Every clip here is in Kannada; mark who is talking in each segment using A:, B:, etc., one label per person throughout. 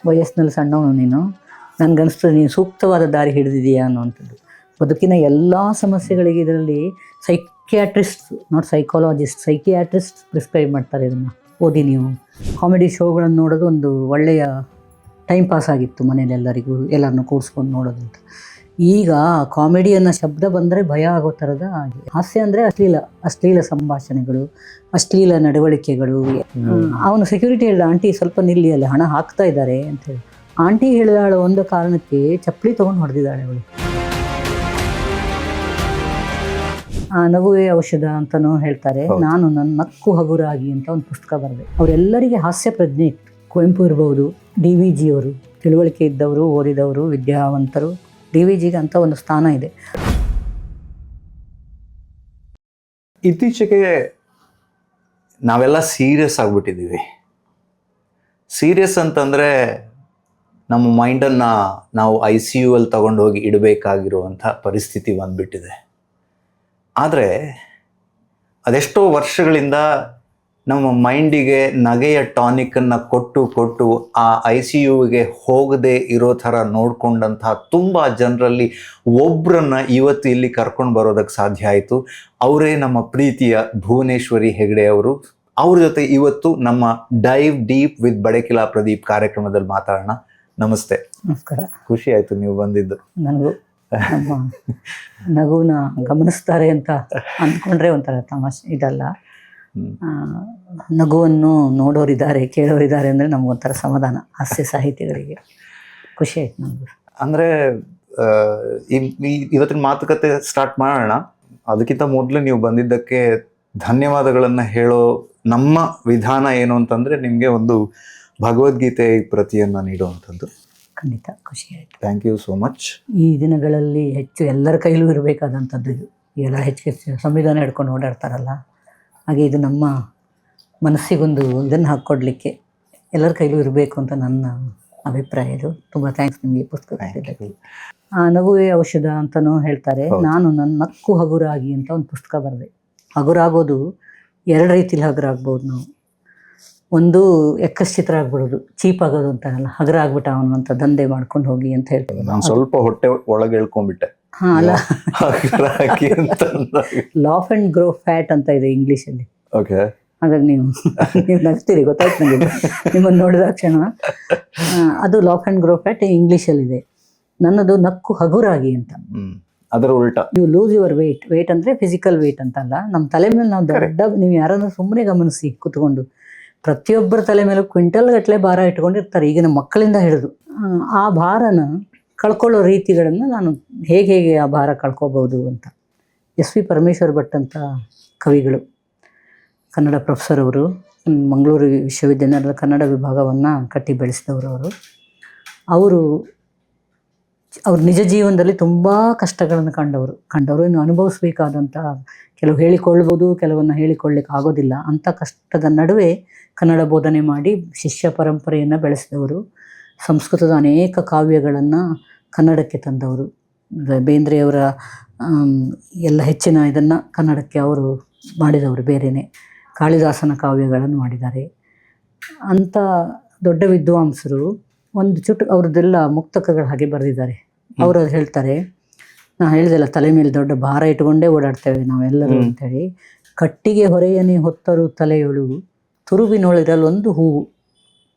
A: ವಯಸ್ಸಿನಲ್ಲಿ ಸಣ್ಣವನು ನೀನು, ನನಗನ್ನಿಸ್ತು ನೀನು ಸೂಕ್ತವಾದ ದಾರಿ ಹಿಡಿದಿದೆಯಾ ಅನ್ನುವಂಥದ್ದು. ಬದುಕಿನ ಎಲ್ಲ ಸಮಸ್ಯೆಗಳಿಗೆ ಇದರಲ್ಲಿ psychiatrist, not psychologist, psychiatrist prescribe ಮಾಡ್ತಾರೆ. ಇದನ್ನು ಓದಿ ನೀವು. ಕಾಮಿಡಿ ಶೋಗಳನ್ನು ನೋಡೋದು ಒಂದು ಒಳ್ಳೆಯ ಟೈಮ್ ಪಾಸ್ ಆಗಿತ್ತು ಮನೇಲಿ ಎಲ್ಲರಿಗೂ, ಎಲ್ಲರನ್ನೂ ಕೂಡಿಸ್ಕೊಂಡು ನೋಡೋದು ಅಂತ. ಈಗ ಕಾಮಿಡಿ ಅನ್ನೋ ಶಬ್ದ ಬಂದರೆ ಭಯ ಆಗೋ ಥರದ ಆಗಿದೆ. ಹಾಸ್ಯ ಅಂದರೆ ಅಶ್ಲೀಲ ಸಂಭಾಷಣೆಗಳು, ಅಶ್ಲೀಲ ನಡವಳಿಕೆಗಳು. ಅವನು ಸೆಕ್ಯೂರಿಟಿ ಹೇಳಿದ, ಆಂಟಿ ಸ್ವಲ್ಪ ನಿಲ್ಲಿ, ಅಲ್ಲಿ ಹಣ ಹಾಕ್ತಾ ಇದ್ದಾರೆ ಅಂತೇಳಿ. ಆಂಟಿ ಹೇಳಿದಾಳು ಒಂದು ಕಾರಣಕ್ಕೆ ಚಪ್ಪಲಿ ತೊಗೊಂಡು ಹೊಡೆದಿದ್ದಾಳೆ ಅವಳು. ನಗುವೇ ಔಷಧ ಅಂತಲೂ ಹೇಳ್ತಾರೆ. ನಾನು ನನ್ನ ನಕ್ಕು ಹಗುರಾಗಿ ಅಂತ ಒಂದು ಪುಸ್ತಕ ಬರೆದೆ. ಅವರೆಲ್ಲರಿಗೆ ಹಾಸ್ಯ ಪ್ರಜ್ಞೆ ಇತ್ತು. ಕುವೆಂಪು ಇರ್ಬೋದು, DVG ಅವರು, ತಿಳುವಳಿಕೆ ಇದ್ದವರು, ಓದಿದವರು, ವಿದ್ಯಾವಂತರು. DVGಗೆ ಅಂತ ಒಂದು ಸ್ಥಾನ ಇದೆ.
B: ಇತ್ತೀಚೆಗೆ ನಾವೆಲ್ಲ ಸೀರಿಯಸ್ ಆಗಿಬಿಟ್ಟಿದ್ದೀವಿ. ಸೀರಿಯಸ್ ಅಂತಂದರೆ ನಮ್ಮ ಮೈಂಡನ್ನು ನಾವು ICU ಅಲ್ಲಿ ತಗೊಂಡೋಗಿ ಇಡಬೇಕಾಗಿರುವಂಥ ಪರಿಸ್ಥಿತಿ ಬಂದುಬಿಟ್ಟಿದೆ. ಆದರೆ ಅದೆಷ್ಟೋ ವರ್ಷಗಳಿಂದ ನಮ್ಮ ಮೈಂಡಿಗೆ ನಗೆಯ ಟಾನಿಕನ್ನು ಕೊಟ್ಟು ಆ ICUಗೆ ಹೋಗದೆ ಇರೋ ಥರ ನೋಡಿಕೊಂಡಂತಹ ತುಂಬ ಜನರಲ್ಲಿ ಒಬ್ಬರನ್ನು ಇವತ್ತು ಇಲ್ಲಿ ಕರ್ಕೊಂಡು ಬರೋದಕ್ಕೆ ಸಾಧ್ಯ ಆಯಿತು. ಅವರೇ ನಮ್ಮ ಪ್ರೀತಿಯ ಭುವನೇಶ್ವರಿ ಹೆಗಡೆ ಅವರು. ಅವ್ರ ಜೊತೆ ಇವತ್ತು ನಮ್ಮ dive deep with Badakila Pradeep ಕಾರ್ಯಕ್ರಮದಲ್ಲಿ ಮಾತಾಡೋಣ. ನಮಸ್ತೆ.
A: ನಮಸ್ಕಾರ.
B: ಖುಷಿ ಆಯಿತು ನೀವು ಬಂದಿದ್ದು.
A: ನನಗೂ ನಮ್ಮ ನಗುನ ಗಮನಿಸ್ತಾರೆ ಅಂತ ಅಂದ್ಕೊಂಡ್ರೆ ಒಂಥರ ತಮಾಷೆ. ಇದಲ್ಲ, ನಗುವನ್ನು ನೋಡೋರಿದ್ದಾರೆ, ಕೇಳೋರಿದ್ದಾರೆ ಅಂದರೆ ನಮಗೊಂಥರ ಸಮಾಧಾನ. ಹಾಸ್ಯ ಸಾಹಿತಿಗಳಿಗೆ ಖುಷಿ ಆಯ್ತು ನಮಗೂ.
B: ಅಂದರೆ ಇವತ್ತಿನ ಮಾತುಕತೆ ಸ್ಟಾರ್ಟ್ ಮಾಡೋಣ. ಅದಕ್ಕಿಂತ ಮೊದಲು ನೀವು ಬಂದಿದ್ದಕ್ಕೆ ಧನ್ಯವಾದಗಳನ್ನು ಹೇಳೋ ನಮ್ಮ ವಿಧಾನ ಏನು ಅಂತಂದರೆ, ನಿಮಗೆ ಒಂದು ಭಗವದ್ಗೀತೆ ಪ್ರತಿಯನ್ನು ನೀಡುವಂಥದ್ದು.
A: ಖಂಡಿತ ಖುಷಿ ಆಯಿತು.
B: Thank you so much.
A: ಈ ದಿನಗಳಲ್ಲಿ ಹೆಚ್ಚು ಎಲ್ಲರ ಕೈಲೂ ಇರಬೇಕಾದಂಥದ್ದು ಇದು. ಎಲ್ಲ ಹೆಚ್ಚು ಸಂವಿಧಾನ ಹಿಡ್ಕೊಂಡು ಓಡಾಡ್ತಾರಲ್ಲ, ಹಾಗೆ ಇದು ನಮ್ಮ ಮನಸ್ಸಿಗೊಂದು ಇದನ್ನು ಹಾಕ್ಕೊಡ್ಲಿಕ್ಕೆ ಎಲ್ಲರ ಕೈಲೂ ಇರಬೇಕು ಅಂತ ನನ್ನ ಅಭಿಪ್ರಾಯ. ಇದು ತುಂಬ ಥ್ಯಾಂಕ್ಸ್ ನಿಮಗೆ ಪುಸ್ತಕ. ನಗುವೇ ಔಷಧ ಅಂತಲೂ ಹೇಳ್ತಾರೆ. ನಾನು ನನ್ನ ನಕ್ಕು ಹಗುರಾಗಿ ಅಂತ ಒಂದು ಪುಸ್ತಕ ಬರೆದೆ. ಹಗುರಾಗೋದು ಎರಡು ರೀತಿಲಿ ಹಗುರಾಗ್ಬೋದು ನಾವು. ಒಂದು ಎಕ್ಕಶ್ಚಿತ್ರ ಆಗ್ಬಿಡೋದು, ಚೀಪ್ ಆಗೋದು ಅಂತಾರಲ್ಲ, ಹಗುರ ಆಗ್ಬಿಟ್ಟ ಅವನು ಅಂತ ದಂಧೆ ಮಾಡ್ಕೊಂಡು ಹೋಗಿ ಅಂತ ಹೇಳ್ತೇವೆ.
B: ನಾನು ಸ್ವಲ್ಪ ಹೊಟ್ಟೆ ಒಳಗೆ ಹೇಳ್ಕೊಂಡ್ಬಿಟ್ಟೆ.
A: ಹಾಂ, ಅಲ್ಲ, ಲಾಫ್ ಆ್ಯಂಡ್ ಗ್ರೋ ಫ್ಯಾಟ್ ಅಂತ ಇದೆ ಇಂಗ್ಲೀಷಲ್ಲಿ.
B: ಓಕೆ.
A: ಹಾಗಾಗಿ ನೀವು ನಗ್ತೀರಿ, ಗೊತ್ತಾಯ್ತು ನನಗೆ ನಿಮ್ಮನ್ನು ನೋಡಿದ ಕ್ಷಣ. ಅದು ಲಾಫ್ ಆ್ಯಂಡ್ ಗ್ರೋ ಫ್ಯಾಟ್ ಇಂಗ್ಲೀಷಲ್ಲಿದೆ. ನನ್ನದು ನಕ್ಕು ಹಗುರಾಗಿ ಅಂತ.
B: ಅದರ ಉಲ್ಟಾ,
A: ಯು ಲೂಸ್ ಯುವರ್ ವೇಟ್ ಅಂದರೆ ಫಿಸಿಕಲ್ ವೇಟ್ ಅಂತಲ್ಲ. ನಮ್ಮ ತಲೆ ಮೇಲೆ ನಾವು ದೊಡ್ಡ, ನೀವು ಯಾರನ್ನು ಸುಮ್ಮನೆ ಗಮನಿಸಿ ಕೂತ್ಕೊಂಡು, ಪ್ರತಿಯೊಬ್ಬರ ತಲೆ ಮೇಲೂ ಕ್ವಿಂಟಲ್ ಗಟ್ಟಲೆ ಭಾರ ಇಟ್ಕೊಂಡಿರ್ತಾರೆ, ಈಗಿನ ಮಕ್ಕಳಿಂದ ಹಿಡಿದು. ಆ ಭಾರನ ಕಳ್ಕೊಳ್ಳೋ ರೀತಿಗಳನ್ನು ನಾನು ಹೇಗೆ ಆ ಭಾರ ಕಳ್ಕೊಬೋದು ಅಂತ. SV ಪರಮೇಶ್ವರ್ ಭಟ್ ಅಂತ ಕವಿಗಳು, ಕನ್ನಡ ಪ್ರೊಫೆಸರ್ ಅವರು, ಮಂಗಳೂರು ವಿಶ್ವವಿದ್ಯಾನಿಲಯದ ಕನ್ನಡ ವಿಭಾಗವನ್ನು ಕಟ್ಟಿ ಬೆಳೆಸಿದವರು ಅವರು ನಿಜ ಜೀವನದಲ್ಲಿ ತುಂಬ ಕಷ್ಟಗಳನ್ನು ಕಂಡವರು ಇನ್ನು ಅನುಭವಿಸ್ಬೇಕಾದಂಥ, ಕೆಲವು ಹೇಳಿಕೊಳ್ಬೋದು, ಕೆಲವನ್ನು ಹೇಳಿಕೊಳ್ಳಿಕ್ಕೆ ಆಗೋದಿಲ್ಲ. ಅಂಥ ಕಷ್ಟದ ನಡುವೆ ಕನ್ನಡ ಬೋಧನೆ ಮಾಡಿ ಶಿಷ್ಯ ಪರಂಪರೆಯನ್ನು ಬೆಳೆಸಿದವರು. ಸಂಸ್ಕೃತದ ಅನೇಕ ಕಾವ್ಯಗಳನ್ನು ಕನ್ನಡಕ್ಕೆ ತಂದವರು. ಬೇಂದ್ರೆಯವರ ಎಲ್ಲ ಹೆಚ್ಚಿನ ಇದನ್ನು ಕನ್ನಡಕ್ಕೆ ಅವರು ಮಾಡಿದವರು ಬೇರೆಯೇ. ಕಾಳಿದಾಸನ ಕಾವ್ಯಗಳನ್ನು ಮಾಡಿದ್ದಾರೆ. ಅಂಥ ದೊಡ್ಡ ವಿದ್ವಾಂಸರು ಒಂದು ಚುಟು ಅವ್ರದ್ದೆಲ್ಲ ಮುಕ್ತಕಗಳು ಹಾಗೆ ಬರೆದಿದ್ದಾರೆ. ಅವರು ಅದು ಹೇಳ್ತಾರೆ, ನಾನು ಹೇಳಿದೆಲ್ಲ, ತಲೆ ಮೇಲೆ ದೊಡ್ಡ ಭಾರ ಇಟ್ಕೊಂಡೇ ಓಡಾಡ್ತೇವೆ ನಾವೆಲ್ಲರೂ ಅಂತೇಳಿ. ಕಟ್ಟಿಗೆ ಹೊರೆಯನೇ ಹೊತ್ತರು ತಲೆಯೊಳು ತುರುವಿನೊಳಿರಲು ಒಂದು ಹೂವು.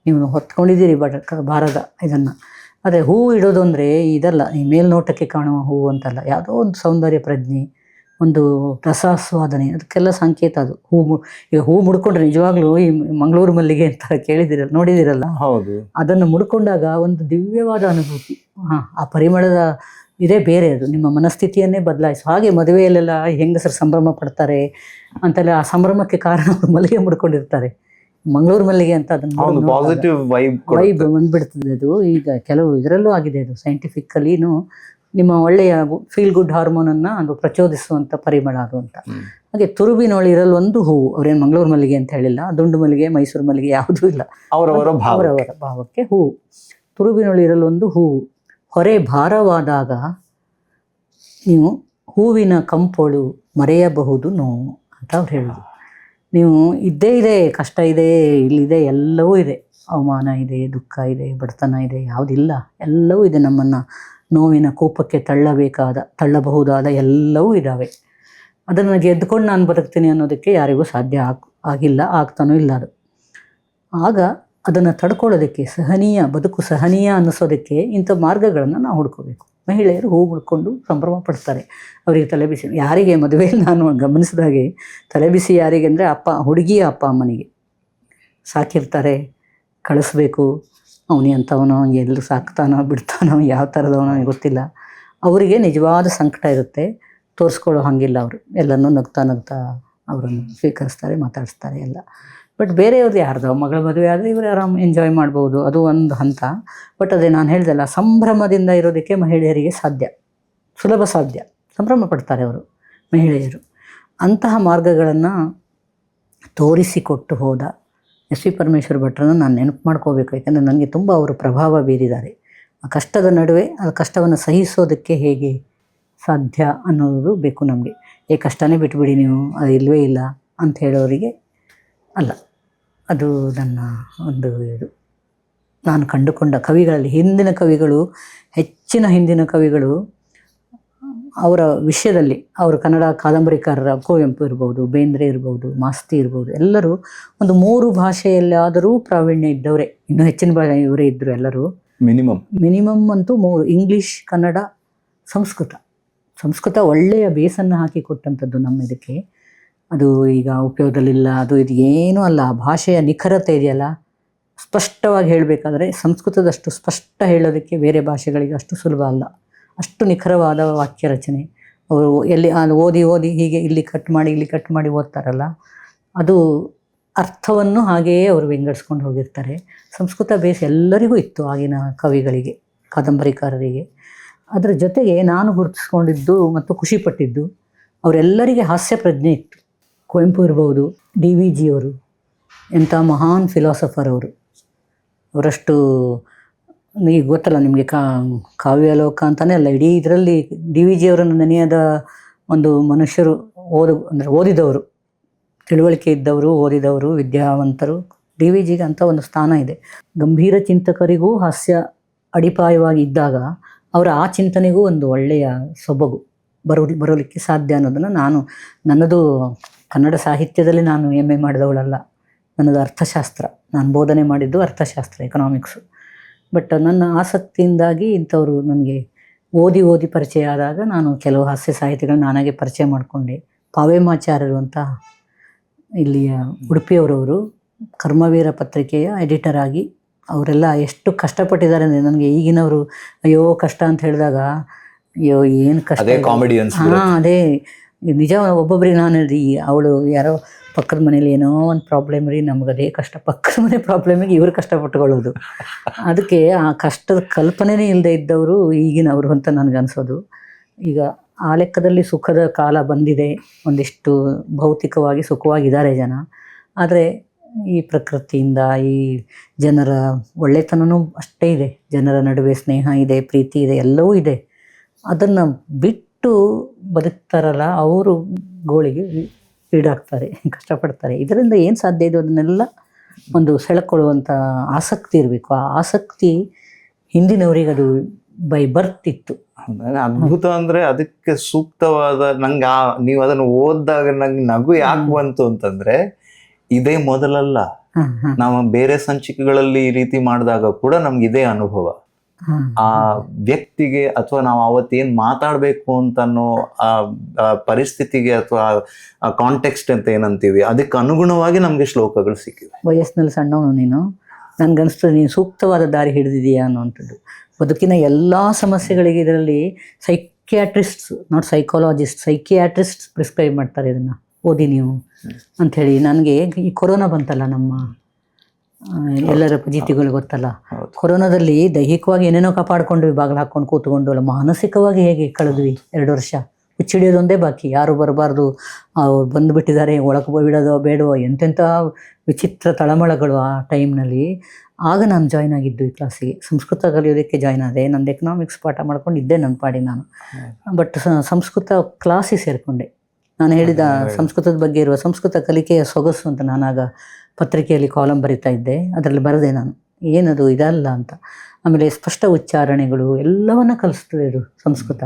A: ನೀವು ಹೊತ್ಕೊಂಡಿದ್ದೀರಿ ಭಾರದ ಇದನ್ನು. ಅದೇ ಹೂವು ಇಡೋದು ಅಂದರೆ ಇದಲ್ಲ, ಈ ಮೇಲ್ನೋಟಕ್ಕೆ ಕಾಣುವ ಹೂವು ಅಂತಲ್ಲ, ಯಾವುದೋ ಒಂದು ಸೌಂದರ್ಯ ಪ್ರಜ್ಞೆ, ಒಂದು ರಸಾಸ್ವಾದನೆ, ಅದಕ್ಕೆಲ್ಲ ಸಂಕೇತ ಅದು. ಈಗ ಹೂ ಮುಡ್ಕೊಂಡ್ರೆ ನಿಜವಾಗ್ಲೂ ಈ ಮಂಗಳೂರು ಮಲ್ಲಿಗೆ ಅಂತ ಕೇಳಿದಿರಲ್ಲ, ನೋಡಿದಿರಲ್ಲ,
B: ಹೌದು,
A: ಅದನ್ನು ಮುಡ್ಕೊಂಡಾಗ ಒಂದು ದಿವ್ಯವಾದ ಅನುಭೂತಿ. ಆ ಪರಿಮಳದ ಇದೇ ಬೇರೆ, ಅದು ನಿಮ್ಮ ಮನಸ್ಥಿತಿಯನ್ನೇ ಬದಲಾಯಿಸು. ಹಾಗೆ ಮದುವೆಯಲ್ಲೆಲ್ಲ ಹೆಂಗಸರು ಸಂಭ್ರಮ ಪಡ್ತಾರೆ ಅಂತೆಲ್ಲ, ಆ ಸಂಭ್ರಮಕ್ಕೆ ಕಾರಣ ಅವರು ಮಲ್ಲಿಗೆ ಮುಡ್ಕೊಂಡಿರ್ತಾರೆ. ಮಂಗಳೂರು ಮಲ್ಲಿಗೆ ಅಂತ ಅದನ್ನು
B: ಪಾಸಿಟಿವ್ ವೈಬ್
A: ಬಂದ್ಬಿಡ್ತದೆ ಅದು. ಈಗ ಕೆಲವು ಇದರಲ್ಲೂ ಆಗಿದೆ ಅದು, ಸೈಂಟಿಫಿಕಲಿನೂ ನಿಮ್ಮ ಒಳ್ಳೆಯ ಫೀಲ್ ಗುಡ್ ಹಾರ್ಮೋನನ್ನು ಅದು ಪ್ರಚೋದಿಸುವಂಥ ಪರಿಮಳ ಅದು ಅಂತ. ಹಾಗೆ ತುರುಬಿನೊಳಿರಲು ಒಂದು ಹೂವು. ಅವ್ರೇನು ಮಂಗಳೂರು ಮಲ್ಲಿಗೆ ಅಂತ ಹೇಳಿಲ್ಲ, ದುಂಡು ಮಲ್ಲಿಗೆ, ಮೈಸೂರು ಮಲ್ಲಿಗೆ ಯಾವುದೂ ಇಲ್ಲ, ಅವರವರ ಭಾವಕ್ಕೆ ಹೂವು. ತುರುಬಿನೊಳಿರಲು ಒಂದು ಹೂವು, ಹೊರೆ ಭಾರವಾದಾಗ ನೀವು ಹೂವಿನ ಕಂಪೊಳು ಮರೆಯಬಹುದು ನೋವು ಅಂತ ಅವ್ರು ಹೇಳೋದು. ನೀವು ಇದ್ದೇ ಇದೆ, ಕಷ್ಟ ಇದೆ, ಇಲ್ಲಿದೆ, ಎಲ್ಲವೂ ಇದೆ, ಅವಮಾನ ಇದೆ, ದುಃಖ ಇದೆ, ಬಡತನ ಇದೆ, ಯಾವುದಿಲ್ಲ, ಎಲ್ಲವೂ ಇದೆ. ನಮ್ಮನ್ನು ನೋವಿನ ಕೂಪಕ್ಕೆ ತಳ್ಳಬಹುದಾದ ಎಲ್ಲವೂ ಇದ್ದಾವೆ. ಅದನ್ನು ಗೆದ್ದುಕೊಂಡು ನಾನು ಬದುಕ್ತೀನಿ ಅನ್ನೋದಕ್ಕೆ ಯಾರಿಗೂ ಸಾಧ್ಯ ಆಗಿಲ್ಲ, ಆಗ್ತಾನೂ ಇಲ್ಲ ಅದು. ಆಗ ಅದನ್ನು ತಡ್ಕೊಳ್ಳೋದಕ್ಕೆ ಬದುಕು ಸಹನೀಯ ಅನ್ನಿಸೋದಕ್ಕೆ ಇಂಥ ಮಾರ್ಗಗಳನ್ನು ನಾವು ಹುಡ್ಕೋಬೇಕು. ಮಹಿಳೆಯರು ಹೂ ಮುಡ್ಕೊಂಡು ಸಂಭ್ರಮ ಪಡ್ತಾರೆ. ಅವರಿಗೆ ತಲೆಬಿಸಿ, ಯಾರಿಗೆ ಮದುವೆಯಲ್ಲಿ ನಾನು ಗಮನಿಸಿದಾಗೆ ತಲೆಬಿಸಿ ಯಾರಿಗೆ ಅಂದರೆ ಹುಡುಗಿಯ ಅಪ್ಪ ಅಮ್ಮನಿಗೆ. ಸಾಕಿರ್ತಾರೆ, ಕಳಿಸ್ಬೇಕು, ಅವನಿ ಅಂಥವನೋ ಎಲ್ಲೂ ಸಾಕ್ತಾನೋ ಬಿಡ್ತಾನೋ ಯಾವ ಥರದವನೋ ಗೊತ್ತಿಲ್ಲ. ಅವರಿಗೆ ನಿಜವಾದ ಸಂಕಟ ಇರುತ್ತೆ, ತೋರಿಸ್ಕೊಳ್ಳೋ ಹಾಗಿಲ್ಲ. ಅವರು ಎಲ್ಲನೂ ನಗ್ತಾ ಅವರನ್ನು ಸ್ವೀಕರಿಸ್ತಾರೆ, ಮಾತಾಡಿಸ್ತಾರೆ ಎಲ್ಲ. ಬಟ್ ಬೇರೆಯವ್ರದ್ದು ಯಾರ್ದೋ ಮಗಳ ಮದುವೆ ಆದರೆ ಇವರು ಆರಾಮ್ ಎಂಜಾಯ್ ಮಾಡ್ಬೋದು, ಅದು ಒಂದು ಹಂತ. ಬಟ್ ಅದೇ ನಾನು ಹೇಳ್ದಲ್ಲ, ಸಂಭ್ರಮದಿಂದ ಇರೋದಕ್ಕೆ ಮಹಿಳೆಯರಿಗೆ ಸುಲಭ ಸಾಧ್ಯ. ಸಂಭ್ರಮ ಪಡ್ತಾರೆ ಅವರು ಮಹಿಳೆಯರು. ಅಂತಹ ಮಾರ್ಗಗಳನ್ನು ತೋರಿಸಿಕೊಟ್ಟು ಹೋದ ಎಸ್ ವಿ ಪರಮೇಶ್ವರ್ ಭಟ್ರನ್ನು ನಾನು ನೆನಪು ಮಾಡ್ಕೋಬೇಕು. ಯಾಕಂದರೆ ನನಗೆ ತುಂಬ ಅವರು ಪ್ರಭಾವ ಬೀರಿದ್ದಾರೆ. ಆ ಕಷ್ಟದ ನಡುವೆ ಆ ಕಷ್ಟವನ್ನು ಸಹಿಸೋದಕ್ಕೆ ಹೇಗೆ ಸಾಧ್ಯ ಅನ್ನೋದು ಬೇಕು ನಮಗೆ. ಕಷ್ಟನೇ ಬಿಟ್ಬಿಡಿ ನೀವು, ಅದು ಇಲ್ಲವೇ ಇಲ್ಲ ಅಂತ ಹೇಳೋರಿಗೆ ಅಲ್ಲ. ಅದು ನನ್ನ ಒಂದು ಇದು. ನಾನು ಕಂಡುಕೊಂಡ ಕವಿಗಳಲ್ಲಿ ಹೆಚ್ಚಿನ ಹಿಂದಿನ ಕವಿಗಳು ಅವರ ವಿಷಯದಲ್ಲಿ, ಅವರು ಕನ್ನಡ ಕಾದಂಬರಿಕಾರರ ಕುವೆಂಪು ಇರ್ಬೋದು, ಬೇಂದ್ರೆ ಇರ್ಬೋದು, ಮಾಸ್ತಿ ಇರ್ಬೋದು, ಎಲ್ಲರೂ ಒಂದು 3 ಭಾಷೆಯಲ್ಲಾದರೂ ಪ್ರಾವೀಣ್ಯ ಇದ್ದವರೇ. ಇನ್ನೂ ಹೆಚ್ಚಿನ ಇವರೇ ಇದ್ದರು ಎಲ್ಲರೂ. ಮಿನಿಮಮ್ ಅಂತೂ 3: ಇಂಗ್ಲೀಷ್, ಕನ್ನಡ, ಸಂಸ್ಕೃತ ಒಳ್ಳೆಯ ಬೇಸನ್ನು ಹಾಕಿ ಕೊಟ್ಟಂಥದ್ದು ನಮ್ಮ ಇದಕ್ಕೆ. ಅದು ಈಗ ಉಪಯೋಗದಲ್ಲಿಲ್ಲ, ಇದು ಏನೂ ಅಲ್ಲ. ಭಾಷೆಯ ನಿಖರತೆ ಇದೆಯಲ್ಲ, ಸ್ಪಷ್ಟವಾಗಿ ಹೇಳಬೇಕಾದ್ರೆ ಸಂಸ್ಕೃತದಷ್ಟು ಸ್ಪಷ್ಟ ಹೇಳೋದಕ್ಕೆ ಬೇರೆ ಭಾಷೆಗಳಿಗೆ ಅಷ್ಟು ಸುಲಭ ಅಲ್ಲ. ಅಷ್ಟು ನಿಖರವಾದ ವಾಕ್ಯ ರಚನೆ. ಅವರು ಓದಿ ಹೀಗೆ ಇಲ್ಲಿ ಕಟ್ ಮಾಡಿ ಓದ್ತಾರಲ್ಲ, ಅದು ಅರ್ಥವನ್ನು ಹಾಗೆಯೇ ಅವರು ವಿಂಗಡಿಸ್ಕೊಂಡು ಹೋಗಿರ್ತಾರೆ. ಸಂಸ್ಕೃತ ಬೇಸ್ ಎಲ್ಲರಿಗೂ ಇತ್ತು ಆಗಿನ ಕವಿಗಳಿಗೆ, ಕಾದಂಬರಿಕಾರರಿಗೆ. ಅದರ ಜೊತೆಗೆ ನಾನು ಗುರುತಿಸ್ಕೊಂಡಿದ್ದು ಮತ್ತು ಖುಷಿಪಟ್ಟಿದ್ದು, ಅವರೆಲ್ಲರಿಗೆ ಹಾಸ್ಯ ಪ್ರಜ್ಞೆ ಇತ್ತು. ಕುವೆಂಪು ಇರ್ಬೋದು, DVG ಅವರು ಎಂಥ ಮಹಾನ್ ಫಿಲಾಸಫರ್ ಅವರು. ಅವರಷ್ಟು ಈಗ ಗೊತ್ತಲ್ಲ ನಿಮಗೆ, ಕಾವ್ಯಲೋಕ ಅಂತಲೇ ಅಲ್ಲ, ಇಡೀ ಇದರಲ್ಲಿ DVG ಅವರನ್ನು ನೆನೆಯದ ಒಂದು ಮನುಷ್ಯರು ಓದಿದವರು, ತಿಳುವಳಿಕೆ ಇದ್ದವರು, ಓದಿದವರು, ವಿದ್ಯಾವಂತರು. DVGಗೆ ಅಂತ ಒಂದು ಸ್ಥಾನ ಇದೆ. ಗಂಭೀರ ಚಿಂತಕರಿಗೂ ಹಾಸ್ಯ ಅಡಿಪಾಯವಾಗಿ ಇದ್ದಾಗ ಅವರ ಆ ಚಿಂತನೆಗೂ ಒಂದು ಒಳ್ಳೆಯ ಸೊಬಗು ಬರೋಲಿಕ್ಕೆ ಸಾಧ್ಯ ಅನ್ನೋದನ್ನು ನನ್ನದು ಕನ್ನಡ ಸಾಹಿತ್ಯದಲ್ಲಿ ನಾನು MA ಮಾಡಿದವಳಲ್ಲ. ನನ್ನದು ಅರ್ಥಶಾಸ್ತ್ರ, ನಾನು ಬೋಧನೆ ಮಾಡಿದ್ದು ಅರ್ಥಶಾಸ್ತ್ರ, ಎಕನಾಮಿಕ್ಸು. ಬಟ್ ನನ್ನ ಆಸಕ್ತಿಯಿಂದಾಗಿ ಇಂಥವರು ನನಗೆ ಓದಿ ಪರಿಚಯ ಆದಾಗ ನಾನು ಕೆಲವು ಹಾಸ್ಯ ಸಾಹಿತಿಗಳನ್ನ ನಾನಾಗೆ ಪರಿಚಯ ಮಾಡಿಕೊಂಡೆ. ಪಾವೇಮಾಚಾರ್ಯರು ಅಂತ ಇಲ್ಲಿಯ ಉಡುಪಿಯವರವರು, ಕರ್ಮವೀರ ಪತ್ರಿಕೆಯ ಎಡಿಟರ್ ಆಗಿ ಅವರೆಲ್ಲ ಎಷ್ಟು ಕಷ್ಟಪಟ್ಟಿದ್ದಾರೆ ಅಂದರೆ, ನನಗೆ ಈಗಿನವರು ಅಯ್ಯೋ ಕಷ್ಟ ಅಂತ ಹೇಳಿದಾಗ ಅಯ್ಯೋ ಏನು ಕಷ್ಟ, ಅದೇ ನಿಜ. ಒಬ್ಬೊಬ್ಬರಿಗೆ ನಾನು ಹೇಳಿದೆ, ಅವಳು ಯಾರೋ ಪಕ್ಕದ ಮನೇಲಿ ಏನೋ ಒಂದು ಪ್ರಾಬ್ಲಮ್ ರೀ, ನಮಗದೇ ಕಷ್ಟ, ಪಕ್ಕದ ಮನೆ ಪ್ರಾಬ್ಲಮಿಗೆ ಇವರು ಕಷ್ಟಪಟ್ಟುಕೊಳ್ಳೋದು. ಅದಕ್ಕೆ ಆ ಕಷ್ಟದ ಕಲ್ಪನೆನೇ ಇಲ್ಲದೆ ಇದ್ದವರು ಈಗಿನವರು ಅಂತ ನನಗನ್ಸೋದು. ಈಗ ಆ ಲೆಕ್ಕದಲ್ಲಿ ಸುಖದ ಕಾಲ ಬಂದಿದೆ, ಒಂದಿಷ್ಟು ಭೌತಿಕವಾಗಿ ಸುಖವಾಗಿದ್ದಾರೆ ಜನ. ಆದರೆ ಈ ಪ್ರಕೃತಿಯಿಂದ, ಈ ಜನರ ಒಳ್ಳೆತನವೂ ಅಷ್ಟೇ ಇದೆ, ಜನರ ನಡುವೆ ಸ್ನೇಹ ಇದೆ, ಪ್ರೀತಿ ಇದೆ, ಎಲ್ಲವೂ ಇದೆ. ಅದನ್ನು ಬಿಟ್ಟು ಬದುಕ್ತಾರಲ್ಲ, ಅವರು ಗೋಳಿಗೆ ಈಡಾಗ್ತಾರೆ, ಕಷ್ಟಪಡ್ತಾರೆ. ಇದರಿಂದ ಏನು ಸಾಧ್ಯ ಇದೆ ಅದನ್ನೆಲ್ಲ ಒಂದು ಸೆಳೆಕೊಳ್ಳುವಂಥ ಆಸಕ್ತಿ ಇರಬೇಕು. ಆ ಆಸಕ್ತಿ ಹಿಂದಿನವರಿಗೆ ಅದು ಬೈ ಬರ್ತ್ ಇತ್ತು.
B: ಅದ್ಭುತ ಅಂದರೆ ಅದಕ್ಕೆ ಸೂಕ್ತವಾದ ನಂಗೆ ನೀವು ಅದನ್ನು ಓದಿದಾಗ ನಂಗೆ ನಗು ಯಾಕೆ ಬಂತು ಅಂತಂದ್ರೆ, ಇದೇ ಮೊದಲಲ್ಲ. ನಾವು ಬೇರೆ ಸಂಚಿಕೆಗಳಲ್ಲಿ ಈ ರೀತಿ ಮಾಡಿದಾಗ ಕೂಡ ನಮ್ಗೆ ಇದೇ ಅನುಭವ. ಆ ವ್ಯಕ್ತಿಗೆ ಅಥವಾ ನಾವು ಅವತ್ತೇನ್ ಮಾತಾಡ್ಬೇಕು ಅಂತನೋ ಆ ಪರಿಸ್ಥಿತಿಗೆ ಅಥವಾ ಆ ಕಾಂಟೆಕ್ಸ್ಟ್ ಅಂತ ಏನಂತೀವಿ, ಅದಕ್ಕೆ ಅನುಗುಣವಾಗಿ ನಮ್ಗೆ ಶ್ಲೋಕಗಳು ಸಿಕ್ಕಿವೆ.
A: ವಯಸ್ಸಿನಲ್ಲಿ ಸಣ್ಣವನು ನೀನು, ನನ್ಗನ್ಸ್ತದೆ ನೀನು ಸೂಕ್ತವಾದ ದಾರಿ ಹಿಡಿದಿದೆಯಾ ಅನ್ನುವಂಥದ್ದು. ಬದುಕಿನ ಎಲ್ಲ ಸಮಸ್ಯೆಗಳಿಗೆ ಇದರಲ್ಲಿ ಸೈಕಿಯಾಟ್ರಿಸ್ಟ್ಸ್, ನಾಟ್ ಸೈಕಾಲಜಿಸ್ಟ್, ಸೈಕಿಯಾಟ್ರಿಸ್ಟ್ಸ್ ಪ್ರಿಸ್ಕ್ರೈಬ್ ಮಾಡ್ತಾರೆ ಇದನ್ನು, ಓದಿ ನೀವು ಅಂಥೇಳಿ. ನನಗೆ ಈ ಕೊರೋನಾ ಬಂತಲ್ಲ, ನಮ್ಮ ಎಲ್ಲರ ಪಜಿತಿಗಳು ಗೊತ್ತಲ್ಲ. ಕೊರೋನಾದಲ್ಲಿ ದೈಹಿಕವಾಗಿ ಏನೇನೋ ಕಾಪಾಡ್ಕೊಂಡ್ವಿ, ಬಾಗಿಲು ಹಾಕ್ಕೊಂಡು ಕೂತ್ಕೊಂಡು. ಅಲ್ಲ, ಮಾನಸಿಕವಾಗಿ ಹೇಗೆ ಕಳೆದ್ವಿ 2 ವರ್ಷ. ಹುಚ್ಚಿಡಿಯೋದೊಂದೇ ಬಾಕಿ, ಯಾರು ಬರಬಾರ್ದು, ಅವ್ರು ಬಂದುಬಿಟ್ಟಿದ್ದಾರೆ, ಒಳಗೆ ಬಿಡೋದೋ ಬೇಡವೋ, ಎಂತೆಂಥ ವಿಚಿತ್ರ ತಳಮಳಗಳು ಆ ಟೈಮ್ನಲ್ಲಿ. ಆಗ ನಾನು ಜಾಯ್ನ್ ಆಗಿದ್ದು ಈ ಕ್ಲಾಸಿಗೆ, ಸಂಸ್ಕೃತ ಕಲಿಯೋದಕ್ಕೆ ಜಾಯ್ನ್ ಆದೆ. ನಂದು ಎಕನಾಮಿಕ್ಸ್ ಪಾಠ ಮಾಡ್ಕೊಂಡಿದ್ದೆ ನನ್ನ ಪಾಡಿ ನಾನು. ಬಟ್ ಸಂಸ್ಕೃತ ಕ್ಲಾಸಿಗೆ ಸೇರಿಕೊಂಡೆ. ನಾನು ಹೇಳಿದ ಸಂಸ್ಕೃತದ ಬಗ್ಗೆ ಇರುವ ಸಂಸ್ಕೃತ ಕಲಿಕೆಯ ಸೊಗಸು ಅಂತ ನಾನಾಗ ಪತ್ರಿಕೆಯಲ್ಲಿ ಕಾಲಮ್ ಬರಿತಾ ಇದ್ದೆ, ಅದರಲ್ಲಿ ಬರೆದೆ ನಾನು ಏನದು ಇದಲ್ಲ ಅಂತ. ಆಮೇಲೆ ಸ್ಪಷ್ಟ ಉಚ್ಚಾರಣೆಗಳು ಎಲ್ಲವನ್ನ ಕಲಿಸ್ತದೆ ಇದು ಸಂಸ್ಕೃತ.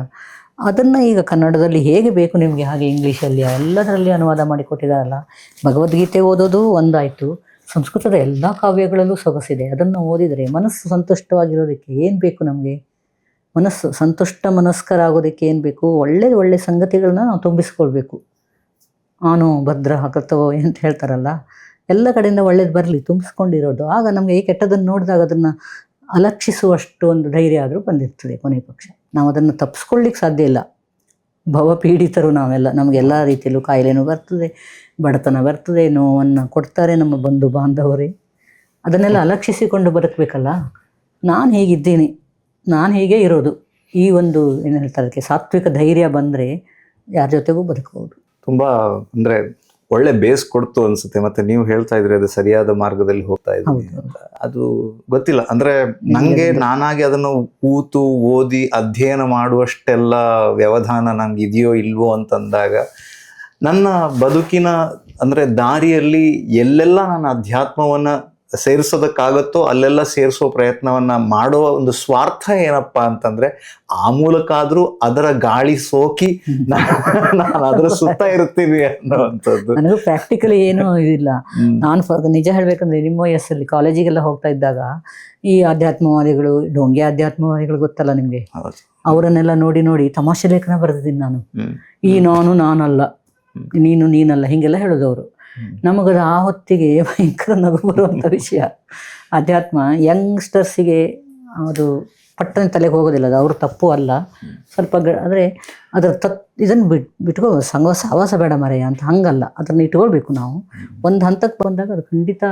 A: ಅದನ್ನು ಈಗ ಕನ್ನಡದಲ್ಲಿ ಹೇಗೆ ಬೇಕು ನಿಮಗೆ ಹಾಗೆ ಇಂಗ್ಲೀಷಲ್ಲಿ ಎಲ್ಲದರಲ್ಲಿ ಅನುವಾದ ಮಾಡಿಕೊಟ್ಟಿದ್ದಾರಲ್ಲ. ಭಗವದ್ಗೀತೆ ಓದೋದು ಒಂದಾಯಿತು, ಸಂಸ್ಕೃತದ ಎಲ್ಲ ಕಾವ್ಯಗಳಲ್ಲೂ ಸೊಗಸಿದೆ. ಅದನ್ನು ಓದಿದರೆ ಮನಸ್ಸು ಸಂತುಷ್ಟವಾಗಿರೋದಕ್ಕೆ ಏನು ಬೇಕು ನಮಗೆ? ಮನಸ್ಸು ಸಂತುಷ್ಟ ಮನಸ್ಕರಾಗೋದಕ್ಕೆ ಏನು ಬೇಕು? ಒಳ್ಳೆ ಸಂಗತಿಗಳನ್ನ ನಾವು ತುಂಬಿಸ್ಕೊಳ್ಬೇಕು. ಆನು ಭದ್ರ ಕರ್ತವ್ಯ ಅಂತ ಹೇಳ್ತಾರಲ್ಲ, ಎಲ್ಲ ಕಡೆಯಿಂದ ಒಳ್ಳೇದು ಬರಲಿ ತುಂಬಿಸ್ಕೊಂಡಿರೋದು. ಆಗ ನಮಗೆ ಈ ಕೆಟ್ಟದನ್ನು ನೋಡಿದಾಗ ಅದನ್ನು ಅಲಕ್ಷಿಸುವಷ್ಟು ಒಂದು ಧೈರ್ಯ ಆದರೂ ಬಂದಿರ್ತದೆ. ಕೊನೆ ಪಕ್ಷ ನಾವು ಅದನ್ನು ತಪ್ಪಿಸ್ಕೊಳ್ಳಿಕ್ಕೆ ಸಾಧ್ಯ ಇಲ್ಲ. ಭವಪೀಡಿತರು ನಾವೆಲ್ಲ, ನಮಗೆಲ್ಲ ರೀತಿಯಲ್ಲೂ ಕಾಯಿಲೆನೂ ಬರ್ತದೆ, ಬಡತನ ಬರ್ತದೆ, ನೋವನ್ನು ಕೊಡ್ತಾರೆ ನಮ್ಮ ಬಂಧು ಬಾಂಧವರೇ. ಅದನ್ನೆಲ್ಲ ಅಲಕ್ಷಿಸಿಕೊಂಡು ಬದುಕಬೇಕಲ್ಲ. ನಾನು ಹೀಗಿದ್ದೀನಿ, ನಾನು ಹೀಗೆ ಇರೋದು, ಈ ಒಂದು ಏನು ಹೇಳ್ತಾರೆ ಅದಕ್ಕೆ ಸಾತ್ವಿಕ ಧೈರ್ಯ ಬಂದರೆ ಯಾರ ಜೊತೆಗೂ ಬದುಕಬಹುದು.
B: ತುಂಬ ಅಂದರೆ ಒಳ್ಳೆ ಬೇಸ್ ಕೊಡ್ತು ಅನ್ಸುತ್ತೆ. ಮತ್ತೆ ನೀವು ಹೇಳ್ತಾ ಇದ್ರಿ ಅದು ಸರಿಯಾದ ಮಾರ್ಗದಲ್ಲಿ ಹೋಗ್ತಾ ಇದ್ರಿ ಅಂತ. ಅದು ಗೊತ್ತಿಲ್ಲ ಅಂದ್ರೆ ನಂಗೆ ನಾನಾಗಿ ಅದನ್ನು ಕೂತು ಓದಿ ಅಧ್ಯಯನ ಮಾಡುವಷ್ಟೆಲ್ಲ ವ್ಯವಧಾನ ನಂಗೆ ಇದೆಯೋ ಇಲ್ವೋ ಅಂತಂದಾಗ ನನ್ನ ಬದುಕಿನ ಅಂದ್ರೆ ದಾರಿಯಲ್ಲಿ ಎಲ್ಲೆಲ್ಲ ನಾನು ಅಧ್ಯಾತ್ಮವನ್ನ ಸೇರಿಸೋದಕ್ಕಾಗತ್ತೋ ಅಲ್ಲೆಲ್ಲ ಸೇರಿಸೋ ಪ್ರಯತ್ನವನ್ನ ಮಾಡುವ ಒಂದು ಸ್ವಾರ್ಥ ಏನಪ್ಪಾ ಅಂತಂದ್ರೆ ಆ ಮೂಲಕ ಆದ್ರೂ ಅದರ ಗಾಳಿ ಸೋಕಿ ನಾನು ಅದರ ಸುತ್ತ ಇರ್ತೀನಿ ಅನ್ನೋವಂಥದ್ದು.
A: ನನಗೂ ಪ್ರಾಕ್ಟಿಕಲಿ ಏನೂ ಇದಿಲ್ಲ. ನಾನು ನಿಜ ಹೇಳ್ಬೇಕಂದ್ರೆ ನಿಮ್ಮ ವಯಸ್ಸಲ್ಲಿ ಕಾಲೇಜಿಗೆಲ್ಲ ಹೋಗ್ತಾ ಇದ್ದಾಗ ಈ ಅಧ್ಯಾತ್ಮವಾದಿಗಳು, ಡೋಂಗಿ ಅಧ್ಯಾತ್ಮವಾದಿಗಳು ಗೊತ್ತಲ್ಲ ನಿಮ್ಗೆ, ಅವರನ್ನೆಲ್ಲ ನೋಡಿ ನೋಡಿ ತಮಾಷೆ ಲೇಖನ ಬರೆದಿದ್ದೀನಿ ನಾನು. ಈ ನಾನಲ್ಲ, ನೀನಲ್ಲ, ಹಿಂಗೆಲ್ಲ ಹೇಳೋದು ಅವರು. ನಮಗದು ಆ ಹೊತ್ತಿಗೆ ಭಯಂಕರ ನಗು ಬರುವಂಥ ವಿಷಯ. ಅಧ್ಯಾತ್ಮ ಯಂಗ್ಸ್ಟರ್ಸಿಗೆ ಅದು ಪಟ್ಟಣ ತಲೆಗೆ ಹೋಗೋದಿಲ್ಲ, ಅದು ಅವ್ರ ತಪ್ಪು ಅಲ್ಲ. ಸ್ವಲ್ಪ ಅಂದರೆ ಅದರ ಇದನ್ನು ಬಿಟ್ಕೋ ಸಹವಾಸ ಬೇಡ ಮರೆಯ ಅಂತ ಹಂಗಲ್ಲ, ಅದನ್ನು ಇಟ್ಕೊಳ್ಬೇಕು ನಾವು. ಒಂದು ಹಂತಕ್ಕೆ ಬಂದಾಗ ಅದು ಖಂಡಿತ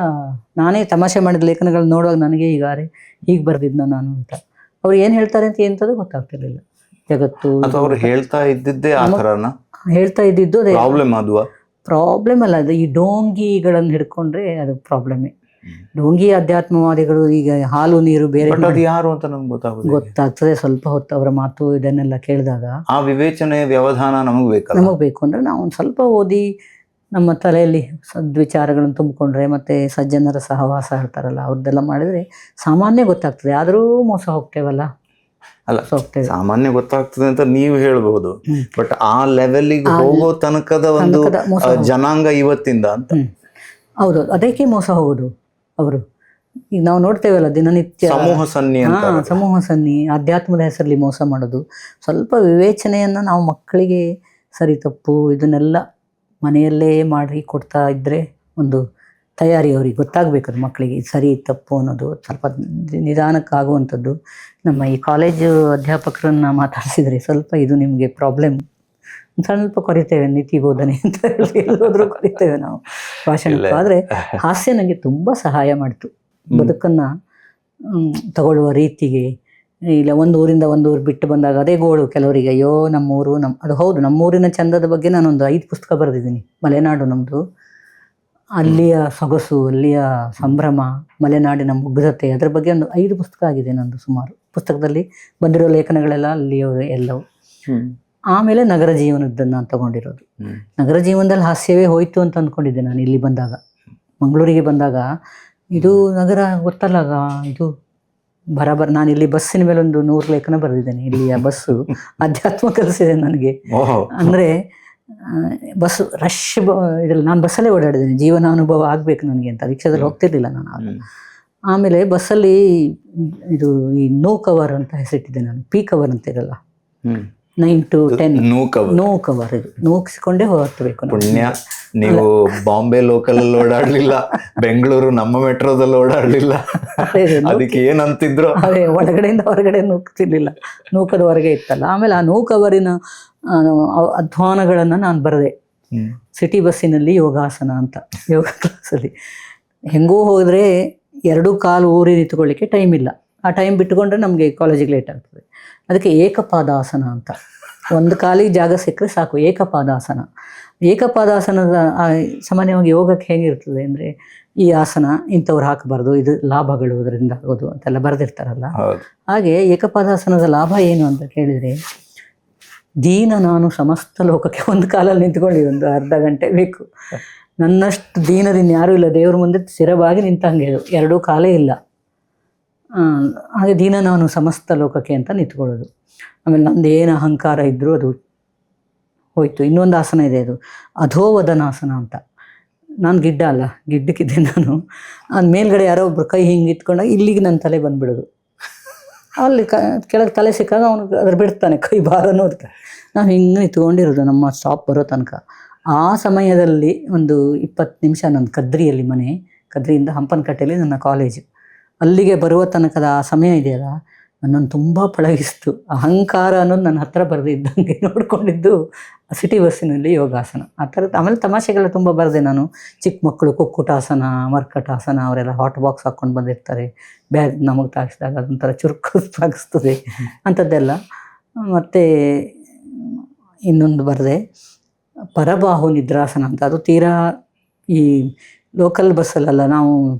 A: ನಾನೇ ತಮಾಷೆ ಮಾಡಿದ ಲೇಖನಗಳು ನೋಡುವಾಗ ನನಗೆ ಹೀಗೆ ಬರೆದಿದ್ನ ನಾನು ಅಂತ. ಅವ್ರು ಏನು ಹೇಳ್ತಾರೆ ಅಂತ ಎಂಥದ್ದು ಗೊತ್ತಾಗ್ತಿರ್ಲಿಲ್ಲ. ಜಗತ್ತು
B: ಅವ್ರು ಹೇಳ್ತಾ ಇದ್ದಿದ್ದೇ ಆ ಥರನ
A: ಹೇಳ್ತಾ ಇದ್ದಿದ್ದು ಅದೇ
B: ಪ್ರಾಬ್ಲಮ್
A: ಅಲ್ಲ. ಅದು ಈ ಡೋಂಗಿಗಳನ್ನು ಹಿಡ್ಕೊಂಡ್ರೆ ಅದು ಪ್ರಾಬ್ಲಮೇ. ಡೋಂಗಿ ಅಧ್ಯಾತ್ಮವಾದಿಗಳು ಈಗ ಹಾಲು ನೀರು ಬೇರೆ
B: ಯಾರು ಅಂತ ನಮ್ಗೆ
A: ಗೊತ್ತಾಗ್ತದೆ ಸ್ವಲ್ಪ ಹೊತ್ತು ಅವರ ಮಾತು ಇದನ್ನೆಲ್ಲ ಕೇಳಿದಾಗ.
B: ಆ ವಿವೇಚನೆ ವ್ಯವಧಾನ ನಮಗೆ
A: ಬೇಕು ಅಂದ್ರೆ ನಾವು ಒಂದು ಸ್ವಲ್ಪ ಓದಿ ನಮ್ಮ ತಲೆಯಲ್ಲಿ ಸದ್ವಿಚಾರಗಳನ್ನು ತುಂಬಿಕೊಂಡ್ರೆ ಮತ್ತೆ ಸಜ್ಜನರ ಸಹವಾಸ ಹೇಳ್ತಾರಲ್ಲ ಅವ್ರದ್ದೆಲ್ಲ ಮಾಡಿದ್ರೆ ಸಾಮಾನ್ಯ ಗೊತ್ತಾಗ್ತದೆ. ಆದರೂ ಮೋಸ ಹೋಗ್ತೇವಲ್ಲ.
B: ಅಲ್ಲ, ಸಾಮಾನ್ಯ ಗೊತ್ತಾಗ್ತದೆ ಅಂತ ನೀವು ಹೇಳ್ಬಹುದು, ಬಟ್ ಆ ಲೆವೆಲ್ಗೆ ಹೋಗೋ ತನಕದ ಒಂದು ಜನಾಂಗ ಇವತ್ತಿಂದ ಅಂತ.
A: ಹೌದು, ಅದಕ್ಕೆ ಮೋಸ ಹೋಗುದು ಅವರು. ಈಗ ನಾವು ನೋಡ್ತೇವಲ್ಲ ದಿನನಿತ್ಯ ಸಮೂಹ ಸನ್ನಿ ಅಧ್ಯಾತ್ಮದ ಹೆಸರಲ್ಲಿ ಮೋಸ ಮಾಡೋದು. ಸ್ವಲ್ಪ ವಿವೇಚನೆಯನ್ನ ನಾವು ಮಕ್ಕಳಿಗೆ ಸರಿ ತಪ್ಪು ಇದನ್ನೆಲ್ಲ ಮನೆಯಲ್ಲೇ ಮಾಡಿ ಕೊಡ್ತಾ ಇದ್ರೆ ಒಂದು ತಯಾರಿ ಅವ್ರಿಗೆ ಗೊತ್ತಾಗಬೇಕದು ಮಕ್ಕಳಿಗೆ ಸರಿ ತಪ್ಪು ಅನ್ನೋದು ಸ್ವಲ್ಪ ನಿಧಾನಕ್ಕಾಗುವಂಥದ್ದು. ನಮ್ಮ ಈ ಕಾಲೇಜು ಅಧ್ಯಾಪಕರನ್ನ ಮಾತಾಡಿಸಿದ್ರೆ ಸ್ವಲ್ಪ ಇದು ನಿಮಗೆ ಪ್ರಾಬ್ಲಮ್ ಸ್ವಲ್ಪ ಕೊರಿತೇವೆ, ನೀತಿ ಬೋಧನೆ ಅಂತ ಹೇಳಿ ಎಲ್ಲೋದ್ರೂ ಕೊರಿತೇವೆ ನಾವು ಭಾಷಣಕ್ಕೆ. ಆದರೆ ಹಾಸ್ಯ ನನಗೆ ತುಂಬ ಸಹಾಯ ಮಾಡಿತು ಬದುಕನ್ನು ತಗೊಳ್ಳುವ ರೀತಿಗೆ. ಇಲ್ಲ ಒಂದು ಊರಿಂದ ಒಂದು ಊರು ಬಿಟ್ಟು ಬಂದಾಗ ಅದೇ ಗೋಳು ಕೆಲವರಿಗೆ, ಅಯ್ಯೋ ನಮ್ಮೂರು ಅದು ಹೌದು, ನಮ್ಮೂರಿನ ಚಂದದ ಬಗ್ಗೆ ನಾನೊಂದು 5 ಪುಸ್ತಕ ಬರೆದಿದ್ದೀನಿ. ಮಲೆನಾಡು ನಮ್ಮದು, ಅಲ್ಲಿಯ ಸೊಗಸು, ಅಲ್ಲಿಯ ಸಂಭ್ರಮ, ಮಲೆನಾಡಿನ ಮುಗ್ಧತೆ, ಅದರ ಬಗ್ಗೆ ಒಂದು 5 ಪುಸ್ತಕ ಆಗಿದೆ ನಂದು. ಸುಮಾರು ಪುಸ್ತಕದಲ್ಲಿ ಬಂದಿರೋ ಲೇಖನಗಳೆಲ್ಲ ಅಲ್ಲಿಯವರು ಎಲ್ಲವೂ. ಆಮೇಲೆ ನಗರ ಜೀವನದ್ದನ್ನು ನಾನು ತಗೊಂಡಿರೋದು. ನಗರ ಜೀವನದಲ್ಲಿ ಹಾಸ್ಯವೇ ಹೋಯ್ತು ಅಂತ ಅಂದ್ಕೊಂಡಿದ್ದೆ ನಾನು. ಇಲ್ಲಿ ಬಂದಾಗ, ಮಂಗಳೂರಿಗೆ ಬಂದಾಗ, ಇದು ನಗರ ಗೊತ್ತಲ್ಲ, ಇದು ಬರಾಬರ್ ನಾನು ಇಲ್ಲಿ ಬಸ್ಸಿನ ಮೇಲೆ ಒಂದು 100 ಲೇಖನ ಬರೆದಿದ್ದೇನೆ. ಇಲ್ಲಿಯ ಬಸ್ಸು ಅಧ್ಯಾತ್ಮ ಕಲಿಸಿದೆ ನನಗೆ. ಅಂದರೆ ಬಸ್ ರಶ್ ಇದ್ರಲ್ಲಿ ನಾನು ಬಸ್ಸಲ್ಲೇ ಓಡಾಡಿದ್ದೇನೆ. ಜೀವನಾನುಭವ ಆಗಬೇಕು ನನಗೆ ಅಂತ. ರಿಕ್ಷಾದಲ್ಲಿ ಹೋಗ್ತಿರ್ಲಿಲ್ಲ ನಾನು ಆಗ. ಆಮೇಲೆ ಬಸ್ಸಲ್ಲಿ ಇದು ಈ ನೋ ಕವರ್ ಅಂತ ಹೆಸರಿಟ್ಟಿದ್ದೆ ನಾನು. ಪಿ ಕವರ್ ಅಂತ ಇರಲ್ಲ, 9 to 10 ನೋ ಕವರ್, ಇದು ನೂಕಿಸಿಕೊಂಡೇ ಹೊರಬೇಕು.
B: ಪುಣ್ಯ ನೀವು ಬಾಂಬೆ ಲೋಕಲ್ ಅಲ್ಲಿ ಓಡಾಡ್ಲಿಲ್ಲ, ಬೆಂಗಳೂರು ನಮ್ಮ ಮೆಟ್ರೋದಲ್ಲಿ ಓಡಾಡ್ಲಿಲ್ಲ, ಅದಕ್ಕೆ ಏನಂತಿದ್ರು
A: ಅದೇ ಒಳಗಡೆಯಿಂದ ಹೊರಗಡೆ ನೂಕ್ತಿರ್ಲಿಲ್ಲ, ನೂಕದ ಹೊರಗೆ ಇತ್ತಲ್ಲ. ಆಮೇಲೆ ಆ ನೋ ಕವರಿನ ಅಧ್ವಾನಗಳನ್ನು ನಾನು ಬರೆದೆ. ಸಿಟಿ ಬಸ್ಸಿನಲ್ಲಿ ಯೋಗಾಸನ ಅಂತ, ಯೋಗ ಕ್ಲಾಸಲ್ಲಿ ಹೆಂಗೂ ಹೋದರೆ 2 ಕಾಲು ಊರಿ ನಿಂತ್ಕೊಳ್ಳಿಕ್ಕೆ ಟೈಮ್ ಇಲ್ಲ. ಆ ಟೈಮ್ ಬಿಟ್ಟುಕೊಂಡ್ರೆ ನಮಗೆ ಕಾಲೇಜಿಗೆ ಲೇಟ್ ಆಗ್ತದೆ. ಅದಕ್ಕೆ ಏಕಪಾದಾಸನ ಅಂತ, ಒಂದು ಕಾಲಿಗೆ ಜಾಗ ಸಿಕ್ಕರೆ ಸಾಕು, ಏಕಪಾದಾಸನ. ಏಕಪಾದಾಸನದ ಸಾಮಾನ್ಯವಾಗಿ ಯೋಗಕ್ಕೆ ಹೇಗಿರ್ತದೆ ಅಂದರೆ, ಈ ಆಸನ ಇಂಥವ್ರು ಹಾಕಬಾರ್ದು, ಇದು ಲಾಭಗಳು ಅದರಿಂದ ಆಗೋದು ಅಂತೆಲ್ಲ ಬರೆದಿರ್ತಾರಲ್ಲ. ಹಾಗೆ ಏಕಪಾದಾಸನದ ಲಾಭ ಏನು ಅಂತ ಕೇಳಿದರೆ, ದೀನ ನಾನು ಸಮಸ್ತ ಲೋಕಕ್ಕೆ ಒಂದು ಕಾಲಲ್ಲಿ ನಿಂತ್ಕೊಳ್ಳಿ, ಒಂದು ಅರ್ಧ ಗಂಟೆ ಬೇಕು. ನನ್ನಷ್ಟು ದೀನದಿಂದ ಯಾರೂ ಇಲ್ಲ, ದೇವ್ರ ಮುಂದೆ ಸ್ಥಿರವಾಗಿ ನಿಂತಂಗೆ ಇದು, ಎರಡೂ ಕಾಲೇ ಇಲ್ಲ. ಹಾಗೆ ದೀನ ನಾನು ಸಮಸ್ತ ಲೋಕಕ್ಕೆ ಅಂತ ನಿಂತ್ಕೊಳ್ಳೋದು. ಆಮೇಲೆ ನಂದು ಏನು ಅಹಂಕಾರ ಇದ್ದರೂ ಅದು ಹೋಯ್ತು. ಇನ್ನೊಂದು ಆಸನ ಇದೆ, ಅದು ಅಧೋವದನಾಸನ ಅಂತ. ನಾನು ಗಿಡ್ಡ ಅಲ್ಲ, ಗಿಡ್ಡಕ್ಕಿದ್ದೆ ನಾನು. ಅದು ಮೇಲ್ಗಡೆ ಯಾರೋ ಒಬ್ರು ಕೈ ಹಿಂಗೆ ಇಟ್ಕೊಂಡಾಗ ಇಲ್ಲಿಗೆ ನನ್ನ ತಲೆ ಬಂದುಬಿಡೋದು. ಅಲ್ಲಿ ಕೆಳಗೆ ತಲೆ ಸಿಕ್ಕಾಗ ಅವನು ಅದ್ರ ಬಿಡ್ತಾನೆ, ಕೈ ಭಾರ ನೋಡ್ತಾನೆ. ನಾವು ಹಿಂಗೆ ನಿಂತ್ಕೊಂಡಿರೋದು ನಮ್ಮ ಸ್ಟಾಪ್ ಬರೋ ತನಕ. ಆ ಸಮಯದಲ್ಲಿ ಒಂದು 20 ನಿಮಿಷ ನನ್ನ ಕದ್ರಿಯಲ್ಲಿ ಮನೆ, ಕದ್ರಿಯಿಂದ ಹಂಪನಕಟ್ಟೆಯಲ್ಲಿ ನನ್ನ ಕಾಲೇಜು, ಅಲ್ಲಿಗೆ ಬರುವ ತನಕದ ಆ ಸಮಯ ಇದೆಯಲ್ಲ, ನನ್ನನ್ನು ತುಂಬ ಪಳಗಿಸ್ತು. ಅಹಂಕಾರ ಅನ್ನೋದು ನನ್ನ ಹತ್ರ ಬರೆದಿದ್ದಂಗೆ ನೋಡ್ಕೊಂಡಿದ್ದು ಸಿಟಿ ಬಸ್ಸಿನಲ್ಲಿ ಯೋಗಾಸನ ಆ ಥರದ್ದು. ಆಮೇಲೆ ತಮಾಷೆಗೆಲ್ಲ ತುಂಬ ಬರೆದೆ ನಾನು. ಚಿಕ್ಕ ಮಕ್ಕಳು ಕುಕ್ಕುಟಾಸನ, ಮರ್ಕಟಾಸನ, ಅವರೆಲ್ಲ ಹಾಟ್ ಬಾಕ್ಸ್ ಹಾಕ್ಕೊಂಡು ಬಂದಿರ್ತಾರೆ, ಬ್ಯಾಗ್ ನಮಗೆ ತಾಗಿಸಿದಾಗ ಅದೊಂಥರ ಚುರುಕು ತಾಗಿಸ್ತದೆ ಅಂಥದ್ದೆಲ್ಲ. ಮತ್ತು ಇನ್ನೊಂದು ಬರೆದೆ, ಪರಬಾಹು ನಿದ್ರಾಸನ ಅಂತ. ಅದು ತೀರಾ ಈ ಲೋಕಲ್ ಬಸ್ಸಲ್ಲ, ನಾವು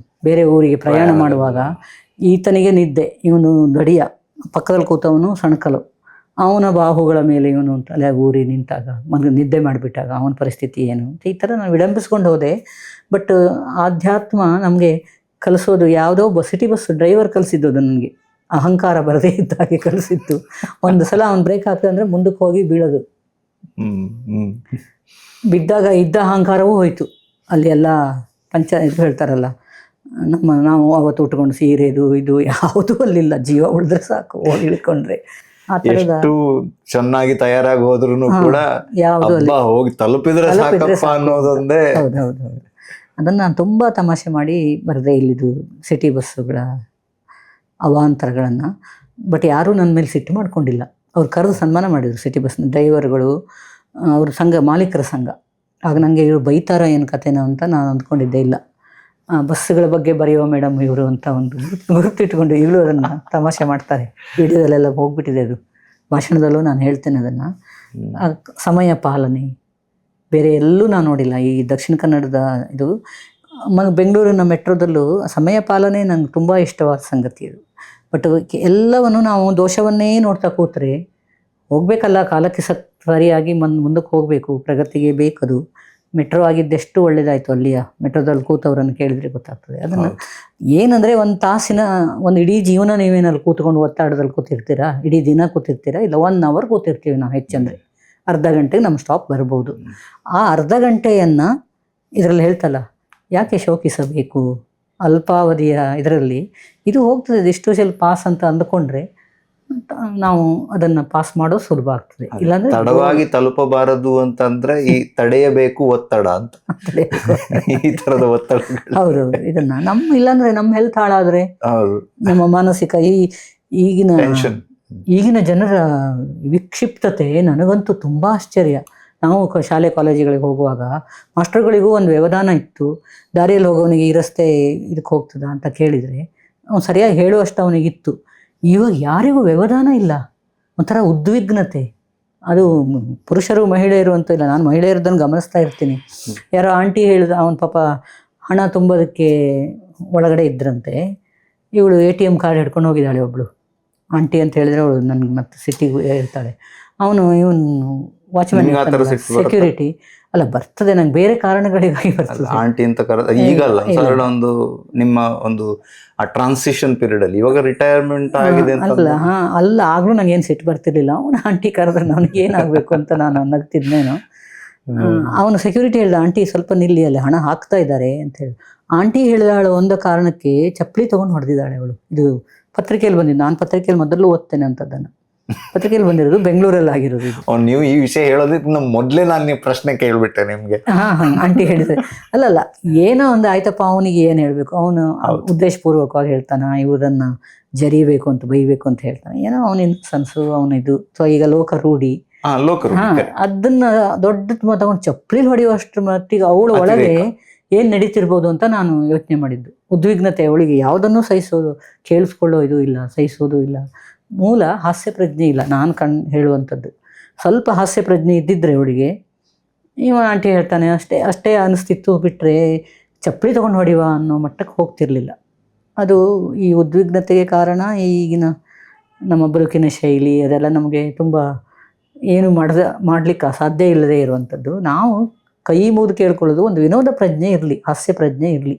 A: ಬೇರೆ ಊರಿಗೆ ಪ್ರಯಾಣ ಮಾಡುವಾಗ ಈತನಿಗೆ ನಿದ್ದೆ, ಇವನು ದಡಿಯ ಪಕ್ಕದಲ್ಲಿ ಕೂತವನು ಸಣ್ಕಲು, ಅವನ ಬಾಹುಗಳ ಮೇಲೆ ಇವನು ತಲೆ ಊರಿ ನಿಂತಾಗ ನಿದ್ದೆ ಮಾಡಿಬಿಟ್ಟಾಗ ಅವನ ಪರಿಸ್ಥಿತಿ ಏನು ಅಂತ ಈ ಥರ ನಾನು ವಿಡಂಬಿಸ್ಕೊಂಡು ಹೋದೆ. ಬಟ್ ಆಧ್ಯಾತ್ಮ ನಮಗೆ ಕಲಿಸೋದು ಯಾವುದೋ ಸಿಟಿ ಬಸ್ ಡ್ರೈವರ್ ಕಲಿಸಿದ್ದು ಅದು ನನಗೆ, ಅಹಂಕಾರ ಬರದೇ ಇದ್ದಾಗೆ ಕಲಿಸಿತ್ತು. ಒಂದು ಸಲ ಅವ್ನು ಬ್ರೇಕ್ ಹಾಕ್ತಂದ್ರೆ ಅಂದರೆ ಮುಂದಕ್ಕೆ ಹೋಗಿ ಬೀಳೋದು. ಬಿದ್ದಾಗ ಇದ್ದ ಅಹಂಕಾರವೂ ಹೋಯಿತು. ಅಲ್ಲಿ ಎಲ್ಲ ಇದು ಹೇಳ್ತಾರಲ್ಲ, ನಾವು ಅವತ್ತು ಉಟ್ಕೊಂಡು ಸೀರೆದು ಇದು ಯಾವುದೂ ಅಲ್ಲಿಲ್ಲ, ಜೀವ ಉಳಿದ್ರೆ ಸಾಕು ಹೋಗಿ ಇಳ್ಕೊಂಡ್ರೆ. ಆ ಥರದ
B: ಚೆನ್ನಾಗಿ ತಯಾರಾಗಿ ಹೋದ್ರು ಕೂಡ
A: ಯಾವುದು
B: ಹೋಗಿ ತಲುಪಿದ್ರೆ ಅನ್ನೋದೊಂದೇ.
A: ಹೌದೌದು. ಅದನ್ನು ನಾನು ತುಂಬ ತಮಾಷೆ ಮಾಡಿ ಬರೆದೆ ಇಲ್ಲಿದು ಸಿಟಿ ಬಸ್ಸುಗಳ ಅವಾಂತರಗಳನ್ನು. ಬಟ್ ಯಾರೂ ನನ್ನ ಮೇಲೆ ಸಿಟ್ಟು ಮಾಡ್ಕೊಂಡಿಲ್ಲ. ಅವ್ರು ಕರೆದು ಸನ್ಮಾನ ಮಾಡಿದರು ಸಿಟಿ ಬಸ್ನ ಡ್ರೈವರ್ಗಳು, ಅವ್ರ ಸಂಘ, ಮಾಲೀಕರ ಸಂಘ. ಆಗ ನನಗೆ ಇವರು ಬೈತಾರ ಏನು ಕಥೆನೋ ಅಂತ ನಾನು ಅಂದ್ಕೊಂಡಿದ್ದೆ. ಇಲ್ಲ, ಬಸ್ಸುಗಳ ಬಗ್ಗೆ ಬರೆಯುವ ಮೇಡಮ್ ಇವರು ಅಂತ ಒಂದು ಗುರುತಿಟ್ಕೊಂಡು ಈಗಲೂ ಅದನ್ನು ತಮಾಷೆ ಮಾಡ್ತಾರೆ. ವಿಡಿಯೋದಲ್ಲೆಲ್ಲ ಹೋಗ್ಬಿಟ್ಟಿದೆ ಅದು, ಭಾಷಣದಲ್ಲೂ ನಾನು ಹೇಳ್ತೇನೆ ಅದನ್ನು. ಸಮಯ ಪಾಲನೆ ಬೇರೆ ಎಲ್ಲೂ ನಾನು ನೋಡಿಲ್ಲ. ಈ ದಕ್ಷಿಣ ಕನ್ನಡದ ಇದು ಬೆಂಗಳೂರಿನ ಮೆಟ್ರೋದಲ್ಲೂ ಸಮಯ ಪಾಲನೆ ನಂಗೆ ತುಂಬ ಇಷ್ಟವಾದ ಸಂಗತಿ ಇದು. ಬಟ್ ಎಲ್ಲವನ್ನು ನಾವು ದೋಷವನ್ನೇ ನೋಡ್ತಾ ಕೂತ್ರೆ ಹೋಗಬೇಕಲ್ಲ, ಕಾಲಕ್ಕೆ ಸರಿಯಾಗಿ ಮುಂದಕ್ಕೆ ಹೋಗಬೇಕು, ಪ್ರಗತಿಗೆ ಬೇಕದು. ಮೆಟ್ರೋ ಆಗಿದ್ದೆಷ್ಟು ಒಳ್ಳೇದಾಯಿತು. ಅಲ್ಲಿಯ ಮೆಟ್ರೋದಲ್ಲಿ ಕೂತವ್ರನ್ನು ಕೇಳಿದರೆ ಗೊತ್ತಾಗ್ತದೆ. ಅದನ್ನು ಏನಂದರೆ ಒಂದು ತಾಸಿನ ಒಂದು ಇಡೀ ಜೀವನ ನೀವೇನಲ್ಲಿ ಕೂತ್ಕೊಂಡು ಒತ್ತಡದಲ್ಲಿ ಕೂತಿರ್ತೀರಾ, ಇಡೀ ದಿನ ಕೂತಿರ್ತೀರಾ, ಇಲ್ಲ 1 ಅವರ್ ಕೂತಿರ್ತೀವಿ ನಾವು, ಹೆಚ್ಚಂದರೆ ಅರ್ಧ ಗಂಟೆಗೆ ನಮ್ಮ ಸ್ಟಾಪ್ ಬರ್ಬೋದು. ಆ ಅರ್ಧ ಗಂಟೆಯನ್ನು ಇದರಲ್ಲಿ ಹೇಳ್ತಲ್ಲ, ಯಾಕೆ ಶೋಕಿಸಬೇಕು, ಅಲ್ಪಾವಧಿಯ ಇದರಲ್ಲಿ ಇದು ಹೋಗ್ತದೆ, ಇಷ್ಟು ಸಲ ಪಾಸ್ ಅಂತ ಅಂದ್ಕೊಂಡ್ರೆ ನಾವು ಅದನ್ನು ಪಾಸ್ ಮಾಡೋದು ಸುಲಭ ಆಗ್ತದೆ. ಇಲ್ಲಾಂದ್ರೆ
B: ತಡವಾಗಿ ತಲುಪಬಾರದು ಅಂತಂದ್ರೆ ಈ ತಡೆಯಬೇಕು ಒತ್ತಡ ಅಂತ, ಈ ತರದ ಒತ್ತಡ.
A: ಹೌದು, ಇದನ್ನ ಇಲ್ಲಾಂದ್ರೆ ನಮ್ಮ ಹೆಲ್ತ್ ಹಾಳಾದ್ರೆ, ನಮ್ಮ ಮಾನಸಿಕ ಈಗಿನ ಜನರ ವಿಕ್ಷಿಪ್ತತೆ ನನಗಂತೂ ತುಂಬ ಆಶ್ಚರ್ಯ. ನಾವು ಶಾಲೆ ಕಾಲೇಜುಗಳಿಗೆ ಹೋಗುವಾಗ ಮಾಸ್ಟರ್ಗಳಿಗೂ ಒಂದು ವ್ಯವಧಾನ ಇತ್ತು. ದಾರಿಯಲ್ಲಿ ಹೋಗೋವನಿಗೆ ಈ ರಸ್ತೆ ಇದಕ್ಕೆ ಹೋಗ್ತದ ಅಂತ ಕೇಳಿದರೆ ಅವ್ನು ಸರಿಯಾಗಿ ಹೇಳುವಷ್ಟು ಅವನಿಗಿತ್ತು. ಇವಾಗ ಯಾರಿಗೂ ವ್ಯವಧಾನ ಇಲ್ಲ, ಒಂಥರ ಉದ್ವಿಗ್ನತೆ. ಅದು ಪುರುಷರು ಮಹಿಳೆಯರು ಅಂತ ಇಲ್ಲ, ನಾನು ಮಹಿಳೆಯರದನ್ನು ಗಮನಿಸ್ತಾ ಇರ್ತೀನಿ. ಯಾರೋ ಆಂಟಿ ಹೇಳಿದ, ಅವನ ಪಾಪ ಹಣ ತುಂಬೋದಕ್ಕೆ ಒಳಗಡೆ ಇದ್ರಂತೆ, ಇವಳು ATM ಕಾರ್ಡ್ ಹಿಡ್ಕೊಂಡು ಹೋಗಿದ್ದಾಳೆ. ಒಬ್ಬಳು ಆಂಟಿ ಅಂತ ಹೇಳಿದ್ರೆ ಅವಳು ನನಗೆ ಮತ್ತೆ ಸಿಟಿಗೆ ಇರ್ತಾಳೆ. ಇವನು ವಾಚ್ಮನ್ ಸೆಕ್ಯೂರಿಟಿ ಅಲ್ಲ, ಬರ್ತದೆ ನಂಗೆ ಬೇರೆ ಕಾರಣಗಳಿಗಾಗಿ ಬರ್ತದೆ.
B: ಆಂಟಿ ಅಂತ ಕರೆದ ಈಗಲ್ಲ, ಒಂದು ನಿಮ್ಮ ಒಂದು ಆ ಟ್ರಾನ್ಸಿಷನ್ ಪೀರಿಯಡ್ ಅಲ್ಲಿ, ಇವಾಗ ರಿಟೈರ್ಮೆಂಟ್ ಆಗಿದೆ
A: ಅಲ್ಲ ಆಗ್ಲೂ ನಂಗೆ ಏನು ಸಿಟ್ಟು ಬರ್ತಿರ್ಲಿಲ್ಲ. ಅವನು ಆಂಟಿ ಕರೆದ್ರೆ ನನಗೆ ಏನಾಗಬೇಕು ಅಂತ ನಾನು ನಗ್ತಿದ್ನೇನು. ಅವನು ಸೆಕ್ಯೂರಿಟಿ ಹೇಳ್ದ, ಆಂಟಿ ಸ್ವಲ್ಪ ನಿಲ್ಲಿ, ಅಲ್ಲಿ ಹಣ ಹಾಕ್ತಾ ಇದ್ದಾರೆ ಅಂತ ಹೇಳಿ. ಆಂಟಿ ಹೇಳಿದಾಳು ಒಂದು ಕಾರಣಕ್ಕೆ ಚಪ್ಪಲಿ ತೊಗೊಂಡು ಹೊಡೆದಿದ್ದಾಳೆ ಅವಳು. ಇದು ಪತ್ರಿಕೆಯಲ್ಲಿ ಬಂದಿದ್ದು, ನಾನು ಪತ್ರಿಕೆಯಲ್ಲಿ ಮೊದಲು ಓದ್ತೇನೆ ಅಂತದನ್ನು. ಪತ್ರಿಕೆಯಲ್ಲಿ ಬಂದಿರೋದು, ಬೆಂಗಳೂರಲ್ಲಿ ಆಗಿರೋದು.
B: ನೀವು ಈ ವಿಷಯ ಹೇಳೋದಕ್ಕೆ ಮೊದಲೇ ನಾನು ನೀವು ಪ್ರಶ್ನೆ ಕೇಳ್ಬಿಟ್ಟೆ ನಿಮ್ಗೆ.
A: ಆಂಟಿ ಹೇಳಿದ್ರೆ ಅಲ್ಲಲ್ಲ, ಏನೋ ಒಂದು ಆಯ್ತಪ್ಪ, ಅವನಿಗೆ ಏನು ಹೇಳ್ಬೇಕು, ಅವನು ಉದ್ದೇಶಪೂರ್ವಕವಾಗಿ ಹೇಳ್ತಾನ, ಇವರನ್ನ ಜರಿಬೇಕು ಅಂತ ಬೈಬೇಕು ಅಂತ ಹೇಳ್ತಾನೆ, ಏನೋ ಅವನಿಂದ ಸನ್ಸು ಅವನಿದು. ಸೊ ಈಗ ಲೋಕ ರೂಢಿ, ಅದನ್ನ ದೊಡ್ಡ ತಗೊಂಡು ಚಪ್ಪಲಿ ಹೊಡೆಯುವಷ್ಟು ಮಟ್ಟಿಗೆ ಅವಳ ಒಳಗೆ ಏನ್ ನಡೀತಿರ್ಬೋದು ಅಂತ ನಾನು ಯೋಚನೆ ಮಾಡಿದ್ದು. ಉದ್ವಿಗ್ನತೆ ಅವಳಿಗೆ, ಯಾವುದನ್ನು ಸಹಿಸೋದು, ಕೇಳಿಸ್ಕೊಳ್ಳೋ ಇದು ಇಲ್ಲ, ಸಹಿಸೋದು ಇಲ್ಲ. ಮೂಲ ಹಾಸ್ಯ ಪ್ರಜ್ಞೆ ಇಲ್ಲ, ನಾನು ಹೇಳುವಂಥದ್ದು. ಸ್ವಲ್ಪ ಹಾಸ್ಯ ಪ್ರಜ್ಞೆ ಇದ್ದಿದ್ರೆ ಅವಳಿಗೆ, ಇವ ಆಂಟಿ ಹೇಳ್ತಾನೆ ಅಷ್ಟೇ ಅನಿಸ್ತಿತ್ತು, ಬಿಟ್ಟರೆ ಚಪ್ಪಲಿ ತೊಗೊಂಡು ಹೊಡಿವ ಅನ್ನೋ ಮಟ್ಟಕ್ಕೆ ಹೋಗ್ತಿರ್ಲಿಲ್ಲ. ಅದು ಈ ಉದ್ವಿಗ್ನತೆಗೆ ಕಾರಣ ಈಗಿನ ನಮ್ಮ ಬದುಕಿನ ಶೈಲಿ, ಅದೆಲ್ಲ ನಮಗೆ ತುಂಬ ಏನು ಮಾಡಲಿಕ್ಕೆ ಸಾಧ್ಯ ಇಲ್ಲದೆ ಇರುವಂಥದ್ದು. ನಾವು ಕೈ ಮುಗಿದು ಕೇಳ್ಕೊಳ್ಳೋದು, ಒಂದು ವಿನೋದ ಪ್ರಜ್ಞೆ ಇರಲಿ, ಹಾಸ್ಯ ಪ್ರಜ್ಞೆ ಇರಲಿ.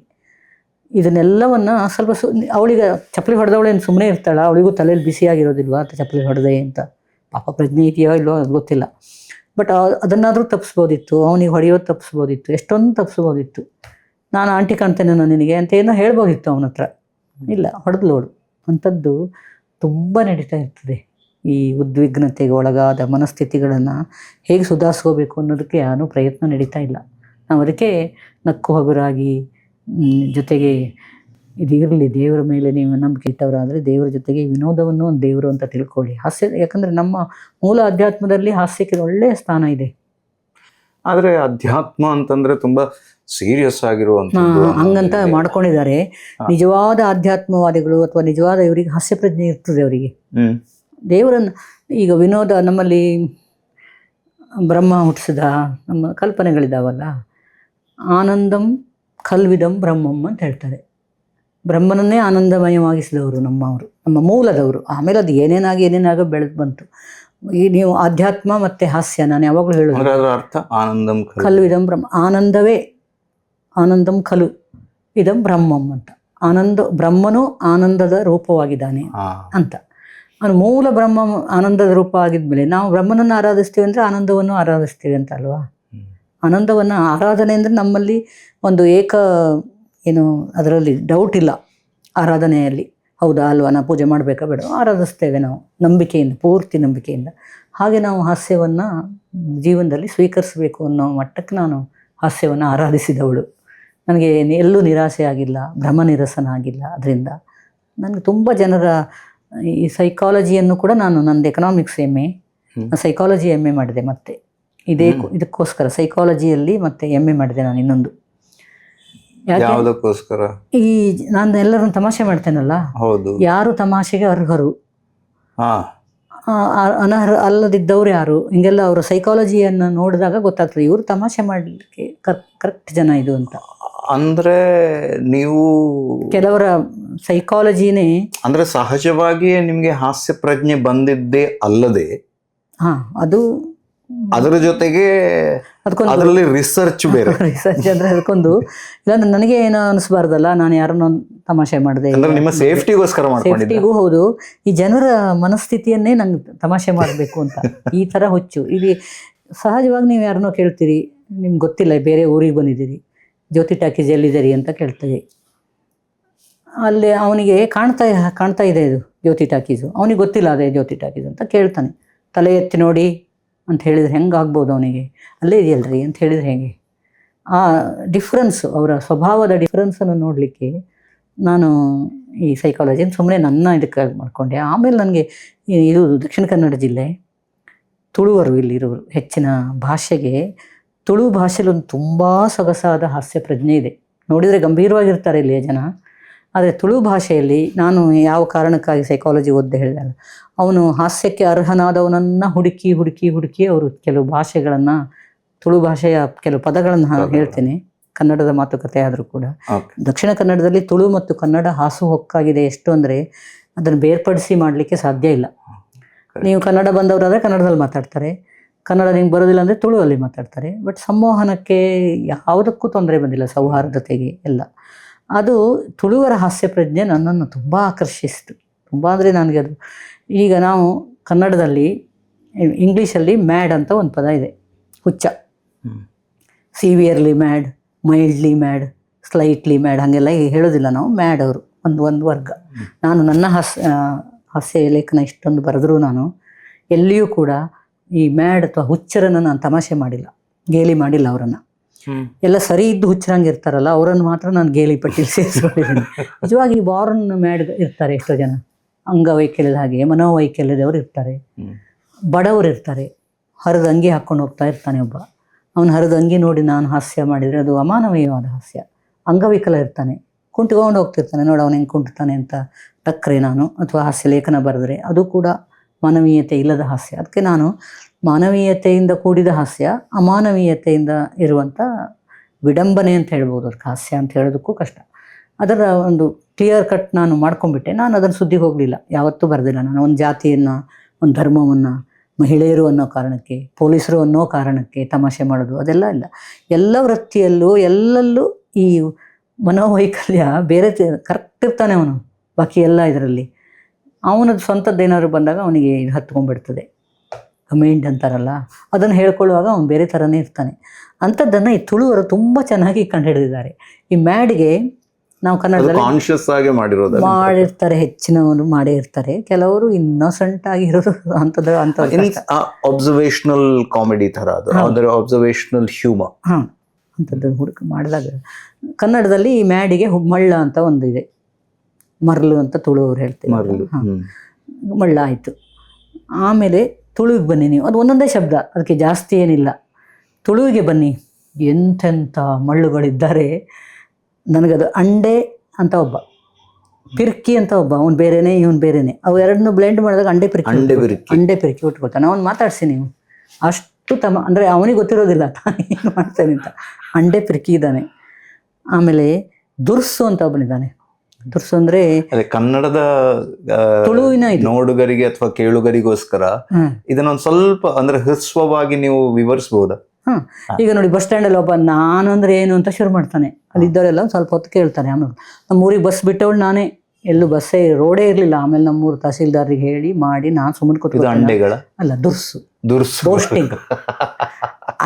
A: ಇದನ್ನೆಲ್ಲವನ್ನು ಸ್ವಲ್ಪ ಅವಳಿಗೆ ಚಪ್ಪಲಿ ಹೊಡೆದವಳೇನು ಸುಮ್ಮನೆ ಇರ್ತಾಳ, ಅವಳಿಗೂ ತಲೆಯಲ್ಲಿ ಬಿಸಿಯಾಗಿರೋದಿಲ್ವಾ ಅಂತ ಚಪ್ಪಲಿ ಹೊಡೆದೆ ಅಂತ, ಪಾಪ ಪ್ರಜ್ಞೆ ಇದೆಯೋ ಇಲ್ವೋ ಅದು ಗೊತ್ತಿಲ್ಲ. ಬಟ್ ಅದನ್ನಾದರೂ ತಪ್ಪಿಸ್ಬೋದಿತ್ತು, ಅವನಿಗೆ ಹೊಡೆಯೋದು ತಪ್ಪಿಸ್ಬೋದಿತ್ತು, ಎಷ್ಟೊಂದು ತಪ್ಪಿಸ್ಬೋದಿತ್ತು. ನಾನು ಆಂಟಿ ಕಾಣ್ತೇನೆ ನಿನಗೆ ಅಂತ ಏನೋ ಹೇಳ್ಬೋದಿತ್ತು ಅವನ ಹತ್ರ. ಇಲ್ಲ, ಹೊಡೆದ್ಲೋಡು. ಅಂಥದ್ದು ತುಂಬ ನಡೀತಾ ಇರ್ತದೆ. ಈ ಉದ್ವಿಗ್ನತೆಗೆ ಒಳಗಾದ ಮನಸ್ಥಿತಿಗಳನ್ನು ಹೇಗೆ ಸುಧಾರಿಸ್ಕೋಬೇಕು ಅನ್ನೋದಕ್ಕೆ ಯಾರೂ ಪ್ರಯತ್ನ ನಡೀತಾ ಇಲ್ಲ. ನಾವು ಅದಕ್ಕೆ ನಕ್ಕು ಹಗುರಾಗಿ, ಜೊತೆಗೆ ಇದು ಇರಲಿ, ದೇವರ ಮೇಲೆ ನೀವು ನಂಬಿಕೆ ಇಟ್ಟವರಾದರೆ ದೇವರ ಜೊತೆಗೆ ವಿನೋದವನ್ನು ಒಂದು ದೇವರು ಅಂತ ತಿಳ್ಕೊಳ್ಳಿ. ಹಾಸ್ಯ, ಯಾಕಂದರೆ ನಮ್ಮ ಮೂಲ ಅಧ್ಯಾತ್ಮದಲ್ಲಿ ಹಾಸ್ಯಕ್ಕೆ ಒಳ್ಳೆಯ ಸ್ಥಾನ ಇದೆ.
B: ಆದರೆ ಅಧ್ಯಾತ್ಮ ಅಂತಂದ್ರೆ ತುಂಬಾ ಸೀರಿಯಸ್ ಆಗಿರುವಂಥದ್ದು
A: ಹಂಗಂತ ಮಾಡ್ಕೊಂಡಿದ್ದಾರೆ. ನಿಜವಾದ ಆಧ್ಯಾತ್ಮವಾದಿಗಳು ಅಥವಾ ನಿಜವಾದ ಇವರಿಗೆ ಹಾಸ್ಯ ಪ್ರಜ್ಞೆ ಇರ್ತದೆ ಅವರಿಗೆ. ದೇವರನ್ನು ಈಗ ವಿನೋದ, ನಮ್ಮಲ್ಲಿ ಬ್ರಹ್ಮ ಹುಟ್ಟಿಸಿದ ನಮ್ಮ ಕಲ್ಪನೆಗಳಿದ್ದಾವಲ್ಲ, ಆನಂದಂ ಖಲ್ವಿದಂ ಬ್ರಹ್ಮಂ ಅಂತ ಹೇಳ್ತಾರೆ. ಬ್ರಹ್ಮನನ್ನೇ ಆನಂದಮಯವಾಗಿಸಿದವರು ನಮ್ಮವರು, ನಮ್ಮ ಮೂಲದವರು. ಆಮೇಲೆ ಅದು ಏನೇನಾಗ ಬೆಳೆದು ಬಂತು. ಈ ನೀವು ಆಧ್ಯಾತ್ಮ ಮತ್ತು ಹಾಸ್ಯ, ನಾನು ಯಾವಾಗಲೂ ಹೇಳೋದು
B: ಅರ್ಥ ಆನಂದಂ
A: ಖಲ್ವಿದಂ ಬ್ರಹ್ಮ, ಆನಂದವೇ ಆನಂದಂ ಖಲು ಇದಂ ಬ್ರಹ್ಮಂ ಅಂತ. ಆನಂದ, ಬ್ರಹ್ಮನು ಆನಂದದ ರೂಪವಾಗಿದ್ದಾನೆ ಅಂತ. ಅವನು ಮೂಲ ಬ್ರಹ್ಮ ಆನಂದದ ರೂಪ ಆಗಿದ್ಮೇಲೆ ನಾವು ಬ್ರಹ್ಮನನ್ನು ಆರಾಧಿಸ್ತೀವಿ ಅಂದರೆ ಆನಂದವನ್ನು ಆರಾಧಿಸ್ತೀವಿ ಅಂತ ಅಲ್ವಾ. ಆನಂದವನ್ನು ಆರಾಧನೆ ಅಂದರೆ ನಮ್ಮಲ್ಲಿ ಒಂದು ಏನು ಅದರಲ್ಲಿ ಡೌಟ್ ಇಲ್ಲ ಆರಾಧನೆಯಲ್ಲಿ. ಹೌದಾ ಅಲ್ವಾ, ನಾವು ಪೂಜೆ ಮಾಡಬೇಕಾ ಬೇಡ, ಆರಾಧಿಸ್ತೇವೆ ನಾವು ನಂಬಿಕೆಯಿಂದ, ಪೂರ್ತಿ ನಂಬಿಕೆಯಿಂದ. ಹಾಗೆ ನಾವು ಹಾಸ್ಯವನ್ನು ಜೀವನದಲ್ಲಿ ಸ್ವೀಕರಿಸಬೇಕು ಅನ್ನೋ ಮಟ್ಟಕ್ಕೆ ನಾನು ಹಾಸ್ಯವನ್ನು ಆರಾಧಿಸಿದವಳು. ನನಗೆ ಎಲ್ಲೂ ನಿರಾಸೆ ಆಗಿಲ್ಲ, ಭ್ರಮ ನಿರಸನ ಆಗಿಲ್ಲ. ಅದರಿಂದ ನನಗೆ ತುಂಬ ಜನರ ಈ ಸೈಕಾಲಜಿಯನ್ನು ಕೂಡ ನಂದು ಎಕನಾಮಿಕ್ಸ್ MA, ಸೈಕಾಲಜಿ MA ಮಾಡಿದೆ. ಮತ್ತೆ ಇದಕ್ಕೋಸ್ಕರ ಸೈಕಾಲಜಿಯಲ್ಲಿ ಮತ್ತೆ MA ಮಾಡಿದೆ ನಾನು ಇನ್ನೊಂದು.
B: ಯಾವುದಕ್ಕೋಸ್ಕರ?
A: ಈ ನಾನು ಎಲ್ಲರನ್ನು ತಮಾಷೆ ಮಾಡ್ತೇನಲ್ಲ, ಯಾರು ತಮಾಷೆಗೆ ಅರ್ಹರು, ಅನರ್ಹ ಅಲ್ಲದಿದ್ದವ್ರು ಯಾರು, ಹಿಂಗೆಲ್ಲ ಅವರ ಸೈಕಾಲಜಿಯನ್ನು ನೋಡಿದಾಗ ಗೊತ್ತಾಗ್ತದೆ ಇವರು ತಮಾಷೆ ಮಾಡಲಿಕ್ಕೆ ಕರೆಕ್ಟ್ ಜನ ಇದು ಅಂತ.
B: ಅಂದ್ರೆ ನೀವು
A: ಕೆಲವರ ಸೈಕಾಲಜಿನೇ
B: ಅಂದ್ರೆ ಸಹಜವಾಗಿಯೇ ನಿಮ್ಗೆ ಹಾಸ್ಯ ಪ್ರಜ್ಞೆ ಬಂದಿದ್ದೇ ಅಲ್ಲದೆ
A: ಅದು
B: ಅದರ ಜೊತೆಗೆ ಅದರಲ್ಲಿ ರಿಸರ್ಚ್ ಬೇರೆ.
A: ರಿಸರ್ಚ್ ಅಂದ್ರೆ ಅದಕ್ಕೊಂದು, ಇಲ್ಲಾಂದ್ರೆ ನನಗೆ ಏನೋ ಅನಿಸ್ಬಾರ್ದಲ್ಲ, ನಾನು ಯಾರನ್ನೋ ತಮಾಷೆ ಮಾಡಿದೆ,
B: ನಿಮ್ಮ ಸೇಫ್ಟಿಗೋಸ್ಕರ
A: ಸೇಫ್ಟಿಗೂ ಹೌದು, ಈ ಜನರ ಮನಸ್ಥಿತಿಯನ್ನೇ ನಂಗೆ ತಮಾಷೆ ಮಾಡಬೇಕು ಅಂತ ಈ ಥರ ಹುಚ್ಚು. ಇದು ಸಹಜವಾಗಿ ನೀವು ಯಾರನ್ನೋ ಕೇಳ್ತೀರಿ, ನಿಮ್ಗೆ ಗೊತ್ತಿಲ್ಲ, ಬೇರೆ ಊರಿಗೆ ಬಂದಿದ್ದೀರಿ, ಜ್ಯೋತಿ ಟಾಕೀಸ್ ಎಲ್ಲಿದ್ದೀರಿ ಅಂತ ಕೇಳ್ತೀವಿ. ಅಲ್ಲಿ ಅವನಿಗೆ ಕಾಣ್ತಾ ಇದೆ ಇದು ಜ್ಯೋತಿ ಟಾಕೀಸು, ಅವನಿಗೆ ಗೊತ್ತಿಲ್ಲ ಅದೇ ಜ್ಯೋತಿ ಟಾಕೀಸ್ ಅಂತ ಕೇಳ್ತಾನೆ. ತಲೆ ಎತ್ತಿ ನೋಡಿ ಅಂತ ಹೇಳಿದ್ರೆ ಹೆಂಗೆ ಆಗ್ಬೋದು ಅವನಿಗೆ, ಅಲ್ಲೇ ಇದೆಯಲ್ರಿ ಅಂತ ಹೇಳಿದ್ರೆ ಹೇಗೆ? ಆ ಡಿಫ್ರೆನ್ಸು, ಅವರ ಸ್ವಭಾವದ ಡಿಫ್ರೆನ್ಸನ್ನು ನೋಡಲಿಕ್ಕೆ ನಾನು ಈ ಸೈಕಾಲಜಿನ ಸುಮ್ಮನೆ ನನ್ನ ಇದಕ್ಕಾಗಿ ಮಾಡಿಕೊಂಡೆ. ಆಮೇಲೆ ನನಗೆ ಇದು ದಕ್ಷಿಣ ಕನ್ನಡ ಜಿಲ್ಲೆ, ತುಳುವರು ಇಲ್ಲಿರೋರು ಹೆಚ್ಚಿನ ಭಾಷೆಗೆ, ತುಳು ಭಾಷೆಯಲ್ಲಿ ಒಂದು ತುಂಬ ಸೊಗಸಾದ ಹಾಸ್ಯ ಪ್ರಜ್ಞೆ ಇದೆ. ನೋಡಿದರೆ ಗಂಭೀರವಾಗಿರ್ತಾರೆ ಇಲ್ಲಿಯ ಜನ, ಆದರೆ ತುಳು ಭಾಷೆಯಲ್ಲಿ ನಾನು ಯಾವ ಕಾರಣಕ್ಕಾಗಿ ಸೈಕಾಲಜಿ ಓದ್ದೆ ಹೇಳಿದಲ್ಲ, ಅವನು ಹಾಸ್ಯಕ್ಕೆ ಅರ್ಹನಾದವನನ್ನು ಹುಡುಕಿ ಅವರು ಕೆಲವು ಭಾಷೆಗಳನ್ನು, ತುಳು ಭಾಷೆಯ ಕೆಲವು ಪದಗಳನ್ನು ಹೇಳ್ತೇನೆ, ಕನ್ನಡದ ಮಾತುಕತೆ ಆದರೂ ಕೂಡ. ದಕ್ಷಿಣ ಕನ್ನಡದಲ್ಲಿ ತುಳು ಮತ್ತು ಕನ್ನಡ ಹಾಸುಹೊಕ್ಕಾಗಿದೆ. ಎಷ್ಟು ಅಂದರೆ ಅದನ್ನು ಬೇರ್ಪಡಿಸಿ ಮಾಡಲಿಕ್ಕೆ ಸಾಧ್ಯ ಇಲ್ಲ. ನೀವು ಕನ್ನಡ ಬಂದವರಾದರೆ ಕನ್ನಡದಲ್ಲಿ ಮಾತಾಡ್ತಾರೆ, ಕನ್ನಡ ನಿಮ್ಗೆ ಬರೋದಿಲ್ಲ ಅಂದರೆ ತುಳುವಲ್ಲಿ ಮಾತಾಡ್ತಾರೆ. ಬಟ್ ಸಂವಹನಕ್ಕೆ ಯಾವುದಕ್ಕೂ ತೊಂದರೆ ಬಂದಿಲ್ಲ, ಸೌಹಾರ್ದತೆಗೆ ಎಲ್ಲ. ಅದು ತುಳುವರ ಹಾಸ್ಯ ಪ್ರಜ್ಞೆ ನನ್ನನ್ನು ತುಂಬ ಆಕರ್ಷಿಸಿತು. ತುಂಬ ಅಂದರೆ ನನಗೆ ಅದು, ಈಗ ನಾವು ಕನ್ನಡದಲ್ಲಿ ಇಂಗ್ಲೀಷಲ್ಲಿ ಮ್ಯಾಡ್ ಅಂತ ಒಂದು ಪದ ಇದೆ, ಹುಚ್ಚ. Severely mad, ಮೈಲ್ಡ್ಲಿ mad, slightly mad ಹಾಗೆಲ್ಲ ಹೇಳೋದಿಲ್ಲ ನಾವು. ಮ್ಯಾಡ್ ಅವರು ಒಂದು ವರ್ಗ. ನಾನು ನನ್ನ ಹಾಸ್ಯ ಲೇಖನ ಇಷ್ಟೊಂದು ಬರೆದ್ರೂ ನಾನು ಎಲ್ಲಿಯೂ ಕೂಡ ಈ ಮ್ಯಾಡ್ ಅಥವಾ ಹುಚ್ಚರನ್ನು ನಾನು ತಮಾಷೆ ಮಾಡಿಲ್ಲ, ಗೇಲಿ ಮಾಡಿಲ್ಲ. ಅವರನ್ನು ಎಲ್ಲ ಸರಿ ಇದ್ದು ಹುಚ್ಚರಂಗೆ ಇರ್ತಾರಲ್ಲ, ಅವರನ್ನು ಮಾತ್ರ ನಾನು ಗೇಲಿ ಪಟ್ಟಿಲಿ ಸೇರಿಸ್ಕೊಂಡಿದ್ದೀನಿ. ನಿಜವಾಗಿ ಬಾರ್ನ್ ಮ್ಯಾಡ್ ಇರ್ತಾರೆ ಎಷ್ಟೋ ಜನ, ಅಂಗವೈಕಲ್ಯದ ಹಾಗೆ ಮನೋವೈಕಲ್ಯದವರು ಇರ್ತಾರೆ, ಬಡವರು ಇರ್ತಾರೆ. ಹರಿದ ಅಂಗಿ ಹಾಕ್ಕೊಂಡು ಹೋಗ್ತಾ ಇರ್ತಾನೆ ಒಬ್ಬ, ಅವನು ಹರಿದ ಅಂಗಿ ನೋಡಿ ನಾನು ಹಾಸ್ಯ ಮಾಡಿದರೆ ಅದು ಅಮಾನವೀಯವಾದ ಹಾಸ್ಯ. ಅಂಗವಿಕಲ ಇರ್ತಾನೆ, ಕುಂಟ್ಕೊಂಡು ಹೋಗ್ತಿರ್ತಾನೆ, ನೋಡಿ ಅವನು ಹೆಂಗೆ ಕುಂಟ್ತಾನೆ ಅಂತ ಟಕ್ರೆ ನಾನು, ಅಥವಾ ಹಾಸ್ಯ ಲೇಖನ ಬರೆದ್ರೆ ಅದು ಕೂಡ ಮಾನವೀಯತೆ ಇಲ್ಲದ ಹಾಸ್ಯ. ಅದಕ್ಕೆ ನಾನು ಮಾನವೀಯತೆಯಿಂದ ಕೂಡಿದ ಹಾಸ್ಯ, ಅಮಾನವೀಯತೆಯಿಂದ ಇರುವಂಥ ವಿಡಂಬನೆ ಅಂತ ಹೇಳ್ಬೋದು. ಅದಕ್ಕೆ ಹಾಸ್ಯ ಅಂತ ಹೇಳೋದಕ್ಕೂ ಕಷ್ಟ. ಅದರ ಒಂದು ಕ್ಲಿಯರ್ ಕಟ್ ನಾನು ಮಾಡ್ಕೊಂಡ್ಬಿಟ್ಟೆ. ನಾನು ಅದನ್ನು ಸುದ್ದಿಗೆ ಹೋಗಲಿಲ್ಲ, ಯಾವತ್ತೂ ಬರೆದಿಲ್ಲ ನಾನು. ಒಂದು ಜಾತಿಯನ್ನು, ಒಂದು ಧರ್ಮವನ್ನು ಮಹಿಳೆಯರು ಅನ್ನೋ ಕಾರಣಕ್ಕೆ, ಪೊಲೀಸರು ಅನ್ನೋ ಕಾರಣಕ್ಕೆ ತಮಾಷೆ ಮಾಡೋದು ಅದೆಲ್ಲ ಇಲ್ಲ. ಎಲ್ಲ ವೃತ್ತಿಯಲ್ಲೂ ಎಲ್ಲಲ್ಲೂ ಈ ಮನೋವೈಕಲ್ಯ ಬೇರೆ ಕರೆಕ್ಟ್ ಇರ್ತಾನೆ ಅವನು. ಬಾಕಿ ಎಲ್ಲ ಇದರಲ್ಲಿ ಅವನದ್ದು ಸ್ವಂತದ್ದು ಏನಾದ್ರು ಬಂದಾಗ ಅವನಿಗೆ ಇದು ಹತ್ಕೊಂಡ್ಬಿಡ್ತದೆ. ಕಮೆಂಟ್ ಅಂತಾರಲ್ಲ, ಅದನ್ನು ಹೇಳ್ಕೊಳ್ಳುವಾಗ ಅವನು ಬೇರೆ ಥರನೇ ಇರ್ತಾನೆ. ಅಂಥದ್ದನ್ನು ಈ ತುಳುವರು ತುಂಬ ಚೆನ್ನಾಗಿ ಕಂಡುಹಿಡಿದಿದ್ದಾರೆ. ಈ ಮ್ಯಾಡ್ಗೆ ನಾವು ಕನ್ನಡದಲ್ಲಿ
B: ಕಾನ್ಶಿಯಸ್ ಆಗಿ
A: ಮಾಡಿರ್ತಾರೆ, ಹೆಚ್ಚಿನವರು ಮಾಡೇ ಇರ್ತಾರೆ. ಕೆಲವರು ಇನ್ನೋಸೆಂಟ್ ಆಗಿರೋದು ಅಂಥದ್ದು
B: ಅಬ್ಸರ್ವೇಷನಲ್ ಕಾಮಿಡಿ ಥರ ಅದು, ಅದರ ಅಬ್ಸರ್ವೇಷನಲ್ ಹ್ಯೂಮರ್.
A: ಹಾಂ, ಅಂಥದ್ದು ಹುಡುಕ ಮಾಡಿದಾಗ ಕನ್ನಡದಲ್ಲಿ ಈ ಮ್ಯಾಡಿಗೆ ಮಳ್ಳ ಅಂತ ಒಂದು ಇದೆ. ಮರಳು ಅಂತ ತುಳುವರು ಹೇಳ್ತೀವಿ. ಹಾಂ, ಮಳ್ಳ ಆಯಿತು. ಆಮೇಲೆ ತುಳುವಿಗೆ ಬನ್ನಿ ನೀವು, ಅದು ಒಂದೊಂದೇ ಶಬ್ದ, ಅದಕ್ಕೆ ಜಾಸ್ತಿ ಏನಿಲ್ಲ. ತುಳುವಿಗೆ ಬನ್ನಿ, ಎಂತೆಂಥ ಮಳ್ಳುಗಳಿದ್ದಾರೆ. ನನಗದು ಅಂಡೆ ಅಂತ ಒಬ್ಬ, ಪಿರ್ಕಿ ಅಂತ ಒಬ್ಬ, ಅವನು ಬೇರೆನೇ ಇವನು ಬೇರೆನೇ. ಅವು ಎರಡನ್ನೂ ಬ್ಲೆಂಡ್ ಮಾಡಿದಾಗ ಅಂಡೆ ಪಿರ್ಕಿ ಉಟ್ಕೊಳ್ತಾನೆ. ಅವನು ಮಾತಾಡಿಸಿ ನೀವು, ಅಷ್ಟು ಅಂದರೆ ಅವನಿಗೆ ಗೊತ್ತಿರೋದಿಲ್ಲ ತಾನು ಏನು ಮಾಡ್ತಾನೆ ಅಂತ. ಅಂಡೆ ಪಿರ್ಕಿ ಇದ್ದಾನೆ. ಆಮೇಲೆ ದುರ್ಸು ಅಂತ ಒಬ್ಬನಿದ್ದಾನೆ. ದುರ್ಸು ಅಂದರೆ
B: ಕನ್ನಡದ
A: ತುಳುವಿನ
B: ನೋಡುಗರಿಗೆ ಅಥವಾ ಕೇಳುಗರಿಗೋಸ್ಕರ ಇದನ್ನೊಂದು ಸ್ವಲ್ಪ ಅಂದ್ರೆ ಹ್ರಸ್ವವಾಗಿ ನೀವು ವಿವರಿಸಬಹುದಾ?
A: ಈಗ ನೋಡಿ, ಬಸ್ ಸ್ಟ್ಯಾಂಡಲ್ಲಿ ಒಬ್ಬ ನಾನು ಅಂದ್ರೆ ಏನು ಅಂತ ಶುರು ಮಾಡ್ತಾನೆ. ಅಲ್ಲಿದ್ದವರೆಲ್ಲ ಸ್ವಲ್ಪ ಹೊತ್ತು ಕೇಳ್ತಾನೆ. ಆಮೇಲೆ ನಮ್ಮೂರಿಗೆ ಬಸ್ ಬಿಟ್ಟವಳು ನಾನೇ, ಎಲ್ಲೂ ಬಸ್ಸೇ ರೋಡೇ ಇರಲಿಲ್ಲ. ಆಮೇಲೆ ನಮ್ಮೂರು ತಹಸೀಲ್ದಾರಿಗೆ ಹೇಳಿ ಮಾಡಿ ನಾನು ಸುಮ್ಮನೆ ಕೂತ್ಕೊಂಡು, ಅಲ್ಲ ದುರ್ಸು ರೋಸ್ಟಿಂಗ್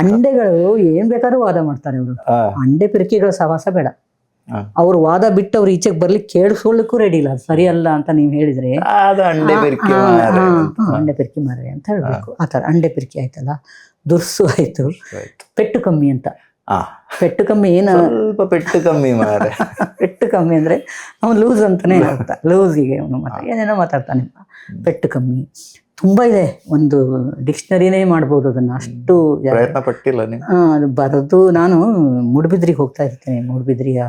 A: ಅಂಡೆಗಳು ಏನ್ ಬೇಕಾದ್ರೂ ವಾದ ಮಾಡ್ತಾರೆ ಅವರು. ಅಂಡೆ ಪಿರಿಕಿಗಳ ಸವಾಸ ಬೇಡ. ಅವ್ರು ವಾದ ಬಿಟ್ಟು ಅವ್ರು ಈಚೆಗೆ ಬರ್ಲಿಕ್ಕೆ ಕೇಳಿಸ್ಕೊಳ್ಳಿಕ್ಕೂ ರೆಡಿ ಇಲ್ಲ. ಸರಿ ಅಲ್ಲ ಅಂತ ನೀವು ಹೇಳಿದ್ರೆ ಅಂಡೆ ಪಿರ್ಕಿ ಮಾರೆ ಅಂತ ಹೇಳ್ಬೇಕು. ಆ ಥರ ಅಂಡೆ ಪಿರ್ಕಿ ಆಯ್ತಲ್ಲ. ದುರ್ಸು ಆಯ್ತು. ಪೆಟ್ಟು ಕಮ್ಮಿ ಅಂತ. ಪೆಟ್ಟು ಕಮ್ಮಿ ಏನ,
B: ಪೆಟ್ಟು ಕಮ್ಮಿ ಮಾರೆ.
A: ಪೆಟ್ಟು ಕಮ್ಮಿ ಅಂದ್ರೆ ಅವನು ಲೂಸ್ ಅಂತಾನೆ ಅರ್ಥ. ಲೂಸಿಗೆ ಅವನು ಏನೇನೋ ಮಾತಾಡ್ತಾನೆ. ಪೆಟ್ಟು ಕಮ್ಮಿ ತುಂಬಾ ಇದೆ. ಒಂದು ಡಿಕ್ಷನರಿನೇ ಮಾಡ್ಬೋದು ಅದನ್ನ. ಅಷ್ಟು
B: ಪ್ರಯತ್ನ ಪಟ್ಟಿಲ್ಲ
A: ಅದು ಬರೆದು. ನಾನು ಮೂಡುಬಿದ್ರಿಗೆ ಹೋಗ್ತಾ ಇರ್ತೇನೆ. ಮೂಡುಬಿದ್ರಿಯ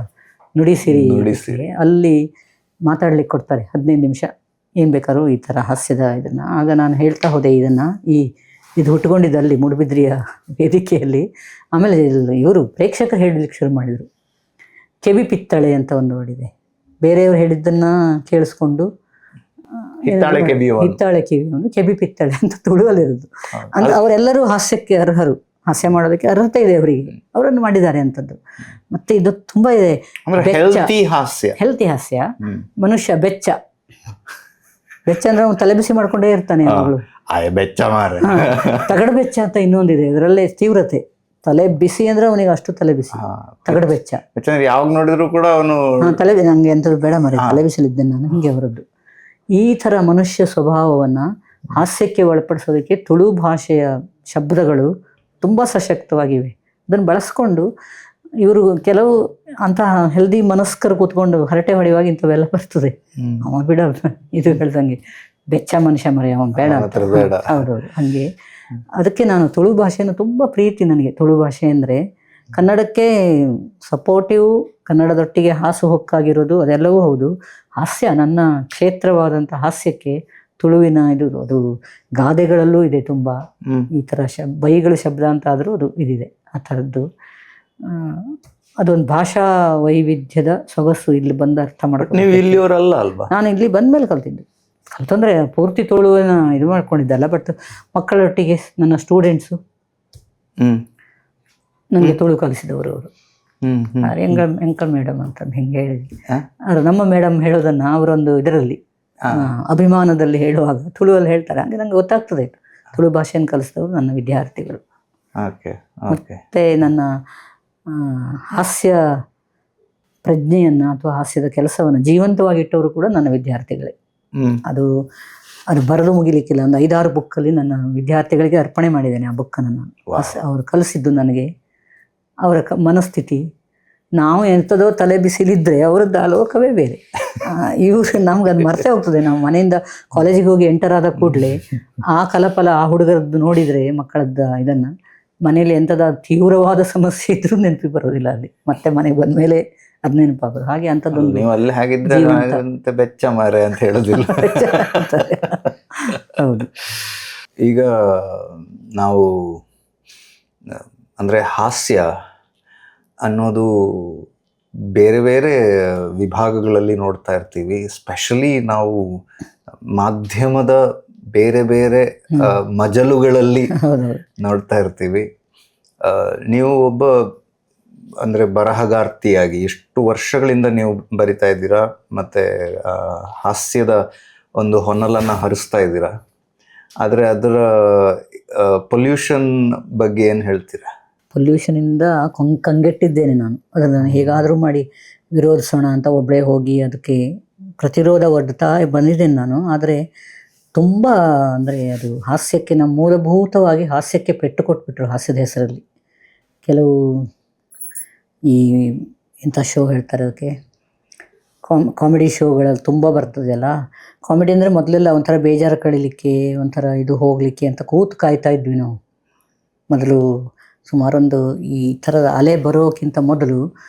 A: ನುಡಿಸಿರಿ ಅಲ್ಲಿ ಮಾತಾಡ್ಲಿಕ್ಕೆ ಕೊಡ್ತಾರೆ 15 ನಿಮಿಷ, ಏನ್ ಬೇಕಾದ್ರೂ ಈ ತರ ಹಾಸ್ಯದ ಇದನ್ನ. ಆಗ ನಾನು ಹೇಳ್ತಾ ಹೋದೆ ಇದನ್ನ, ಇದು ಹುಟ್ಕೊಂಡಿದ್ದ ಅಲ್ಲಿ ಮೂಡುಬಿದ್ರಿಯ ವೇದಿಕೆಯಲ್ಲಿ. ಆಮೇಲೆ ಇವರು ಪ್ರೇಕ್ಷಕರು ಹೇಳಲಿಕ್ಕೆ ಶುರು ಮಾಡಿದರು. ಕೆವಿ ಪಿತ್ತಳೆ ಅಂತ ಒಂದು ವರ್ಡಿದೆ. ಬೇರೆಯವರು ಹೇಳಿದ್ದನ್ನ ಕೇಳಿಸ್ಕೊಂಡು ಹಿತ್ತಾಳೆ ಕಿವಿಯವನು ಕೆಬಿ ಪಿತ್ತಳೆ ಅಂತ ತುಳುವಲ್ಲಿರೋದು. ಅಂದ್ರೆ ಅವರೆಲ್ಲರೂ ಹಾಸ್ಯಕ್ಕೆ ಅರ್ಹರು. ಹಾಸ್ಯ ಮಾಡೋದಕ್ಕೆ ಅರ್ಹತೆ ಇದೆ ಅವರಿಗೆ, ಅವರನ್ನು ಮಾಡಿದ್ದಾರೆ ಅಂತದ್ದು. ಮತ್ತೆ ಇದು ತುಂಬಾ ಇದೆ. ಹೆಲ್ತಿ ಹಾಸ್ಯ. ಮನುಷ್ಯ ಬೆಚ್ಚ ಅಂದ್ರೆ ಅವನು ತಲೆ ಬಿಸಿ ಮಾಡ್ಕೊಂಡೇ ಇರ್ತಾನೆ ಯಾವಾಗಲೂ. ತಗಡ ಬೆಚ್ಚ ಅಂತ ಇನ್ನೊಂದಿದೆ, ಅದರಲ್ಲೇ ತೀವ್ರತೆ. ತಲೆ ಬಿಸಿ ಅಂದ್ರೆ ಅವನಿಗೆ ಅಷ್ಟು ತಲೆ ಬಿಸಿ. ತಗಡ ಬೆಚ್ಚ
B: ಯಾವಾಗ ನೋಡಿದ್ರು ಕೂಡ ಅವನು
A: ತಲೆ, ನಂಗೆ ಎಂಥದ್ದು ಬೇಡ ಮರೆ, ತಲೆ ಬಿಸಿಲಿದ್ದೇನೆ ನಾನು, ಹಿಂಗೆ ಅವರದ್ದು. ಈ ಥರ ಮನುಷ್ಯ ಸ್ವಭಾವವನ್ನು ಹಾಸ್ಯಕ್ಕೆ ಒಳಪಡಿಸೋದಕ್ಕೆ ತುಳು ಭಾಷೆಯ ಶಬ್ದಗಳು ತುಂಬ ಸಶಕ್ತವಾಗಿವೆ. ಅದನ್ನು ಬಳಸ್ಕೊಂಡು ಇವರು ಕೆಲವು ಅಂತಹ ಹೆಲ್ದಿ ಮನಸ್ಕರು ಕೂತ್ಕೊಂಡು ಹರಟೆ ಹೊಡೆಯುವಾಗ ಇಂಥವೆಲ್ಲ ಬರ್ತದೆ. ಅವ ಬಿಡ, ಇದು ಹೇಳ್ದಂಗೆ ಬೆಚ್ಚ ಮನುಷ್ಯ ಮರೆ, ಅವನು ಬೇಡ. ಹೌದೌದು, ಹಂಗೆ. ಅದಕ್ಕೆ ನಾನು ತುಳು ಭಾಷೆಯನ್ನು ತುಂಬ ಪ್ರೀತಿ ನನಗೆ. ತುಳು ಭಾಷೆ ಅಂದರೆ ಕನ್ನಡಕ್ಕೆ ಸಪೋರ್ಟಿವ್, ಕನ್ನಡದೊಟ್ಟಿಗೆ ಹಾಸುಹೊಕ್ಕಾಗಿರೋದು ಅದೆಲ್ಲವೂ ಹೌದು. ಹಾಸ್ಯ ನನ್ನ ಕ್ಷೇತ್ರವಾದಂಥ ಹಾಸ್ಯಕ್ಕೆ ತುಳುವಿನ ಇದು, ಅದು ಗಾದೆಗಳಲ್ಲೂ ಇದೆ ತುಂಬ. ಈ ಥರ ಬೈಗಳು ಶಬ್ದ ಅಂತ ಆದರೂ ಅದು ಇದಿದೆ. ಆ ಥರದ್ದು ಅದೊಂದು ಭಾಷಾ ವೈವಿಧ್ಯದ ಸೊಗಸು ಇಲ್ಲಿ ಬಂದು ಅರ್ಥ ಮಾಡ್ಕೊಂಡು.
B: ನೀವು ಇಲ್ಲಿಯವರಲ್ಲ ಅಲ್ವಾ?
A: ನಾನು ಇಲ್ಲಿ ಬಂದ್ಮೇಲೆ ಕಲ್ತಂದ್ರೆ ಪೂರ್ತಿ ತುಳುವಿನ ಇದು ಮಾಡ್ಕೊಂಡಿದ್ದಲ್ಲ. ಬಟ್ ಮಕ್ಕಳೊಟ್ಟಿಗೆ ನನ್ನ ಸ್ಟೂಡೆಂಟ್ಸು ನನಗೆ ತುಳು ಕಲಿಸಿದವರು ಅವರು. ಎಂಕಲ್ ಮೇಡಮ್ ಅಂತ ಹಿಂಗೆ ಹೇಳಿದ್ವಿ. ಅದು ನಮ್ಮ ಮೇಡಮ್ ಹೇಳೋದನ್ನ ಅವರೊಂದು ಇದರಲ್ಲಿ ಅಭಿಮಾನದಲ್ಲಿ ಹೇಳುವಾಗ ತುಳುವಲ್ಲಿ ಹೇಳ್ತಾರೆ. ಹಂಗೆ ನಂಗೆ ಗೊತ್ತಾಗ್ತದೆ. ತುಳು ಭಾಷೆಯನ್ನು ಕಲಿಸಿದವರು ನನ್ನ ವಿದ್ಯಾರ್ಥಿಗಳು. ಮತ್ತೆ ನನ್ನ ಹಾಸ್ಯ ಪ್ರಜ್ಞೆಯನ್ನು ಅಥವಾ ಹಾಸ್ಯದ ಕೆಲಸವನ್ನು ಜೀವಂತವಾಗಿಟ್ಟವರು ಕೂಡ ನನ್ನ ವಿದ್ಯಾರ್ಥಿಗಳೇ. ಅದು ಬರೆದು ಮುಗಿಲಿಕ್ಕಿಲ್ಲ. ಒಂದು 5-6 ಬುಕ್ಕಲ್ಲಿ ನನ್ನ ವಿದ್ಯಾರ್ಥಿಗಳಿಗೆ ಅರ್ಪಣೆ ಮಾಡಿದ್ದೇನೆ ಆ ಬುಕ್ಕನ್ನು ನಾನು. ಅವರು ಕಲಿಸಿದ್ದು ನನಗೆ ಅವರ ಮನಸ್ಥಿತಿ. ನಾವು ಎಂಥದೋ ತಲೆ ಬಿಸಿಲಿದ್ರೆ ಅವರದ್ದು ಆಲೋಕವೇ ಬೇರೆ. ಇವರು ನಮ್ಗೆ ಅದು ಮರ್ತೇ ಹೋಗ್ತದೆ. ನಾವು ಮನೆಯಿಂದ ಕಾಲೇಜಿಗೆ ಹೋಗಿ ಎಂಟರಾದ ಕೂಡಲೇ ಆ ಕಲಪಲ ಆ ಹುಡುಗರದ್ದು ನೋಡಿದರೆ, ಮಕ್ಕಳದ್ದು ಇದನ್ನು, ಮನೇಲಿ ಎಂಥದ ತೀವ್ರವಾದ ಸಮಸ್ಯೆ ಇದ್ರೂ ನೆನಪಿ ಬರೋದಿಲ್ಲ. ಅಲ್ಲಿ ಮತ್ತೆ ಮನೆಗೆ ಬಂದ ಮೇಲೆ ಅದು ನೆನಪಾಗೋದು. ಹಾಗೆ ಅಂಥದ್ದೊಂದು
B: ಬೆಚ್ಚ ಮಾರೆ ಅಂತ ಹೇಳೋದಿಲ್ಲ.
A: ಹೌದು.
B: ಈಗ ನಾವು ಅಂದರೆ ಹಾಸ್ಯ ಅನ್ನೋದು ಬೇರೆ ಬೇರೆ ವಿಭಾಗಗಳಲ್ಲಿ ನೋಡ್ತಾ ಇರ್ತೀವಿ. ಸ್ಪೆಷಲಿ ನಾವು ಮಾಧ್ಯಮದ ಬೇರೆ ಬೇರೆ ಮಜಲುಗಳಲ್ಲಿ
A: ಹೌದೌದು.
B: ನೋಡ್ತಾ ಇರ್ತೀವಿ. ನೀವು ಒಬ್ಬ ಅಂದ್ರೆ ಬರಹಗಾರ್ತಿಯಾಗಿ ಎಷ್ಟು ವರ್ಷಗಳಿಂದ ನೀವು ಬರಿತಾ ಇದ್ದೀರಾ, ಮತ್ತೆ ಹಾಸ್ಯದ ಒಂದು ಹೊನಲನ್ನ ಹರಿಸ್ತಾ ಇದ್ದೀರಾ. ಆದ್ರೆ ಅದರ ಪೊಲ್ಯೂಷನ್ ಬಗ್ಗೆ ಏನ್ ಹೇಳ್ತೀರಾ?
A: ಪೊಲ್ಯೂಷನಿಂದ ಕಂಗೆಟ್ಟಿದ್ದೇನೆ ನಾನು. ಅದನ್ನು ಹೇಗಾದರೂ ಮಾಡಿ ವಿರೋಧಿಸೋಣ ಅಂತ ಒಬ್ಬಳೇ ಹೋಗಿ ಅದಕ್ಕೆ ಪ್ರತಿರೋಧ ಒಡ್ತಾ ಬಂದಿದ್ದೇನೆ ನಾನು. ಆದರೆ ತುಂಬ ಅಂದರೆ ಅದು ಹಾಸ್ಯಕ್ಕೆ ನಮ್ಮ ಮೂಲಭೂತವಾಗಿ ಹಾಸ್ಯಕ್ಕೆ ಪೆಟ್ಟು ಕೊಟ್ಬಿಟ್ರು ಹಾಸ್ಯದ ಹೆಸರಲ್ಲಿ. ಕೆಲವು ಈ ಇಂಥ ಶೋ ಹೇಳ್ತಾರೆ ಅದಕ್ಕೆ, ಕಾಮಿಡಿ ಶೋಗಳಲ್ಲಿ ತುಂಬ ಬರ್ತದೆಯಲ್ಲ. ಕಾಮಿಡಿ ಅಂದರೆ ಮೊದಲೆಲ್ಲ ಒಂಥರ ಬೇಜಾರು ಕಳೀಲಿಕ್ಕೆ, ಒಂಥರ ಇದು ಹೋಗಲಿಕ್ಕೆ ಅಂತ ಕೂತು ಕಾಯ್ತಾ ಇದ್ವಿ ನಾವು. ಮೊದಲು ಸುಮಾರೊಂದು ಈ ಥರದ ಅಲೆ ಬರೋಕ್ಕಿಂತ ಮೊದಲು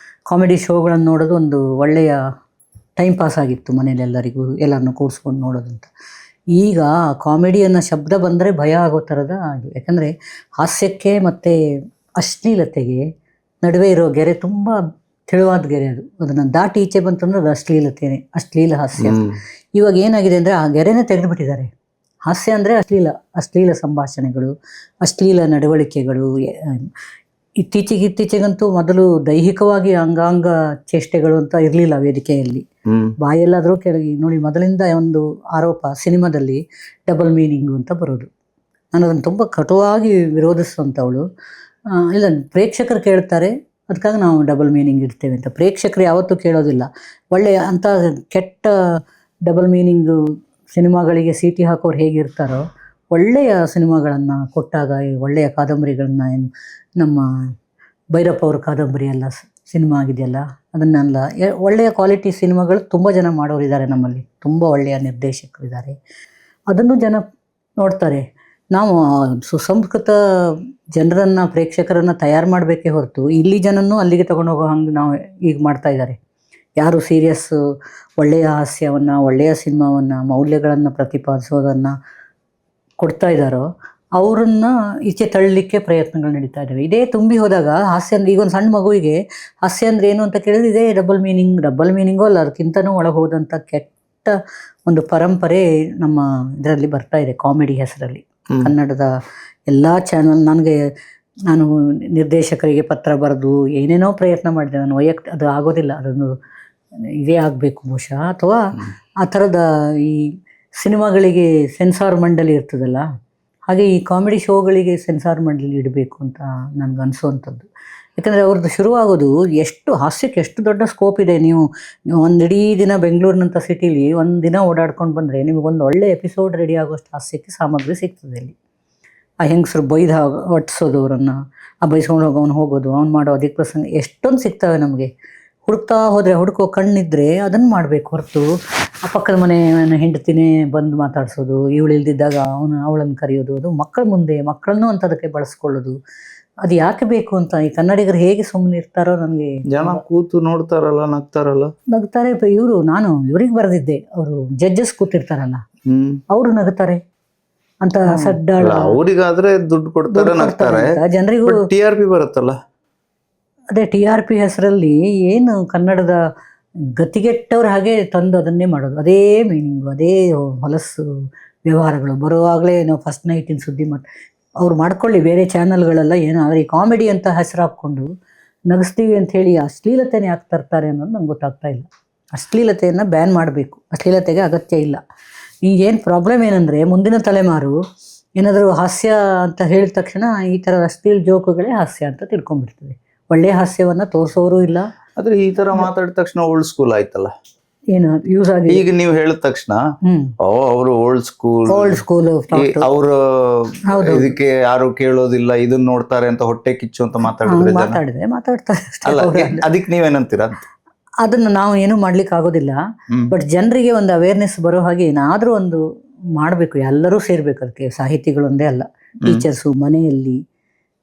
A: ಕಾಮಿಡಿ ಶೋಗಳನ್ನು ನೋಡೋದು ಒಂದು ಒಳ್ಳೆಯ ಟೈಮ್ ಪಾಸ್ ಆಗಿತ್ತು ಮನೇಲೆಲ್ಲರಿಗೂ, ಎಲ್ಲರನ್ನೂ ಕೂಡಿಸ್ಕೊಂಡು ನೋಡೋದಂತ. ಈಗ ಕಾಮಿಡಿ ಅನ್ನೋ ಶಬ್ದ ಬಂದರೆ ಭಯ ಆಗೋ ಥರದ ಅದು. ಯಾಕಂದರೆ ಹಾಸ್ಯಕ್ಕೆ ಮತ್ತು ಅಶ್ಲೀಲತೆಗೆ ನಡುವೆ ಇರೋ ಗೆರೆ ತುಂಬ ತೆಳುವಾದ ಗೆರೆ ಅದು. ಅದನ್ನು ದಾಟಿ ಈಚೆ ಬಂತಂದ್ರೆ ಅದು ಅಶ್ಲೀಲತೆಯೇ, ಅಶ್ಲೀಲ ಹಾಸ್ಯ. ಇವಾಗ ಏನಾಗಿದೆ ಅಂದರೆ ಆ ಗೆರೆನೇ ತೆಗೆದುಬಿಟ್ಟಿದ್ದಾರೆ. ಹಾಸ್ಯ ಅಂದರೆ ಅಶ್ಲೀಲ ಸಂಭಾಷಣೆಗಳು, ಅಶ್ಲೀಲ ನಡವಳಿಕೆಗಳು. ಇತ್ತೀಚೆಗಂತೂ ಮೊದಲು ದೈಹಿಕವಾಗಿ ಅಂಗಾಂಗ ಚೇಷ್ಟೆಗಳು ಅಂತ ಇರಲಿಲ್ಲ ವೇದಿಕೆಯಲ್ಲಿ. ಬಾಯೆಲ್ಲಾದರೂ ಕೆಳಗೆ ನೋಡಿ, ಮೊದಲಿಂದ ಒಂದು ಆರೋಪ ಸಿನಿಮಾದಲ್ಲಿ ಡಬಲ್ ಮೀನಿಂಗು ಅಂತ ಬರೋದು. ನಾನು ಅದನ್ನು ತುಂಬ ಕಟುವಾಗಿ ವಿರೋಧಿಸುವಂಥವಳು. ಇಲ್ಲ, ಪ್ರೇಕ್ಷಕರು ಕೇಳ್ತಾರೆ, ಅದಕ್ಕಾಗಿ ನಾವು ಡಬಲ್ ಮೀನಿಂಗ್ ಇಡ್ತೇವೆ ಅಂತ. ಪ್ರೇಕ್ಷಕರು ಯಾವತ್ತೂ ಕೇಳೋದಿಲ್ಲ. ಒಳ್ಳೆಯ ಅಂಥ ಕೆಟ್ಟ ಡಬಲ್ ಮೀನಿಂಗು ಸಿನಿಮಾಗಳಿಗೆ ಸೀಟಿ ಹಾಕೋರು ಹೇಗಿರ್ತಾರೋ, ಒಳ್ಳೆಯ ಸಿನಿಮಾಗಳನ್ನು ಕೊಟ್ಟಾಗ, ಒಳ್ಳೆಯ ಕಾದಂಬರಿಗಳನ್ನು, ನಮ್ಮ ಭೈರಪ್ಪ ಅವ್ರ ಕಾದಂಬರಿ ಎಲ್ಲ ಸಿನಿಮಾ ಆಗಿದೆಯಲ್ಲ, ಅದನ್ನೆಲ್ಲ ಒಳ್ಳೆಯ ಕ್ವಾಲಿಟಿ ಸಿನಿಮಾಗಳು ತುಂಬ ಜನ ಮಾಡೋರಿದ್ದಾರೆ ನಮ್ಮಲ್ಲಿ. ತುಂಬ ಒಳ್ಳೆಯ ನಿರ್ದೇಶಕರಿದ್ದಾರೆ, ಅದನ್ನು ಜನ ನೋಡ್ತಾರೆ. ನಾವು ಸುಸಂಸ್ಕೃತ ಜನರನ್ನು, ಪ್ರೇಕ್ಷಕರನ್ನು ತಯಾರು ಮಾಡಬೇಕೇ ಹೊರತು ಇಲ್ಲಿ ಜನನೂ ಅಲ್ಲಿಗೆ ತೊಗೊಂಡೋಗೋ ಹಂಗೆ ನಾವು ಈಗ ಮಾಡ್ತಾ ಇದ್ದಾರೆ. ಯಾರು ಸೀರಿಯಸ್ಸು ಒಳ್ಳೆಯ ಹಾಸ್ಯವನ್ನು, ಒಳ್ಳೆಯ ಸಿನಿಮಾವನ್ನು, ಮೌಲ್ಯಗಳನ್ನು ಪ್ರತಿಪಾದಿಸೋದನ್ನು ಕೊಡ್ತಾ ಇದ್ದಾರೋ ಅವರನ್ನು ಈಚೆ ತಳ್ಳಲಿಕ್ಕೆ ಪ್ರಯತ್ನಗಳು ನಡೀತಾ ಇದ್ದಾವೆ. ಇದೇ ತುಂಬಿ ಹೋದಾಗ ಹಾಸ್ಯ ಅಂದರೆ, ಈಗ ಒಂದು ಸಣ್ಣ ಮಗುವಿಗೆ ಹಾಸ್ಯ ಅಂದರೆ ಏನು ಅಂತ ಕೇಳಿದ್ರೆ ಇದೇ ಡಬಲ್ ಮೀನಿಂಗೋ ಅಲ್ಲ, ಅದಕ್ಕಿಂತನೂ ಒಳಗೆ ಹೋದಂಥ ಕೆಟ್ಟ ಒಂದು ಪರಂಪರೆ ನಮ್ಮ ಇದರಲ್ಲಿ ಬರ್ತಾ ಇದೆ, ಕಾಮಿಡಿ ಹೆಸರಲ್ಲಿ. ಕನ್ನಡದ ಎಲ್ಲ ಚಾನಲ್, ನಾನು ನಿರ್ದೇಶಕರಿಗೆ ಪತ್ರ ಬರೆದು ಏನೇನೋ ಪ್ರಯತ್ನ ಮಾಡಿದೆ. ನಾನು ಅದು ಆಗೋದಿಲ್ಲ, ಅದೊಂದು ಇದೇ ಆಗಬೇಕು ಬಹುಶಃ. ಅಥವಾ ಆ ಥರದ ಈ ಸಿನಿಮಾಗಳಿಗೆ ಸೆನ್ಸಾರ್ ಮಂಡಳಿ ಇರ್ತದಲ್ಲ, ಹಾಗೆ ಈ ಕಾಮಿಡಿ ಶೋಗಳಿಗೆ ಸೆನ್ಸಾರ್ ಮಂಡಳಿ ಇಡಬೇಕು ಅಂತ ನನಗೆ ಅನಿಸೋವಂಥದ್ದು. ಯಾಕಂದರೆ ಅವ್ರದ್ದು ಶುರುವಾಗೋದು ಹಾಸ್ಯಕ್ಕೆ ಎಷ್ಟು ದೊಡ್ಡ ಸ್ಕೋಪ್ ಇದೆ. ನೀವು ಒಂದು ಇಡೀ ದಿನ ಬೆಂಗಳೂರಿನಂಥ ಸಿಟಿಲಿ ಒಂದು ದಿನ ಓಡಾಡ್ಕೊಂಡು ಬಂದರೆ ನಿಮಗೊಂದು ಒಳ್ಳೆ ಎಪಿಸೋಡ್ ರೆಡಿ ಆಗೋಷ್ಟು ಹಾಸ್ಯಕ್ಕೆ ಸಾಮಗ್ರಿ ಸಿಗ್ತದೆ ಇಲ್ಲಿ. ಆ ಹೆಂಗಸರು ಹೊಟ್ಟಿಸೋದು, ಅವರನ್ನು ಬೈಸ್ಕೊಂಡು ಹೋಗೋದು, ಅವ್ನು ಮಾಡೋ ಅದಕ್ಕೆ ಪ್ರಸಂಗ ಎಷ್ಟೊಂದು ಸಿಗ್ತವೆ ನಮಗೆ. ಹುಡುಕೋ ಕಣ್ಣಿದ್ರೆ ಅದನ್ನು ಮಾಡಬೇಕು ಹೊರತು ಆ ಪಕ್ಕದ ಮನೆ ಹೆಂಡತಿನೇ ಬಂದು ಮಾತಾಡಿಸೋದು, ಇವಳು ಇಲ್ದಿದ್ದಾಗ ಅವಳನ್ನು ಕರೆಯೋದು, ಅದು ಮಕ್ಕಳ ಮುಂದೆ ಮಕ್ಕಳನ್ನೂ ಅಂಥದಕ್ಕೆ ಬಳಸ್ಕೊಳ್ಳೋದು, ಅದು ಯಾಕೆ ಬೇಕು ಅಂತ. ಈ ಕನ್ನಡಿಗರು ಹೇಗೆ ಸುಮ್ಮನೆ ಇರ್ತಾರೋ ನನಗೆ.
B: ಜನ ಕೂತು ನೋಡ್ತಾರಲ್ಲ, ನಗ್ತಾರೆ.
A: ಇವ್ರಿಗೆ ಬರೆದಿದ್ದೆ, ಅವರು ಜಡ್ಜಸ್ ಕೂತಿರ್ತಾರಲ್ಲ, ಅವರು ನಗ್ತಾರೆ ಅಂತ ಸಡ್ಡಾಳ.
B: ಅವರಿಗಾದ್ರೆ ದುಡ್ಡು ಕೊಡ್ತಾರೆ, ನಗ್ತಾರೆ.
A: ಜನರಿಗೂ
B: TRP ಬರುತ್ತಲ್ಲ.
A: ಅದೇ TRP ಹೆಸರಲ್ಲಿ ಏನು ಕನ್ನಡದ ಗತಿಗೆಟ್ಟವ್ರು ಹಾಗೆ ತಂದು ಅದನ್ನೇ ಮಾಡೋದು, ಅದೇ ಮೀನಿಂಗು, ಅದೇ ಹೊಲಸು ವ್ಯವಹಾರಗಳು. ಬರುವಾಗಲೇ ನಾವು ಫಸ್ಟ್ ನೈಟಿನ ಸುದ್ದಿ ಅವ್ರು ಮಾಡ್ಕೊಳ್ಳಿ, ಬೇರೆ ಚಾನಲ್ಗಳೆಲ್ಲ ಏನೋ. ಆದರೆ ಈ ಕಾಮಿಡಿ ಅಂತ ಹೆಸರು ಹಾಕ್ಕೊಂಡು ನಗಿಸ್ತೀವಿ ಅಂಥೇಳಿ ಅಶ್ಲೀಲತೆನೇ ಯಾಕೆ ತರ್ತಾರೆ ಅನ್ನೋದು ನಂಗೆ ಗೊತ್ತಾಗ್ತಾ ಇಲ್ಲ. ಅಶ್ಲೀಲತೆಯನ್ನು ಬ್ಯಾನ್ ಮಾಡಬೇಕು, ಅಶ್ಲೀಲತೆಗೆ ಅಗತ್ಯ ಇಲ್ಲ. ಈಗೇನು ಪ್ರಾಬ್ಲಮ್ ಏನಂದರೆ, ಮುಂದಿನ ತಲೆಮಾರು ಏನಾದರೂ ಹಾಸ್ಯ ಅಂತ ಹೇಳಿದ ತಕ್ಷಣ ಈ ಥರದ ಅಶ್ಲೀಲ ಜೋಕುಗಳೇ ಹಾಸ್ಯ ಅಂತ ತಿಳ್ಕೊಂಡ್ಬಿಡ್ತದೆ. ಒಳ್ಳೆಯ ಹಾಸ್ಯವನ್ನು ತೋರಿಸೋರು ಇಲ್ಲ.
B: ಆದರೆ ಈ ಥರ ಮಾತಾಡಿದ ತಕ್ಷಣ ಓಲ್ಡ್ ಸ್ಕೂಲ್ ಆಯ್ತಲ್ಲ,
A: ಏನು ಯೂಸ್ ಆಗಿ.
B: ಈಗ ನೀವು ಹೇಳಿದ ತಕ್ಷಣ ಅವರು ಓಲ್ಡ್ ಸ್ಕೂಲ್ ಅವರು ಇದಕ್ಕೆ ಯಾರು ಕೇಳೋದಿಲ್ಲ, ಇದನ್ನ ನೋಡ್ತಾರೆ ಅಂತ ಹೊಟ್ಟೆ ಕಿಚ್ಚು ಅಂತ
A: ಮಾತಾಡ್ತಾರೆ.
B: ಅದಕ್ಕೆ ನೀವೇನಂತೀರಾ?
A: ಅದನ್ನು ನಾವು ಏನೂ ಮಾಡ್ಲಿಕ್ಕೆ ಆಗೋದಿಲ್ಲ. ಬಟ್ ಜನರಿಗೆ ಒಂದು ಅವೇರ್ನೆಸ್ ಬರೋ ಹಾಗೆ ಏನಾದರೂ ಒಂದು ಮಾಡಬೇಕು, ಎಲ್ಲರೂ ಸೇರ್ಬೇಕು ಅದಕ್ಕೆ. ಸಾಹಿತಿಗಳೊಂದೇ ಅಲ್ಲ, ಟೀಚರ್ಸು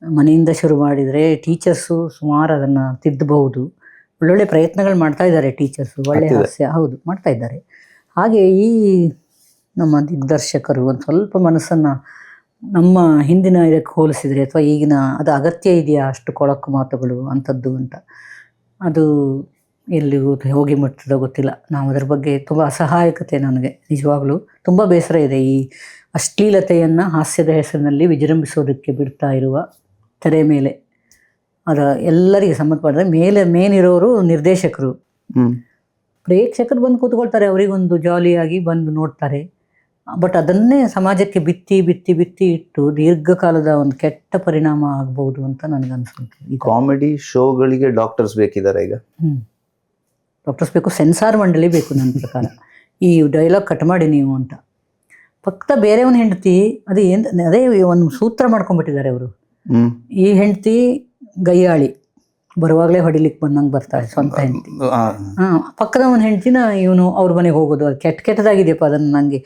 A: ಮನೆಯಿಂದ ಶುರು ಮಾಡಿದರೆ ಟೀಚರ್ಸು ಸುಮಾರು ಅದನ್ನು ತಿದ್ದಬಹುದು. ಒಳ್ಳೊಳ್ಳೆ ಪ್ರಯತ್ನಗಳು ಮಾಡ್ತಾ ಇದ್ದಾರೆ ಟೀಚರ್ಸು, ಒಳ್ಳೆ ಹಾಸ್ಯ ಹೌದು ಮಾಡ್ತಾ ಇದ್ದಾರೆ. ಹಾಗೆ ಈ ನಮ್ಮ ದಿಗ್ದರ್ಶಕರು ಒಂದು ಸ್ವಲ್ಪ ಮನಸ್ಸನ್ನು ನಮ್ಮ ಹಿಂದಿನ ಇದಕ್ಕೆ ಹೋಲಿಸಿದರೆ, ಅಥವಾ ಈಗಿನ ಅದು ಅಗತ್ಯ ಇದೆಯಾ ಅಷ್ಟು ಕೊಳಕು ಮಾತುಗಳು ಅಂಥದ್ದು ಅಂತ. ಅದು ಎಲ್ಲಿ ಹೋಗಿ ಮುಟ್ತದೋ ಗೊತ್ತಿಲ್ಲ. ನಾವು ಅದರ ಬಗ್ಗೆ ತುಂಬ ಅಸಹಾಯಕತೆ ನನಗೆ ನಿಜವಾಗ್ಲೂ ತುಂಬ ಬೇಸರ ಇದೆ. ಈ ಅಶ್ಲೀಲತೆಯನ್ನು ಹಾಸ್ಯದ ಹೆಸರಿನಲ್ಲಿ ವಿಜೃಂಭಿಸೋದಕ್ಕೆ ಬಿಡ್ತಾ ಇರುವ ತೆರೆ ಮೇಲೆ ಅದ ಎಲ್ಲರಿಗೆ ಸಂಬಂಧಪಟ್ಟರೆ ಮೇಲೆ ಮೇನಿರೋರು ನಿರ್ದೇಶಕರು, ಪ್ರೇಕ್ಷಕರು ಬಂದು ಕೂತ್ಕೊಳ್ತಾರೆ, ಅವರಿಗೊಂದು ಜಾಲಿಯಾಗಿ ಬಂದು ನೋಡ್ತಾರೆ. ಬಟ್ ಅದನ್ನೇ ಸಮಾಜಕ್ಕೆ ಬಿತ್ತಿ ಬಿತ್ತಿ ಬಿತ್ತಿ ಇಟ್ಟು ದೀರ್ಘಕಾಲದ ಒಂದು ಕೆಟ್ಟ ಪರಿಣಾಮ ಆಗ್ಬೋದು ಅಂತ ನನಗನ್ಸುತ್ತೆ.
B: ಈ ಕಾಮಿಡಿ ಶೋಗಳಿಗೆ ಡಾಕ್ಟರ್ಸ್ ಬೇಕಿದ್ದಾರೆ ಈಗ.
A: ಡಾಕ್ಟರ್ಸ್ ಬೇಕು, ಸೆನ್ಸಾರ್ ಮಂಡಳಿ ಬೇಕು ನನ್ನ ಪ್ರಕಾರ. ಈ ಡೈಲಾಗ್ ಕಟ್ ಮಾಡಿ ನೀವು ಅಂತ ಪಕ್ಕ ಬೇರೆಯವನ ಹೆಂಡತಿ ಅದು ಅದೇ ಒಂದು ಸೂತ್ರ ಮಾಡ್ಕೊಂಡ್ಬಿಟ್ಟಿದ್ದಾರೆ ಅವರು. ಈ ಹೆಂಡತಿ ಗಯ್ಯಾಳಿ, ಬರುವಾಗಲೇ ಹೊಡಿಲಿಕ್ಕೆ ಬಂದಂಗೆ ಬರ್ತಾಳೆ ಸ್ವಂತ ಹೆಂಡತಿ. ಪಕ್ಕದ ಒಂದು ಹೆಂಡತಿನ ಇವನು ಅವ್ರ ಮನೆಗೆ ಹೋಗೋದು, ಅದು ಕೆಟ್ಟದಾಗಿದೆಯಪ್ಪ. ಅದನ್ನು ನನಗೆ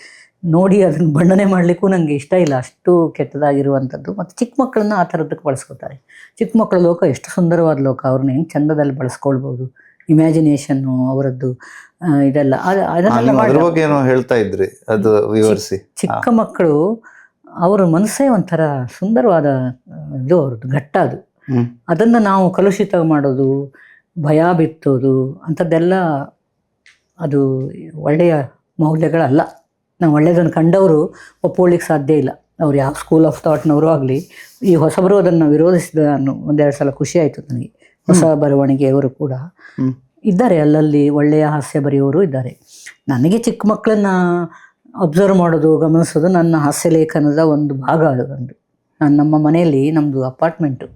A: ನೋಡಿ ಅದನ್ನು ಬಣ್ಣನೆ ಮಾಡಲಿಕ್ಕೂ ನನಗೆ ಇಷ್ಟ ಇಲ್ಲ, ಅಷ್ಟು ಕೆಟ್ಟದಾಗಿರುವಂಥದ್ದು. ಮತ್ತು ಚಿಕ್ಕ ಮಕ್ಕಳನ್ನ ಆ ಥರದಕ್ಕೆ ಬಳಸ್ಕೊತಾರೆ. ಚಿಕ್ಕ ಮಕ್ಕಳ ಲೋಕ ಎಷ್ಟು ಸುಂದರವಾದ ಲೋಕ, ಅವ್ರನ್ನ ಹೆಂಗೆ ಚಂದದಲ್ಲಿ ಬಳಸ್ಕೊಳ್ಬೋದು. ಇಮ್ಯಾಜಿನೇಷನ್ನು ಅವರದ್ದು ಇದೆಲ್ಲ
B: ಹೇಳ್ತಾ ಇದ್ರಿ, ಅದು ವಿವರಿಸಿ.
A: ಚಿಕ್ಕ ಮಕ್ಕಳು ಅವರ ಮನಸ್ಸೇ ಒಂಥರ ಸುಂದರವಾದ ಇದು, ಅವ್ರದ್ದು ಘಟ್ಟ ಅದು. ಅದನ್ನು ನಾವು ಕಲುಷಿತ ಮಾಡೋದು, ಭಯ ಬಿತ್ತೋದು ಅಂಥದ್ದೆಲ್ಲ ಅದು ಒಳ್ಳೆಯ ಮೌಲ್ಯಗಳಲ್ಲ. ನಾವು ಒಳ್ಳೆಯದನ್ನು ಕಂಡವರು ಒಪ್ಕೊಳ್ಳಿಕ್ಕೆ ಸಾಧ್ಯ ಇಲ್ಲ. ಅವ್ರು ಯಾವ ಸ್ಕೂಲ್ ಆಫ್ ಥಾಟ್ನವರು ಆಗಲಿ, ಈ ಹೊಸಬರು ಅದನ್ನು ವಿರೋಧಿಸಿದ ಒಂದೆರಡು ಸಲ ಖುಷಿ ಆಯಿತು ನನಗೆ. ಹೊಸ ಬರವಣಿಗೆಯವರು ಕೂಡ ಇದ್ದಾರೆ, ಅಲ್ಲಲ್ಲಿ ಒಳ್ಳೆಯ ಹಾಸ್ಯ ಬರೆಯೋರು ಇದ್ದಾರೆ. ನನಗೆ ಚಿಕ್ಕ ಮಕ್ಕಳನ್ನ ಅಬ್ಸರ್ವ್ ಮಾಡೋದು, ಗಮನಿಸೋದು ನನ್ನ ಹಾಸ್ಯ ಲೇಖನದ ಒಂದು ಭಾಗ. ಅದು ನಮ್ಮ ಮನೆಯಲ್ಲಿ, ನಮ್ಮದು ಅಪಾರ್ಟ್ಮೆಂಟು,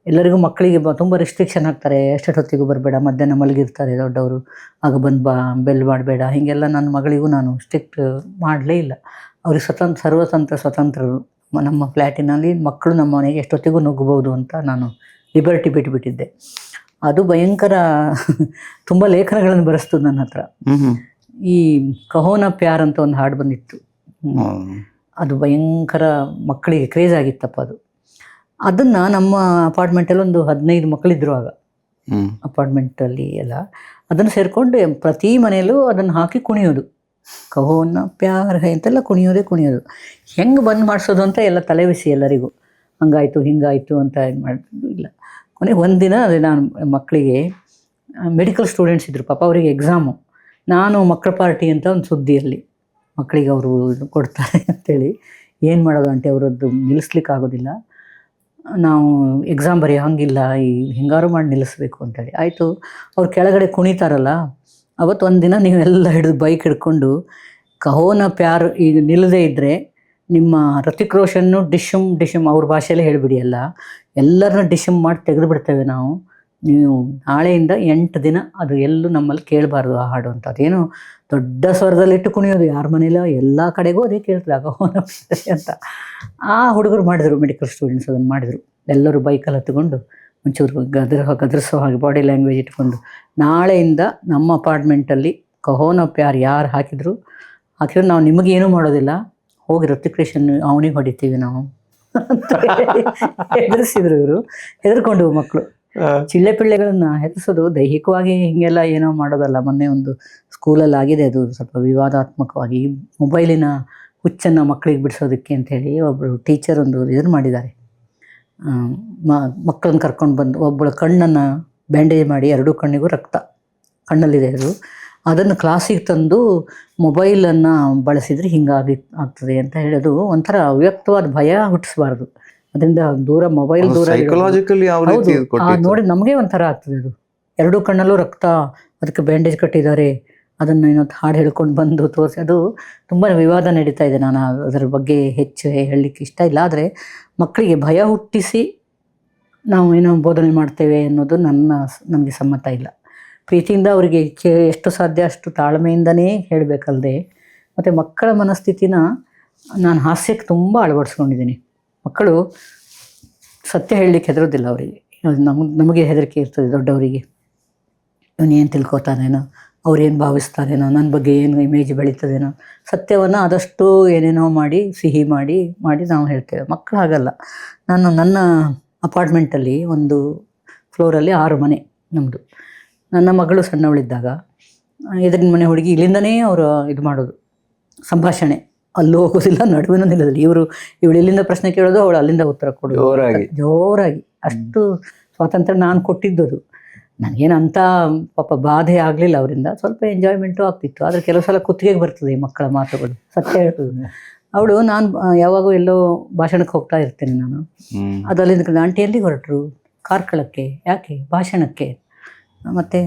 A: ಎಲ್ಲರಿಗೂ ಮಕ್ಕಳಿಗೆ ತುಂಬ ರಿಸ್ಟ್ರಿಕ್ಷನ್ ಹಾಕ್ತಾರೆ. ಎಷ್ಟೊತ್ತಿಗೂ ಬರಬೇಡ, ಮಧ್ಯಾಹ್ನ ಮಲಗಿರ್ತಾರೆ ದೊಡ್ಡವರು, ಆಗ ಬಂದು ಬೆಲ್ ಮಾಡಬೇಡ, ಹೀಗೆಲ್ಲ ನನ್ನ ಮಗಳಿಗೂ ನಾನು ಸ್ಟ್ರಿಕ್ಟ್ ಮಾಡಲೇ ಇಲ್ಲ. ಅವ್ರಿಗೆ ಸ್ವತಂತ್ರರು. ನಮ್ಮ ಫ್ಲ್ಯಾಟಿನಲ್ಲಿ ಮಕ್ಕಳು ನಮ್ಮ ಮನೆಗೆ ಎಷ್ಟೊತ್ತಿಗೂ ನುಗ್ಗಬಹುದು ಅಂತ ನಾನು ಲಿಬರ್ಟಿ ಬಿಟ್ಟುಬಿಟ್ಟಿದ್ದೆ. ಅದು ಭಯಂಕರ ತುಂಬ ಲೇಖನಗಳನ್ನು ಬರೆಸ್ತು ನನ್ನ ಹತ್ರ. ಈ ಕಹೋನ ಪ್ಯಾರ್ ಅಂತ ಒಂದು ಹಾಡು ಬಂದಿತ್ತು, ಅದು ಭಯಂಕರ ಮಕ್ಕಳಿಗೆ ಕ್ರೇಜ್ ಆಗಿತ್ತಪ್ಪ ಅದು. ಅದನ್ನು ನಮ್ಮ ಅಪಾರ್ಟ್ಮೆಂಟಲ್ಲಿ ಒಂದು 15 ಮಕ್ಕಳಿದ್ರು ಆಗ ಅಪಾರ್ಟ್ಮೆಂಟಲ್ಲಿ ಎಲ್ಲ. ಅದನ್ನು ಸೇರಿಕೊಂಡು ಪ್ರತಿ ಮನೆಯಲ್ಲೂ ಅದನ್ನು ಹಾಕಿ ಕುಣಿಯೋದು, ಕಹೋನ ಪ್ಯಾರ್ ಹೈ ಅಂತೆಲ್ಲ ಕುಣಿಯೋದು. ಹೆಂಗೆ ಬಂದ್ ಮಾಡಿಸೋದು ಅಂತ ಎಲ್ಲ ತಲೆ ಬಿಸಿ ಎಲ್ಲರಿಗೂ. ಹಂಗಾಯಿತು ಹಿಂಗಾಯಿತು ಅಂತ ಇದು ಮಾಡಿದ್ರು ಇಲ್ಲ. ಕೊನೆಗೆ ಒಂದಿನ ಅದೇ ನಾನು ಮಕ್ಕಳಿಗೆ, ಮೆಡಿಕಲ್ ಸ್ಟೂಡೆಂಟ್ಸ್ ಇದ್ದರು ಪಾಪ, ಅವರಿಗೆ ಎಕ್ಸಾಮು. ನಾನು ಮಕ್ಕಳ ಪಾರ್ಟಿ ಅಂತ ಒಂದು ಸುದ್ದಿಯಲ್ಲಿ ಮಕ್ಕಳಿಗೆ ಅವರು ಕೊಡ್ತಾರೆ ಅಂತೇಳಿ, ಏನು ಮಾಡೋದು ಅಂಟೆ, ಅವರದ್ದು ನಿಲ್ಲಿಸ್ಲಿಕ್ಕೆ ಆಗೋದಿಲ್ಲ, ನಾವು ಎಕ್ಸಾಮ್ ಬರೆಯೋ ಹಂಗಿಲ್ಲ, ಈ ಹಿಂಗಾರು ಮಾಡಿ ನಿಲ್ಲಿಸ್ಬೇಕು ಅಂತೇಳಿ. ಆಯಿತು, ಅವ್ರು ಕೆಳಗಡೆ ಕುಣಿತಾರಲ್ಲ, ಅವತ್ತು ಒಂದಿನ ನೀವೆಲ್ಲ ಹಿಡಿದು ಬೈಕ್ ಹಿಡ್ಕೊಂಡು ಕಹೋನ ಪ್ಯಾರ್ ಈಗ ನಿಲ್ಲದೇ ಇದ್ದರೆ ನಿಮ್ಮ ಋತಿಕ್ ರೋಷನ್ನು ಡಿಶಮ್ ಅವ್ರ ಭಾಷೆಯಲ್ಲೇ ಹೇಳಿಬಿಡಿ, ಎಲ್ಲರನ್ನ ಡಿಶಮ್ ಮಾಡಿ ತೆಗೆದು ಬಿಡ್ತೇವೆ ನಾವು, ನೀವು ನಾಳೆಯಿಂದ 8 ದಿನ ಅದು ಎಲ್ಲೂ ನಮ್ಮಲ್ಲಿ ಕೇಳಬಾರ್ದು ಆ ಹಾಡು ಅಂತ. ಅದೇನು ದೊಡ್ಡ ಸ್ವರದಲ್ಲಿಟ್ಟು ಕುಣಿಯೋದು, ಯಾರ ಮನೇಲೋ ಎಲ್ಲ ಕಡೆಗೂ ಅದೇ ಕೇಳ್ತದೆ ಕಹೋನ ಪ್ಯಾರ್ ಅಂತ. ಆ ಹುಡುಗರು ಮಾಡಿದರು, ಮೆಡಿಕಲ್ ಸ್ಟೂಡೆಂಟ್ಸ್ ಅದನ್ನು ಮಾಡಿದರು. ಎಲ್ಲರೂ ಬೈಕಲ್ಲಿ ಹತ್ಕೊಂಡು ಒಂಚೂರು ಗದರಿಸೋ ಹಾಗೆ ಬಾಡಿ ಲ್ಯಾಂಗ್ವೇಜ್ ಇಟ್ಕೊಂಡು, ನಾಳೆಯಿಂದ ನಮ್ಮ ಅಪಾರ್ಟ್ಮೆಂಟಲ್ಲಿ ಕಹೋನ ಪ್ಯಾರ್ ಯಾರು ಹಾಕಿದ್ರು ನಾವು ನಿಮಗೇನೂ ಮಾಡೋದಿಲ್ಲ, ಹೋಗಿ ಋತಿಕ್ ರೋಷನ್ ಅವನಿಗೆ ಹೊಡಿತೀವಿ ನಾವು ಅಂತ ಹೆದರಿಸಿದ್ರು ಇವರು. ಹೆದರ್ಕೊಂಡು ಮಕ್ಕಳು ಚಿಳ್ಳೆ ಪಿಳ್ಳೆಗಳನ್ನ ಹೆದರಿಸೋದು ದೈಹಿಕವಾಗಿ ಹಿಂಗೆಲ್ಲ ಏನೋ ಮಾಡೋದಲ್ಲ. ಮೊನ್ನೆ ಒಂದು ಸ್ಕೂಲಲ್ಲಿ ಆಗಿದೆ ಅದು ಸ್ವಲ್ಪ ವಿವಾದಾತ್ಮಕವಾಗಿ, ಮೊಬೈಲಿನ ಹುಚ್ಚನ್ನು ಮಕ್ಕಳಿಗೆ ಬಿಡಿಸೋದಕ್ಕೆ ಅಂಥೇಳಿ ಒಬ್ಬರು ಟೀಚರ್ ಒಂದು ಇದನ್ನು ಮಾಡಿದ್ದಾರೆ. ಮಕ್ಕಳನ್ನ ಕರ್ಕೊಂಡು ಬಂದು ಒಬ್ಬಳ ಕಣ್ಣನ್ನು ಬ್ಯಾಂಡೇಜ್ ಮಾಡಿ, 2 ಕಣ್ಣಿಗೂ ರಕ್ತ ಕಣ್ಣಲ್ಲಿದೆ ಅದು, ಅದನ್ನು ಕ್ಲಾಸಿಗೆ ತಂದು ಮೊಬೈಲನ್ನು ಬಳಸಿದರೆ ಆಗ್ತದೆ ಅಂತ ಹೇಳೋದು. ಒಂಥರ ಅವ್ಯಕ್ತವಾದ ಭಯ ಹುಟ್ಟಿಸ್ಬಾರ್ದು, ಅದರಿಂದ ದೂರ ಮೊಬೈಲ್ ದೂರ ನೋಡಿ ನಮಗೆ ಒಂಥರ ಆಗ್ತದೆ. ಅದು 2 ಕಣ್ಣಲ್ಲೂ ರಕ್ತ, ಅದಕ್ಕೆ ಬ್ಯಾಂಡೇಜ್ ಕಟ್ಟಿದ್ದಾರೆ, ಅದನ್ನು ಏನೋ ಹಾಡು ಹೇಳ್ಕೊಂಡು ಬಂದು ತೋರಿಸಿ, ಅದು ತುಂಬ ವಿವಾದ ನಡೀತಾ ಇದೆ. ನಾನು ಅದರ ಬಗ್ಗೆ ಹೆಚ್ಚು ಹೇಳಲಿಕ್ಕೆ ಇಷ್ಟ ಇಲ್ಲ. ಆದರೆ ಮಕ್ಕಳಿಗೆ ಭಯ ಹುಟ್ಟಿಸಿ ನಾವು ಏನೋ ಬೋಧನೆ ಮಾಡ್ತೇವೆ ಅನ್ನೋದು ನನಗೆ ಸಮ್ಮತ ಇಲ್ಲ. ಪ್ರೀತಿಯಿಂದ ಅವರಿಗೆ ಎಷ್ಟು ಸಾಧ್ಯ ಅಷ್ಟು ತಾಳ್ಮೆಯಿಂದನೇ ಹೇಳಬೇಕಲ್ಲದೆ, ಮತ್ತು ಮಕ್ಕಳ ಮನಸ್ಥಿತಿನ ನಾನು ಹಾಸ್ಯಕ್ಕೆ ತುಂಬ ಅಳವಡಿಸ್ಕೊಂಡಿದ್ದೀನಿ. ಮಕ್ಕಳು ಸತ್ಯ ಹೇಳಲಿಕ್ಕೆ ಹೆದರೋದಿಲ್ಲ ಅವರಿಗೆ. ನಮಗೆ ಹೆದರಿಕೆ ಇರ್ತದೆ ದೊಡ್ಡವರಿಗೆ, ಇವನೇನು ತಿಳ್ಕೊತಾನೇನೋ, ಅವ್ರೇನು ಭಾವಿಸ್ತಾರೇನೋ, ನನ್ನ ಬಗ್ಗೆ ಏನು ಇಮೇಜ್ ಬೆಳೀತದೇನೋ. ಸತ್ಯವನ್ನು ಆದಷ್ಟು ಏನೇನೋ ಮಾಡಿ ಸಿಹಿ ಮಾಡಿ ನಾವು ಹೇಳ್ತೇವೆ. ಮಕ್ಕಳು ಹಾಗಲ್ಲ. ನನ್ನ ಅಪಾರ್ಟ್ಮೆಂಟಲ್ಲಿ ಒಂದು ಫ್ಲೋರಲ್ಲಿ 6 ಮನೆ ನಮ್ಮದು. ನನ್ನ ಮಗಳು ಸಣ್ಣವಳಿದ್ದಾಗ ಎದುರಿನ ಮನೆ ಹುಡುಗಿ ಇಲ್ಲಿಂದನೇ ಅವರು ಇದು ಮಾಡೋದು, ಸಂಭಾಷಣೆ, ಅಲ್ಲೂ ಹೋಗೋದಿಲ್ಲ, ನಡುವಿನ ನಿಲ್ಲೋದಿಲ್ಲ. ಇವಳು ಇಲ್ಲಿಂದ ಪ್ರಶ್ನೆ ಕೇಳೋದು, ಅವಳು ಅಲ್ಲಿಂದ ಉತ್ತರ ಕೊಡೋದು, ಜೋರಾಗಿ. ಅಷ್ಟು ಸ್ವಾತಂತ್ರ್ಯ ನಾನು ಕೊಟ್ಟಿದ್ದದು. ನನಗೇನು ಅಂಥ ಪಾಪ ಬಾಧೆ ಆಗಲಿಲ್ಲ ಅವರಿಂದ, ಸ್ವಲ್ಪ ಎಂಜಾಯ್ಮೆಂಟು ಆಗ್ತಿತ್ತು. ಆದರೆ ಕೆಲವು ಸಲ ಕುತ್ತಿಗೆಗೆ ಬರ್ತದೆ ಈ ಮಕ್ಕಳ ಮಾತುಗಳು, ಸತ್ಯ ಹೇಳ್ಬೋದು. ಅವಳು ನಾನು ಯಾವಾಗೂ ಎಲ್ಲೋ ಭಾಷಣಕ್ಕೆ ಹೋಗ್ತಾ ಇರ್ತೇನೆ ನಾನು, ಅದು ಅಲ್ಲಿಂದ ಆಂಟಿ ಎಲ್ಲಿಗೆ ಹೊರಟರು? ಕಾರ್ಕಳಕ್ಕೆ. ಯಾಕೆ? ಭಾಷಣಕ್ಕೆ. ಮತ್ತು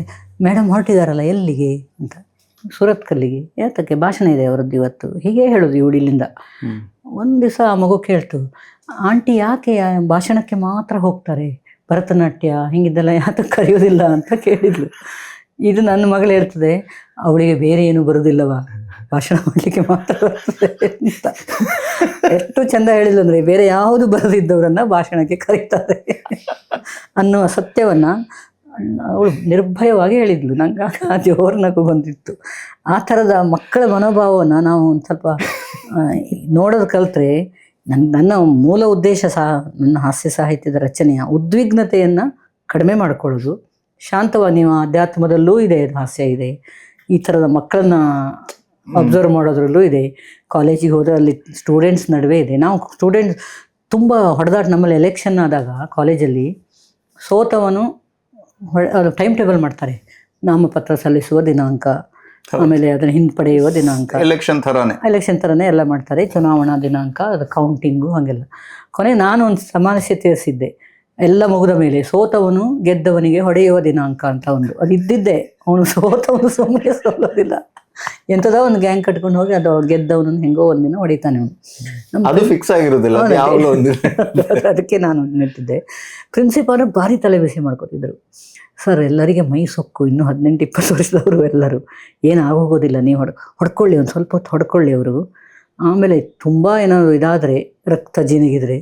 A: ಮೇಡಮ್ ಹೊರಟಿದಾರಲ್ಲ ಎಲ್ಲಿಗೆ ಅಂತ, ಸೂರತ್ ಕಲ್ಲಿಗೆ. ಯಾತಕ್ಕೆ? ಭಾಷಣ ಇದೆ ಅವರದ್ದು ಇವತ್ತು. ಹೀಗೆ ಹೇಳೋದು ಇವಳು ಇಲ್ಲಿಂದ. ಒಂದು ದಿವಸ ಆ ಮಗು ಕೇಳ್ತು, ಆಂಟಿ ಯಾಕೆ ಭಾಷಣಕ್ಕೆ ಮಾತ್ರ ಹೋಗ್ತಾರೆ, ಭರತನಾಟ್ಯ ಹಿಂಗಿದ್ದೆಲ್ಲ ಯಾತಕ್ಕೆ ಕರೆಯೋದಿಲ್ಲ ಅಂತ ಕೇಳಿದ್ಲು. ಇದು ನನ್ನ ಮಗಳು ಹೇಳ್ತದೆ, ಅವಳಿಗೆ ಬೇರೆ ಏನು ಬರೋದಿಲ್ಲವಾ, ಭಾಷಣ ಮಾಡಲಿಕ್ಕೆ ಮಾತ್ರ ಬರ್ತದೆ ಅಂತ. ಎಷ್ಟು ಚೆಂದ ಹೇಳಿದ್ಲು ಅಂದರೆ, ಬೇರೆ ಯಾವುದು ಬರದಿದ್ದವರನ್ನು ಭಾಷಣಕ್ಕೆ ಕರೀತಾರೆ ಅನ್ನುವ ಸತ್ಯವನ್ನು ಅವಳು ನಿರ್ಭಯವಾಗಿ ಹೇಳಿದ್ಲು. ನಂಗೆ ಆ ಜೋರು ನಗು ಬಂದಿತ್ತು. ಆ ಥರದ ಮಕ್ಕಳ ಮನೋಭಾವವನ್ನು ನಾವು ಒಂದು ಸ್ವಲ್ಪ ನೋಡೋದು ಕಲಿತ್ರೆ, ನನ್ನ ಮೂಲ ಉದ್ದೇಶ ನನ್ನ ಹಾಸ್ಯ ಸಾಹಿತ್ಯದ ರಚನೆಯ ಉದ್ವಿಗ್ನತೆಯನ್ನು ಕಡಿಮೆ ಮಾಡಿಕೊಳ್ಳೋದು. ಶಾಂತವಾಗಿ, ನೀವು ಅಧ್ಯಾತ್ಮದಲ್ಲೂ ಇದೆ ಹಾಸ್ಯ ಇದೆ, ಈ ಥರದ ಮಕ್ಕಳನ್ನ ಅಬ್ಸರ್ವ್ ಮಾಡೋದ್ರಲ್ಲೂ ಇದೆ. ಕಾಲೇಜಿಗೆ ಹೋದರೆ ಅಲ್ಲಿ ಸ್ಟೂಡೆಂಟ್ಸ್ ನಡುವೆ ಇದೆ. ನಾವು ಸ್ಟೂಡೆಂಟ್ಸ್ ತುಂಬ ಹೊಡೆದಾಟ. ನಮ್ಮಲ್ಲಿ ಎಲೆಕ್ಷನ್ ಆದಾಗ ಕಾಲೇಜಲ್ಲಿ ಸೋತವನು ಟೈಮ್ ಟೇಬಲ್ ಮಾಡ್ತಾರೆ, ನಾಮಪತ್ರ ಸಲ್ಲಿಸುವ ದಿನಾಂಕ, ಆಮೇಲೆ ಅದನ್ನು ಹಿಂಪಡೆಯುವ ದಿನಾಂಕ, ಎಲೆಕ್ಷನ್ ಥರನೇ ಎಲ್ಲ ಮಾಡ್ತಾರೆ, ಚುನಾವಣಾ ದಿನಾಂಕ, ಅದು ಕೌಂಟಿಂಗು ಹಾಗೆಲ್ಲ. ಕೊನೆ ನಾನು ಒಂದು ಸಮಸ್ಯೆ ತೀರಿಸಿದ್ದೆ, ಎಲ್ಲ ಮುಗಿದ ಮೇಲೆ ಸೋತವನು ಗೆದ್ದವನಿಗೆ ಹೊಡೆಯುವ ದಿನಾಂಕ ಅಂತ ಒಂದು. ಅದು ಇದ್ದಿದ್ದೆ, ಅವನು ಸೋತವನು ಸುಮ್ಮನೆ ಸೋಲೋದಿಲ್ಲ, ಎಂಥದೋ ಒಂದು ಗ್ಯಾಂಗ್ ಕಟ್ಕೊಂಡು ಹೋಗಿ ಅದು ಗೆದ್ದವನನ್ನು ಹೆಂಗೋ ಒಂದಿನ ಹೊಡಿತಾನೆ ಅವನು.
B: ಅದು ಫಿಕ್ಸ್ ಆಗಿರೋದಿಲ್ಲ.
A: ಅದಕ್ಕೆ ನಾನು ನಿಂತಿದ್ದೆ. ಪ್ರಿನ್ಸಿಪಾಲ್ ಭಾರಿ ತಲೆ ಬಿಸಿ ಮಾಡ್ಕೊತಿದ್ರು. ಸರ್, ಎಲ್ಲರಿಗೆ ಮೈ ಸೊಕ್ಕು, ಇನ್ನೂ 18-20 ವರ್ಷದವರು ಎಲ್ಲರೂ, ಏನು ಆಗೋಗೋದಿಲ್ಲ, ನೀವು ಹೊಡ್ಕೊಳ್ಳಿ, ಒಂದು ಸ್ವಲ್ಪ ಹೊತ್ತು ಹೊಡ್ಕೊಳ್ಳಿ ಅವರು. ಆಮೇಲೆ ತುಂಬ ಏನಾದ್ರು ಇದಾದರೆ, ರಕ್ತ ಜಿನಗಿದ್ರೆ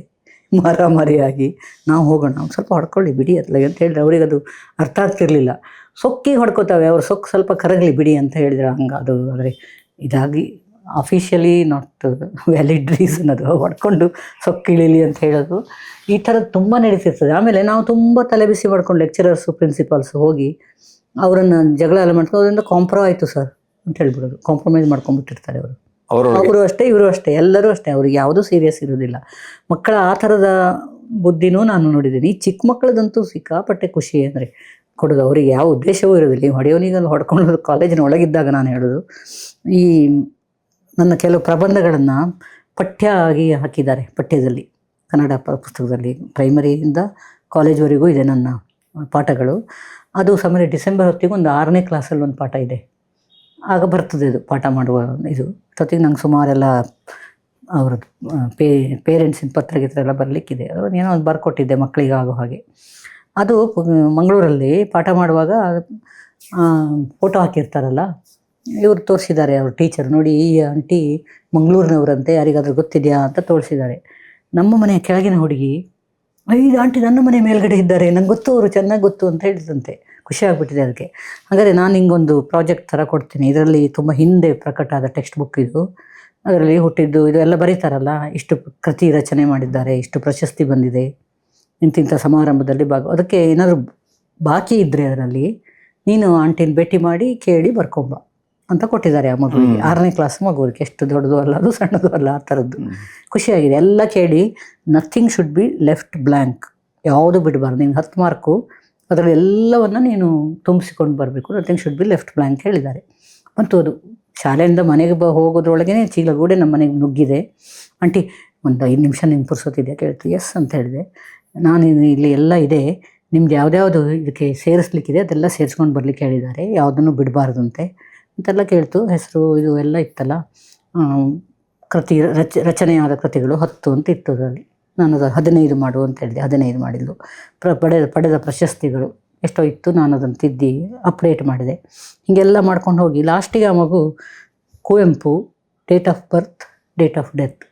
A: ಮಾರಾಮಾರಿಯಾಗಿ ನಾವು ಹೋಗೋಣ, ಒಂದು ಸ್ವಲ್ಪ ಹೊಡ್ಕೊಳ್ಳಿ ಬಿಡಿ ಅತ್ಲಾಗೆ ಅಂತ ಹೇಳಿದ್ರೆ ಅವ್ರಿಗೆ ಅದು ಅರ್ಥ ಆಗ್ತಿರ್ಲಿಲ್ಲ. ಸೊಕ್ಕಿಗೆ ಹೊಡ್ಕೋತಾವೆ, ಅವ್ರು ಸೊಕ್ಕು ಸ್ವಲ್ಪ ಕರಗಲಿ ಬಿಡಿ ಅಂತ ಹೇಳಿದ್ರೆ ಹಂಗೆ. ಅದು ಆದರೆ ಇದಾಗಿ ಅಫಿಷಿಯಲಿ ನಾಟ್ ವ್ಯಾಲಿಡ್ ರೀಸನ್ ಅದು, ಹೊಡ್ಕೊಂಡು ಸೊಕ್ಕಿಳಿಲಿ ಅಂತ ಹೇಳೋದು. ಈ ಥರದ್ದು ತುಂಬ ನಡೀತಿರ್ತದೆ. ಆಮೇಲೆ ನಾವು ತುಂಬ ತಲೆ ಬಿಸಿ ಮಾಡ್ಕೊಂಡು ಲೆಕ್ಚರರ್ಸು ಪ್ರಿನ್ಸಿಪಾಲ್ಸು ಹೋಗಿ ಅವರನ್ನು ಜಗಳ ಎಲ್ಲ ಮಾಡ್ಕೊಂಡು, ಅದರಿಂದ ಆಯಿತು ಸರ್ ಅಂತ ಹೇಳ್ಬಿಡೋದು. ಕಾಂಪ್ರಮೈಸ್ ಮಾಡ್ಕೊಂಡ್ಬಿಟ್ಟಿರ್ತಾರೆ ಅವರು ಅಷ್ಟೇ, ಇವರು ಅಷ್ಟೇ, ಎಲ್ಲರೂ ಅಷ್ಟೇ. ಅವ್ರಿಗೆ ಯಾವುದೂ ಸೀರಿಯಸ್ ಇರೋದಿಲ್ಲ. ಮಕ್ಕಳ ಆ ಥರದ ಬುದ್ಧಿನೂ ನಾನು ನೋಡಿದ್ದೀನಿ. ಚಿಕ್ಕ ಮಕ್ಕಳದಂತೂ ಸಿಕ್ಕಾಪಟ್ಟೆ ಖುಷಿ ಅಂದರೆ ಕೊಡೋದು. ಅವರಿಗೆ ಯಾವ ಉದ್ದೇಶವೂ ಇರೋದಿಲ್ಲ. ಹೊಡೆಯೋನಿಗಲ್ಲಿ ಹೊಡ್ಕೊಂಡು ಕಾಲೇಜಿನ ಒಳಗಿದ್ದಾಗ ನಾನು ಹೇಳೋದು, ಈ ನನ್ನ ಕೆಲವು ಪ್ರಬಂಧಗಳನ್ನು ಪಠ್ಯ ಆಗಿ ಹಾಕಿದ್ದಾರೆ ಪಠ್ಯದಲ್ಲಿ, ಕನ್ನಡ ಪುಸ್ತಕದಲ್ಲಿ. ಪ್ರೈಮರಿಯಿಂದ ಕಾಲೇಜ್ವರೆಗೂ ಇದೆ ನನ್ನ ಪಾಠಗಳು. ಅದು ಸಮಯ ಡಿಸೆಂಬರ್ ಹೊತ್ತಿಗೆ ಒಂದು 6ನೇ ಕ್ಲಾಸಲ್ಲಿ ಒಂದು ಪಾಠ ಇದೆ, ಆಗ ಬರ್ತದೆ ಇದು ಪಾಠ ಮಾಡುವ ಇದು. ಜೊತೆಗೆ ನಂಗೆ ಸುಮಾರೆಲ್ಲ ಅವ್ರದ್ದು ಪೇರೆಂಟ್ಸಿನ ಪತ್ರಗಿತ್ರ ಎಲ್ಲ ಬರಲಿಕ್ಕಿದೆ. ಅದು ಏನೋ ಒಂದು ಬರ್ಕೊಟ್ಟಿದ್ದೆ ಮಕ್ಕಳಿಗೆ ಆಗೋ ಹಾಗೆ. ಅದು ಮಂಗಳೂರಲ್ಲಿ ಪಾಠ ಮಾಡುವಾಗ ಫೋಟೋ ಹಾಕಿರ್ತಾರಲ್ಲ, ಇವರು ತೋರಿಸಿದ್ದಾರೆ ಅವ್ರ ಟೀಚರ್, ನೋಡಿ ಈ ಆಂಟಿ ಮಂಗಳೂರಿನವರಂತೆ, ಯಾರಿಗಾದ್ರೂ ಗೊತ್ತಿದೆಯಾ ಅಂತ ತೋರಿಸಿದ್ದಾರೆ. ನಮ್ಮ ಮನೆಯ ಕೆಳಗಿನ ಹುಡುಗಿ, ಐದು ಆಂಟಿ ನನ್ನ ಮನೆ ಮೇಲ್ಗಡೆ ಇದ್ದಾರೆ, ನಂಗೆ ಗೊತ್ತು, ಅವರು ಚೆನ್ನಾಗಿ ಗೊತ್ತು ಅಂತ ಹೇಳಿದಂತೆ. ಖುಷಿ ಆಗಿಬಿಟ್ಟಿದೆ ಅದಕ್ಕೆ. ಹಾಗಾದರೆ ನಾನು ಹಿಂಗೊಂದು ಪ್ರಾಜೆಕ್ಟ್ ಥರ ಕೊಡ್ತೀನಿ, ಇದರಲ್ಲಿ ತುಂಬ ಹಿಂದೆ ಪ್ರಕಟ ಆದ ಟೆಕ್ಸ್ಟ್ ಬುಕ್ ಇದು, ಅದರಲ್ಲಿ ಹುಟ್ಟಿದ್ದು ಇದು ಎಲ್ಲ ಬರೀತಾರಲ್ಲ, ಇಷ್ಟು ಕೃತಿ ರಚನೆ ಮಾಡಿದ್ದಾರೆ, ಇಷ್ಟು ಪ್ರಶಸ್ತಿ ಬಂದಿದೆ, ಇಂತಿಂಥ ಸಮಾರಂಭದಲ್ಲಿ ಅದಕ್ಕೆ ಏನಾದರೂ ಬಾಕಿ ಇದ್ದರೆ ಅದರಲ್ಲಿ ನೀನು ಆಂಟಿನ ಭೇಟಿ ಮಾಡಿ ಕೇಳಿ ಬರ್ಕೊಂಬ ಅಂತ ಕೊಟ್ಟಿದ್ದಾರೆ ಆ ಮಗುವಿಗೆ. 6ನೇ ಕ್ಲಾಸ್ ಮಗುವಿಗೆ, ಎಷ್ಟು ದೊಡ್ಡದು ಅಲ್ಲ ಅದು, ಸಣ್ಣದು ಅಲ್ಲ, ಆ ಥರದ್ದು. ಖುಷಿಯಾಗಿದೆ. ಎಲ್ಲ ಕೇಳಿ, nothing should be left blank, ಯಾವುದು ಬಿಡಬಾರ್ದು. ನಿಂಗೆ 10 ಮಾರ್ಕು, ಅದರಲ್ಲಿ ಎಲ್ಲವನ್ನು ನೀನು ತುಂಬಿಸಿಕೊಂಡು ಬರಬೇಕು, nothing should be left blank ಹೇಳಿದ್ದಾರೆ. ಮತ್ತು ಅದು ಶಾಲೆಯಿಂದ ಮನೆಗೆ ಹೋಗೋದ್ರೊಳಗೆ ಚೀಲಗೂಡೆ ನಮ್ಮ ಮನೆಗೆ ನುಗ್ಗಿದೆ. ಆಂಟಿ ಒಂದು 5 ನಿಮಿಷ ನಿಮ್ಗೆ ಪುರ್ಸೊತ್ತಿದೆಯಾ ಕೇಳ್ತು. ಎಸ್ ಅಂತ ಹೇಳಿದೆ. ನಾನು ಇಲ್ಲಿ ಎಲ್ಲ ಇದೆ, ನಿಮ್ದು ಯಾವುದ್ಯಾವುದು ಇದಕ್ಕೆ ಸೇರಿಸ್ಲಿಕ್ಕಿದೆ ಅದೆಲ್ಲ ಸೇರಿಸ್ಕೊಂಡು ಬರಲಿಕ್ಕೆ ಹೇಳಿದ್ದಾರೆ, ಯಾವುದನ್ನು ಬಿಡಬಾರ್ದಂತೆ ಅಂತೆಲ್ಲ ಕೇಳ್ತು. ಹೆಸರು ಇದು ಎಲ್ಲ ಇತ್ತಲ್ಲ, ಕೃತಿ ರಚನೆಯಾದ ಕೃತಿಗಳು 10 ಅಂತ ಇತ್ತು ಅದರಲ್ಲಿ. ನಾನು ಅದು 15 ಮಾಡು ಅಂತ ಹೇಳಿದೆ, 15 ಮಾಡಿದ್ದು. ಪಡೆದ ಪ್ರಶಸ್ತಿಗಳು ಎಷ್ಟೋ ಇತ್ತು, ನಾನು ಅದನ್ನು ತಿದ್ದಿ ಅಪ್ಡೇಟ್ ಮಾಡಿದೆ. ಹೀಗೆಲ್ಲ ಮಾಡ್ಕೊಂಡು ಹೋಗಿ ಲಾಸ್ಟಿಗೆ ಆ ಮಗು Kuvempu date of birth, date of death,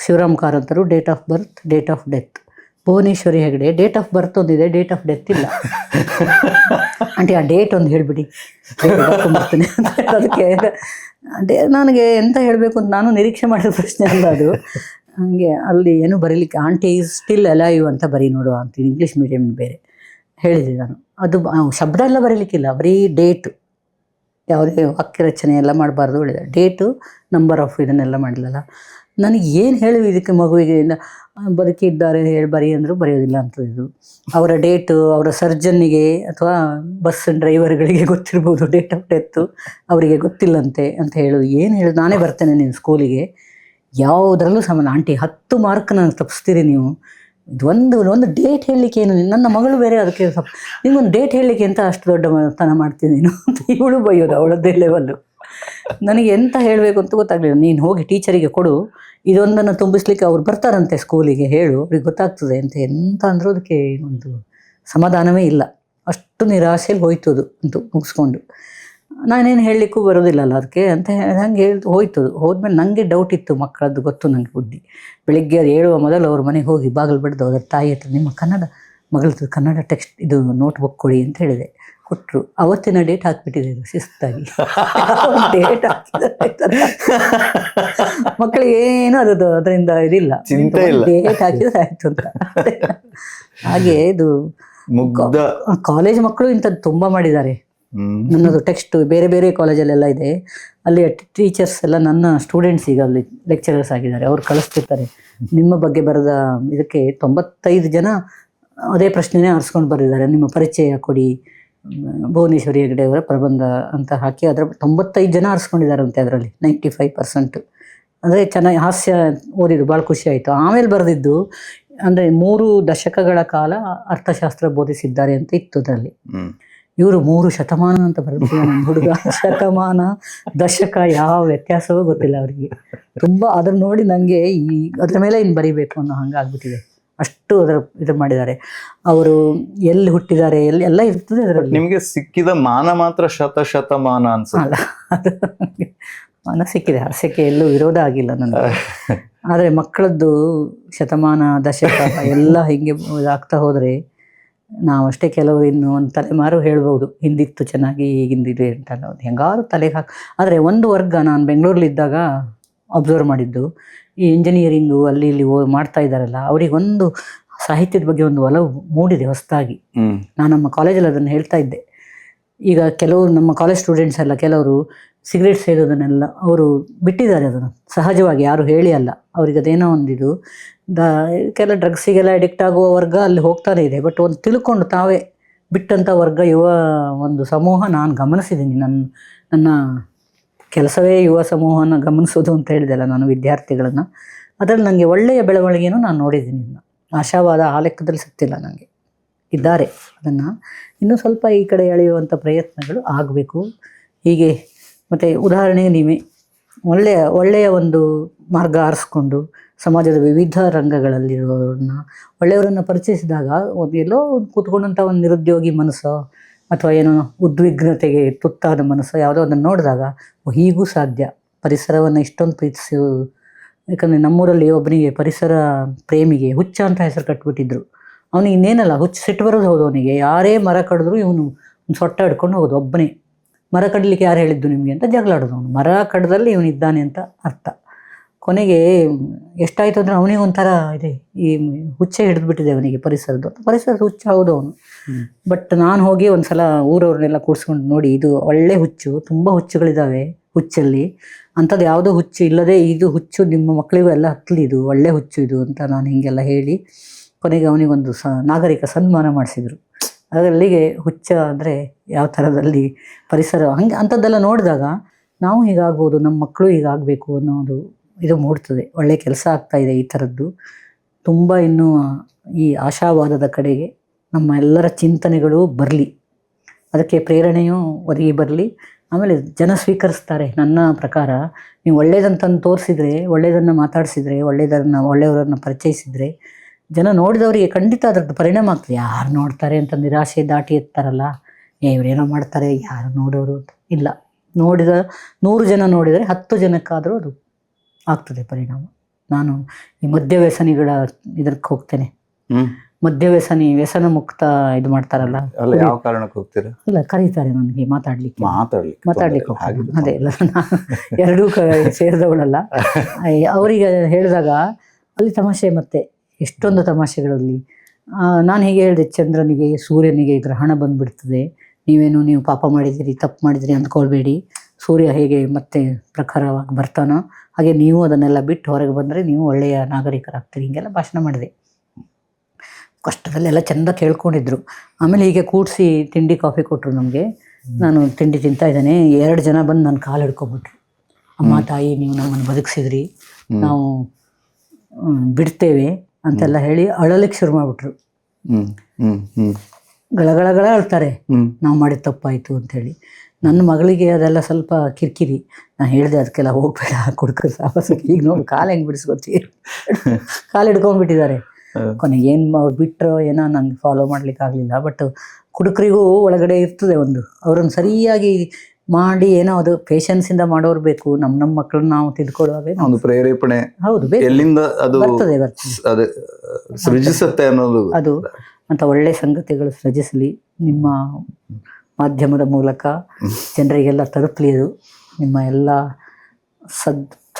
A: Shivaram ಕಾರಂತರು date of birth, date of death, Bhuvaneshwari Hegde date of birth ಒಂದಿದೆ, ಡೇಟ್ ಆಫ್ ಡೆತ್ ಇಲ್ಲ. ಆಂಟಿ ಆ ಡೇಟ್ ಒಂದು ಹೇಳಿಬಿಡಿ, ಬರ್ತೀನಿ ಅಂತ. ಅದಕ್ಕೆ ನನಗೆ ಎಂತ ಹೇಳಬೇಕು ಅಂತ ನಾನು ನಿರೀಕ್ಷೆ ಮಾಡಿದ ಪ್ರಶ್ನೆ ಅಲ್ಲ ಅದು. ಹಾಗೆ ಅಲ್ಲಿ ಏನು ಬರೀಲಿಕ್ಕೆ, ಆಂಟಿ ಈಸ್ ಸ್ಟಿಲ್ ಅಲೈವ್ ಅಂತ ಬರೀ ನೋಡುವ ಅಂತ, ಇಂಗ್ಲೀಷ್ ಮೀಡಿಯಮ್ ಬೇರೆ ಹೇಳಿದೆ ನಾನು. ಅದು ಶಬ್ದ ಎಲ್ಲ ಬರೀಲಿಕ್ಕಿಲ್ಲ, ಬರೀ ಡೇಟು, ಯಾವುದೇ ವಾಕ್ಯ ರಚನೆ ಎಲ್ಲ ಮಾಡಬಾರ್ದು ಹೇಳಿದೆ. ಡೇಟು, ನಂಬರ್ ಆಫ್ ಇದನ್ನೆಲ್ಲ ಮಾಡಲಿಲ್ಲ. ನನಗೆ ಏನು ಹೇಳಿ ಇದಕ್ಕೆ ಮಗುವಿಗೆ ಬದುಕಿದ್ದಾರೆ ಹೇಳಿ ಬರೀ ಅಂದರೂ ಬರೆಯೋದಿಲ್ಲ ಅಂತ ಇದು. ಅವರ ಡೇಟು ಅವರ ಸರ್ಜನ್ನಿಗೆ ಅಥವಾ ಬಸ್ ಡ್ರೈವರ್ಗಳಿಗೆ ಗೊತ್ತಿರ್ಬೋದು ಡೇಟ್ ಆಫ್ ಡೆತ್ತು, ಅವರಿಗೆ ಗೊತ್ತಿಲ್ಲಂತೆ ಅಂತ ಹೇಳೋದು. ಏನು ಹೇಳೋದು, ನಾನೇ ಬರ್ತೇನೆ ನೀನು ಸ್ಕೂಲಿಗೆ, ಯಾವುದರಲ್ಲೂ ಸಮಾನ ಆಂಟಿ 10 ಮಾರ್ಕ್ ನಾನು ತಪ್ಪಿಸ್ತೀರಿ ನೀವು, ಇದು ಒಂದು ಡೇಟ್ ಹೇಳಲಿಕ್ಕೆ ಏನು, ನನ್ನ ಮಗಳು ಬೇರೆ ಅದಕ್ಕೆ ನಿಮ್ಗೊಂದು ಡೇಟ್ ಹೇಳಲಿಕ್ಕೆ ಅಂತ ಅಷ್ಟು ದೊಡ್ಡ ತನ ಮಾಡ್ತೀನಿ ನೀನು ಅಂತ ಇವಳು ಬೈಯೋದು ಅವಳದ್ದೇ ಲೆವೆಲ್ಲು. ನನಗೆ ಎಂತ ಹೇಳಬೇಕು ಅಂತ ಗೊತ್ತಾಗಲಿಲ್ಲ. ನೀನು ಹೋಗಿ ಟೀಚರಿಗೆ ಕೊಡು, ಇದೊಂದನ್ನು ತುಂಬಿಸ್ಲಿಕ್ಕೆ ಅವ್ರು ಬರ್ತಾರಂತೆ ಸ್ಕೂಲಿಗೆ, ಹೇಳು ಅವ್ರಿಗೆ ಗೊತ್ತಾಗ್ತದೆ ಅಂತ. ಎಂತ ಅಂದರೂ ಅದಕ್ಕೆ ಒಂದು ಸಮಾಧಾನವೇ ಇಲ್ಲ. ಅಷ್ಟು ನಿರಾಶೆಯಲ್ಲಿ ಹೋಯ್ತದು ಅಂತೂ ಮುಗಿಸ್ಕೊಂಡು. ನಾನೇನು ಹೇಳಲಿಕ್ಕೂ ಬರೋದಿಲ್ಲಲ್ಲ ಅದಕ್ಕೆ ಅಂತ ಹಂಗೆ ಹೋಯ್ತದು. ಹೋದ್ಮೇಲೆ ನನಗೆ ಡೌಟ್ ಇತ್ತು, ಮಕ್ಕಳದ್ದು ಗೊತ್ತು ನನಗೆ ಬುದ್ಧಿ. ಬೆಳಿಗ್ಗೆ ಅದು ಹೇಳುವ ಮೊದಲು ಅವ್ರ ಮನೆಗೆ ಹೋಗಿ ಬಾಗಿಲು ಬಡ್ದು ಅದರ ತಾಯಿ ಹತ್ರ ನಿಮ್ಮ ಮಗಳದ್ದು ಕನ್ನಡ ಟೆಕ್ಸ್ಟ್ ಇದು ನೋಟ್ಬುಕ್ ಕೊಡಿ ಅಂತ ಹೇಳಿದೆ. ಕೊಟ್ಟರು. ಅವತ್ತಿನ ಡೇಟ್ ಹಾಕ್ಬಿಟ್ಟಿದ್ರು ಶಿಸ್ತಾಗಿ. ಡೇಟ್ ಹಾಕಿದ್ರೆ ಮಕ್ಕಳಿಗೆ ಏನು ಅದರಿಂದ ಇದಿಲ್ಲ, ಡೇಟ್ ಹಾಕಿದ್ರೆ ಆಯ್ತು ಅಂತ. ಹಾಗೆ ಇದು ಕಾಲೇಜ್ ಮಕ್ಕಳು ಇಂಥದ್ದು ತುಂಬ ಮಾಡಿದ್ದಾರೆ. ನನ್ನದು ಟೆಕ್ಸ್ಟ್ ಬೇರೆ ಬೇರೆ ಕಾಲೇಜಲ್ಲೆಲ್ಲ ಇದೆ, ಅಲ್ಲಿ ಟೀಚರ್ಸ್ ಎಲ್ಲ ನನ್ನ ಸ್ಟೂಡೆಂಟ್ಸ್ ಈಗ ಅಲ್ಲಿ ಲೆಕ್ಚರರ್ಸ್ ಆಗಿದ್ದಾರೆ. ಅವ್ರು ಕಳಿಸ್ತಿರ್ತಾರೆ, ನಿಮ್ಮ ಬಗ್ಗೆ ಬರೆದ ಇದಕ್ಕೆ 95 ಜನ ಅದೇ ಪ್ರಶ್ನೆನೇ ಆರಿಸ್ಕೊಂಡು ಬರೆದಿದ್ದಾರೆ, ನಿಮ್ಮ ಪರಿಚಯ ಕೊಡಿ, ಭುವನೇಶ್ವರಿ ಹೆಗಡೆ ಅವರ ಪ್ರಬಂಧ ಅಂತ ಹಾಕಿ ಅದರ 95 ಜನ ಆರಿಸ್ಕೊಂಡಿದ್ದಾರಂತೆ. ಅದರಲ್ಲಿ 95%. ಅಂದರೆ ಚೆನ್ನಾಗಿ ಹಾಸ್ಯ ಓದಿದ್ದು ಭಾಳ ಖುಷಿ ಆಯಿತು. ಆಮೇಲೆ ಬರೆದಿದ್ದು ಅಂದರೆ 3 ದಶಕಗಳ ಕಾಲ ಅರ್ಥಶಾಸ್ತ್ರ ಬೋಧಿಸಿದ್ದಾರೆ ಅಂತ ಇತ್ತು ಅದರಲ್ಲಿ. ಇವರು 3 ಶತಮಾನ ಅಂತ ಬರೆದಿದ್ದಾರೆ ನಮ್ಮ ಹುಡುಗ. ಶತಮಾನ ದಶಕ ಯಾವ ವ್ಯತ್ಯಾಸವೂ ಗೊತ್ತಿಲ್ಲ ಅವರಿಗೆ. ತುಂಬ ಅದನ್ನು ನೋಡಿ ನನಗೆ ಅದ್ರ ಮೇಲೆ ಇನ್ನು ಬರಿಬೇಕು ಅನ್ನೋ ಹಂಗಾಗ್ಬಿಟ್ಟಿದೆ. ಅಷ್ಟು ಅದರ ಇದು ಮಾಡಿದ್ದಾರೆ. ಅವರು ಎಲ್ಲಿ ಹುಟ್ಟಿದ್ದಾರೆ ಎಲ್ಲ ಇರ್ತದೆ ಅದರಲ್ಲಿ.
B: ನಿಮಗೆ ಸಿಕ್ಕಿದ ಮಾನ ಮಾತ್ರ ಶತಮಾನ ಅನ್ಸಲ್ಲ.
A: ಅದು ಮಾನ ಸಿಕ್ಕಿದೆ, ಹಾಸ್ಯಕ್ಕೆ ಎಲ್ಲೂ ವಿರೋಧ ಆಗಿಲ್ಲ ನನಗೆ. ಆದರೆ ಮಕ್ಕಳದ್ದು ಶತಮಾನ ದಶಕ ಎಲ್ಲ ಹಿಂಗೆ ಆಗ್ತಾ ಹೋದರೆ ನಾವಷ್ಟೇ ಕೆಲವರು ಇನ್ನು ಒಂದು ತಲೆಮಾರು ಹೇಳ್ಬೋದು, ಹಿಂದಿತ್ತು ಚೆನ್ನಾಗಿ ಈಗಿಂದಿದೆ ಅಂತ ಅನ್ನೋದು ಹೆಂಗಾದ್ರು ತಲೆಗೆ ಆದರೆ ಒಂದು ವರ್ಗ ನಾನು ಬೆಂಗಳೂರಲ್ಲಿದ್ದಾಗ ಅಬ್ಸರ್ವ್ ಮಾಡಿದ್ದು, ಈ ಇಂಜಿನಿಯರಿಂಗು ಅಲ್ಲಿ ಇಲ್ಲಿ ಮಾಡ್ತಾ ಇದ್ದಾರಲ್ಲ, ಅವರಿಗೊಂದು ಸಾಹಿತ್ಯದ ಬಗ್ಗೆ ಒಂದು ಒಲವು ಮೂಡಿದೆ ಹೊಸದಾಗಿ. ನಾನು ನಮ್ಮ ಕಾಲೇಜಲ್ಲಿ ಅದನ್ನು ಹೇಳ್ತಾ ಇದ್ದೆ. ಈಗ ಕೆಲವರು ನಮ್ಮ ಕಾಲೇಜ್ ಸ್ಟೂಡೆಂಟ್ಸ್ ಎಲ್ಲ ಕೆಲವರು ಸಿಗರೇಟ್ ಸೇದೋದನ್ನೆಲ್ಲ ಅವರು ಬಿಟ್ಟಿದ್ದಾರೆ. ಅದನ್ನು ಸಹಜವಾಗಿ ಯಾರು ಹೇಳಿ ಅಲ್ಲ, ಅವ್ರಿಗೆ ಅದೇನೋ ಒಂದಿದು ಕೆಲ ಡ್ರಗ್ಸಿಗೆಲ್ಲ ಅಡಿಕ್ಟ್ ಆಗುವ ವರ್ಗ ಅಲ್ಲಿ ಹೋಗ್ತಾನೆ ಇದೆ. ಬಟ್ ಒಂದು ತಿಳ್ಕೊಂಡು ತಾವೇ ಬಿಟ್ಟಂಥ ವರ್ಗ ಯುವ ಒಂದು ಸಮೂಹ ನಾನು ಗಮನಿಸಿದ್ದೀನಿ. ನನ್ನ ಕೆಲಸವೇ ಯುವ ಸಮೂಹನ ಗಮನಿಸೋದು ಅಂತ ಹೇಳಿದೆಲ್ಲ ನಾನು, ವಿದ್ಯಾರ್ಥಿಗಳನ್ನು. ಅದರಲ್ಲಿ ನನಗೆ ಒಳ್ಳೆಯ ಬೆಳವಣಿಗೆಯನ್ನು ನಾನು ನೋಡಿದ್ದೀನಿ. ಆಶಾವಾದ ಆ ಲೆಕ್ಕದಲ್ಲಿ ಸತ್ತಿಲ್ಲ ನನಗೆ, ಇದ್ದಾರೆ. ಅದನ್ನು ಇನ್ನೂ ಸ್ವಲ್ಪ ಈ ಕಡೆ ಎಳೆಯುವಂಥ ಪ್ರಯತ್ನಗಳು ಆಗಬೇಕು. ಹೀಗೆ ಮತ್ತು ಉದಾಹರಣೆಗೆ ನೀವೇ ಒಳ್ಳೆಯ ಒಂದು ಮಾರ್ಗ ಆರಿಸ್ಕೊಂಡು ಸಮಾಜದ ವಿವಿಧ ರಂಗಗಳಲ್ಲಿರೋರನ್ನ ಒಳ್ಳೆಯವರನ್ನು ಪರಿಚಯಿಸಿದಾಗ ಎಲ್ಲೋ ಕೂತ್ಕೊಂಡಂಥ ಒಂದು ನಿರುದ್ಯೋಗಿ ಮನಸ್ಸೋ ಅಥವಾ ಏನೋ ಉದ್ವಿಗ್ನತೆಗೆ ತುತ್ತಾದ ಮನಸ್ಸೋ ಯಾವುದೋ ಅದನ್ನು ನೋಡಿದಾಗ ಹೀಗೂ ಸಾಧ್ಯ, ಪರಿಸರವನ್ನು ಇಷ್ಟೊಂದು ಪ್ರೀತಿಸಿ. ಯಾಕಂದರೆ ನಮ್ಮೂರಲ್ಲಿ ಒಬ್ಬನಿಗೆ ಪರಿಸರ ಪ್ರೇಮಿಗೆ ಹುಚ್ಚ ಅಂತ ಹೆಸರು ಕಟ್ಬಿಟ್ಟಿದ್ರು. ಅವನಿಗೆ ಇನ್ನೇನಲ್ಲ ಹುಚ್ಚು ಸಿಟ್ಟು ಬರೋದು ಹೌದು ಅವನಿಗೆ. ಯಾರೇ ಮರ ಕಡಿದ್ರು ಇವನು ಸೊಟ್ಟ ಹಿಡ್ಕೊಂಡು ಹೋಗೋದು ಒಬ್ಬನೇ. ಮರ ಕಡಲಿಕ್ಕೆ ಯಾರು ಹೇಳಿದ್ದು ನಿಮಗೆ ಅಂತ ಜಗಳಾಡೋದು. ಅವನು ಮರ ಕಡ್ದಲ್ಲಿ ಇವನಿದ್ದಾನೆ ಅಂತ ಅರ್ಥ. ಕೊನೆಗೆ ಎಷ್ಟಾಯಿತು ಅಂದರೆ ಅವನಿಗೆ ಒಂಥರ ಇದೆ, ಈ ಹುಚ್ಚೆ ಹಿಡಿದ್ಬಿಟ್ಟಿದೆ ಅವನಿಗೆ ಪರಿಸರದ ಹುಚ್ಚು ಹೌದು ಅವನು. ಬಟ್ ನಾನು ಹೋಗಿ ಒಂದು ಸಲ ಊರವ್ರನ್ನೆಲ್ಲ ಕೂಡಿಸ್ಕೊಂಡು ನೋಡಿ, ಇದು ಒಳ್ಳೆ ಹುಚ್ಚು, ತುಂಬ ಹುಚ್ಚುಗಳಿದ್ದಾವೆ ಹುಚ್ಚಲ್ಲಿ, ಅಂಥದ್ದು ಯಾವುದೋ ಹುಚ್ಚು ಇಲ್ಲದೆ ಇದು ಹುಚ್ಚು ನಿಮ್ಮ ಮಕ್ಕಳಿಗೂ ಎಲ್ಲ ಹತ್ತಲಿ, ಇದು ಒಳ್ಳೆ ಹುಚ್ಚು ಇದು ಅಂತ ನಾನು ಹೀಗೆಲ್ಲ ಹೇಳಿ ಕೊನೆಗೆ ಅವನಿಗೊಂದು ನಾಗರಿಕ ಸನ್ಮಾನ ಮಾಡಿಸಿದರು. ಅದರಲ್ಲಿಗೆ ಹುಚ್ಚ ಅಂದರೆ ಯಾವ ಥರದಲ್ಲಿ ಪರಿಸರ ಹಂಗೆ ಅಂಥದ್ದೆಲ್ಲ ನೋಡಿದಾಗ ನಾವು ಹೀಗಾಗ್ಬೋದು, ನಮ್ಮ ಮಕ್ಕಳು ಹೀಗಾಗಬೇಕು ಅನ್ನೋದು ಇದು ಮೂಡ್ತದೆ. ಒಳ್ಳೆಯ ಕೆಲಸ ಆಗ್ತಾಯಿದೆ ಈ ಥರದ್ದು. ತುಂಬ ಇನ್ನೂ ಈ ಆಶಾವಾದದ ಕಡೆಗೆ ನಮ್ಮ ಎಲ್ಲರ ಚಿಂತನೆಗಳು ಬರಲಿ, ಅದಕ್ಕೆ ಪ್ರೇರಣೆಯೂ ಒದಗಿ ಬರಲಿ. ಆಮೇಲೆ ಜನ ಸ್ವೀಕರಿಸ್ತಾರೆ. ನನ್ನ ಪ್ರಕಾರ ನೀವು ಒಳ್ಳೆಯದಂತಂದು ತೋರಿಸಿದರೆ, ಒಳ್ಳೆಯದನ್ನು ಮಾತಾಡಿಸಿದರೆ, ಒಳ್ಳೆಯವರನ್ನು ಪರಿಚಯಿಸಿದರೆ ಜನ ನೋಡಿದವರಿಗೆ ಖಂಡಿತ ಅದರದ್ದು ಪರಿಣಾಮ ಆಗ್ತದೆ. ಯಾರು ನೋಡ್ತಾರೆ ಅಂತ ನಿರಾಶೆ ದಾಟಿ ಇರ್ತಾರಲ್ಲ, ಇವರೇನೋ ಮಾಡ್ತಾರೆ ಯಾರು ನೋಡೋರು ಅಂತ ಇಲ್ಲ. ನೋಡಿದ 100 ಜನ ನೋಡಿದರೆ 10 ಜನಕ್ಕಾದರೂ ಅದು ಆಗ್ತದೆ ಪರಿಣಾಮ. ನಾನು ಈ ಮದ್ಯವ್ಯಸನಿಗಳ ಇದಕ್ಕೆ ಹೋಗ್ತೇನೆ. ವ್ಯಸನ ಮುಕ್ತ ಇದು ಮಾಡ್ತಾರಲ್ಲ,
B: ಯಾವ ಕಾರಣಕ್ಕೆ ಹೋಗ್ತೀರಾ?
A: ಇಲ್ಲ ಕರೀತಾರೆ ನನಗೆ ಮಾತಾಡ್ಲಿಕ್ಕೆ ಅದೇ ಇಲ್ಲ, ಎರಡೂ ಸೇರಿದವಳಲ್ಲ. ಅವರಿಗೆ ಹೇಳಿದಾಗ ಅಲ್ಲಿ ತಮಾಷೆ, ಮತ್ತೆ ಎಷ್ಟೊಂದು ತಮಾಷೆಗಳಲ್ಲಿ ನಾನು ಹೀಗೆ ಹೇಳಿದೆ, ಚಂದ್ರನಿಗೆ ಸೂರ್ಯನಿಗೆ ಗ್ರಹಣ ಬಂದುಬಿಡ್ತದೆ, ನೀವು ಪಾಪ ಮಾಡಿದ್ದೀರಿ ತಪ್ಪು ಮಾಡಿದಿರಿ ಅಂದ್ಕೊಳ್ಬೇಡಿ, ಸೂರ್ಯ ಹೇಗೆ ಮತ್ತೆ ಪ್ರಖರವಾಗಿ ಬರ್ತಾನೋ ಹಾಗೆ ನೀವು ಅದನ್ನೆಲ್ಲ ಬಿಟ್ಟು ಹೊರಗೆ ಬಂದರೆ ನೀವು ಒಳ್ಳೆಯ ನಾಗರಿಕರಾಗ್ತೀರಿ, ಹಿಂಗೆಲ್ಲ ಭಾಷಣ ಮಾಡಿದೆ. ಕಷ್ಟದಲ್ಲೆಲ್ಲ ಚೆಂದ ಕೇಳ್ಕೊಂಡಿದ್ರು. ಆಮೇಲೆ ಹೀಗೆ ಕೂಡಿಸಿ ತಿಂಡಿ ಕಾಫಿ ಕೊಟ್ಟರು ನಮಗೆ. ನಾನು ತಿಂಡಿ ತಿಂತಾ ಇದ್ದೇನೆ, 2 ಜನ ಬಂದು ನನ್ನ ಕಾಲು ಹಿಡ್ಕೊಬಿಟ್ರು. ಅಮ್ಮ ತಾಯಿ, ನೀವು ನಮ್ಮನ್ನು ಬದುಕಿಸಿದ್ರಿ, ನಾವು ಬಿಡ್ತೇವೆ ಅಂತೆಲ್ಲ ಹೇಳಿ ಅಳಲಿಕ್ಕೆ ಶುರು ಮಾಡಿಬಿಟ್ರು. ಗಳಗಳಗಳ ಅಳ್ತಾರೆ, ನಾವು ಮಾಡಿದ ತಪ್ಪಾಯಿತು ಅಂಥೇಳಿ. ನನ್ನ ಮಗಳಿಗೆ ಅದೆಲ್ಲ ಸ್ವಲ್ಪ ಕಿರಿಕಿರಿ. ನಾನು ಹೇಳಿದೆ ಅದಕ್ಕೆಲ್ಲ ಹೋಗ್ಬೇಡ, ಕುಡ್ಕರು ಸಾಹಸಕ್ಕೆ. ಈಗ ನೋಡಿ ಕಾಲು ಹೆಂಗೆ ಬಿಡಿಸ್ಕೊತೀವಿ, ಕಾಲು ಹಿಡ್ಕೊಂಡ್ಬಿಟ್ಟಿದ್ದಾರೆ. ಕೊನೆಗೆ ಏನು ಅವ್ರು ಬಿಟ್ಟರೋ ಏನೋ ನಂಗೆ ಫಾಲೋ ಮಾಡ್ಲಿಕ್ಕೆ ಆಗಲಿಲ್ಲ. ಬಟ್ ಕುಡುಕರಿಗೂ ಒಳಗಡೆ ಇರ್ತದೆ ಒಂದು, ಅವ್ರನ್ನ ಸರಿಯಾಗಿ ಮಾಡಿ ಏನೋ ಅದು ಪೇಷನ್ಸಿಂದ ಮಾಡೋರು ಬೇಕು. ನಮ್ಮ ಮಕ್ಕಳನ್ನ ನಾವು ತಿಳ್ಕೊಳ್ಳುವಾಗ
B: ಒಂದು ಪ್ರೇರೇಪಣೆ
A: ಹೌದು
B: ಎಲ್ಲಿಂದ ಅದು
A: ಬರ್ತದೆ
B: ಅದು ಸೃಜಿಸುತ್ತೆ ಅನ್ನೋದು.
A: ಅದು ಅಂತ ಒಳ್ಳೆ ಸಂಗತಿಗಳು ಸೃಜಿಸಲಿ, ನಿಮ್ಮ ಮಾಧ್ಯಮದ ಮೂಲಕ ಜನರಿಗೆಲ್ಲ ತಲುಪಲಿ, ಅದು ನಿಮ್ಮ ಎಲ್ಲ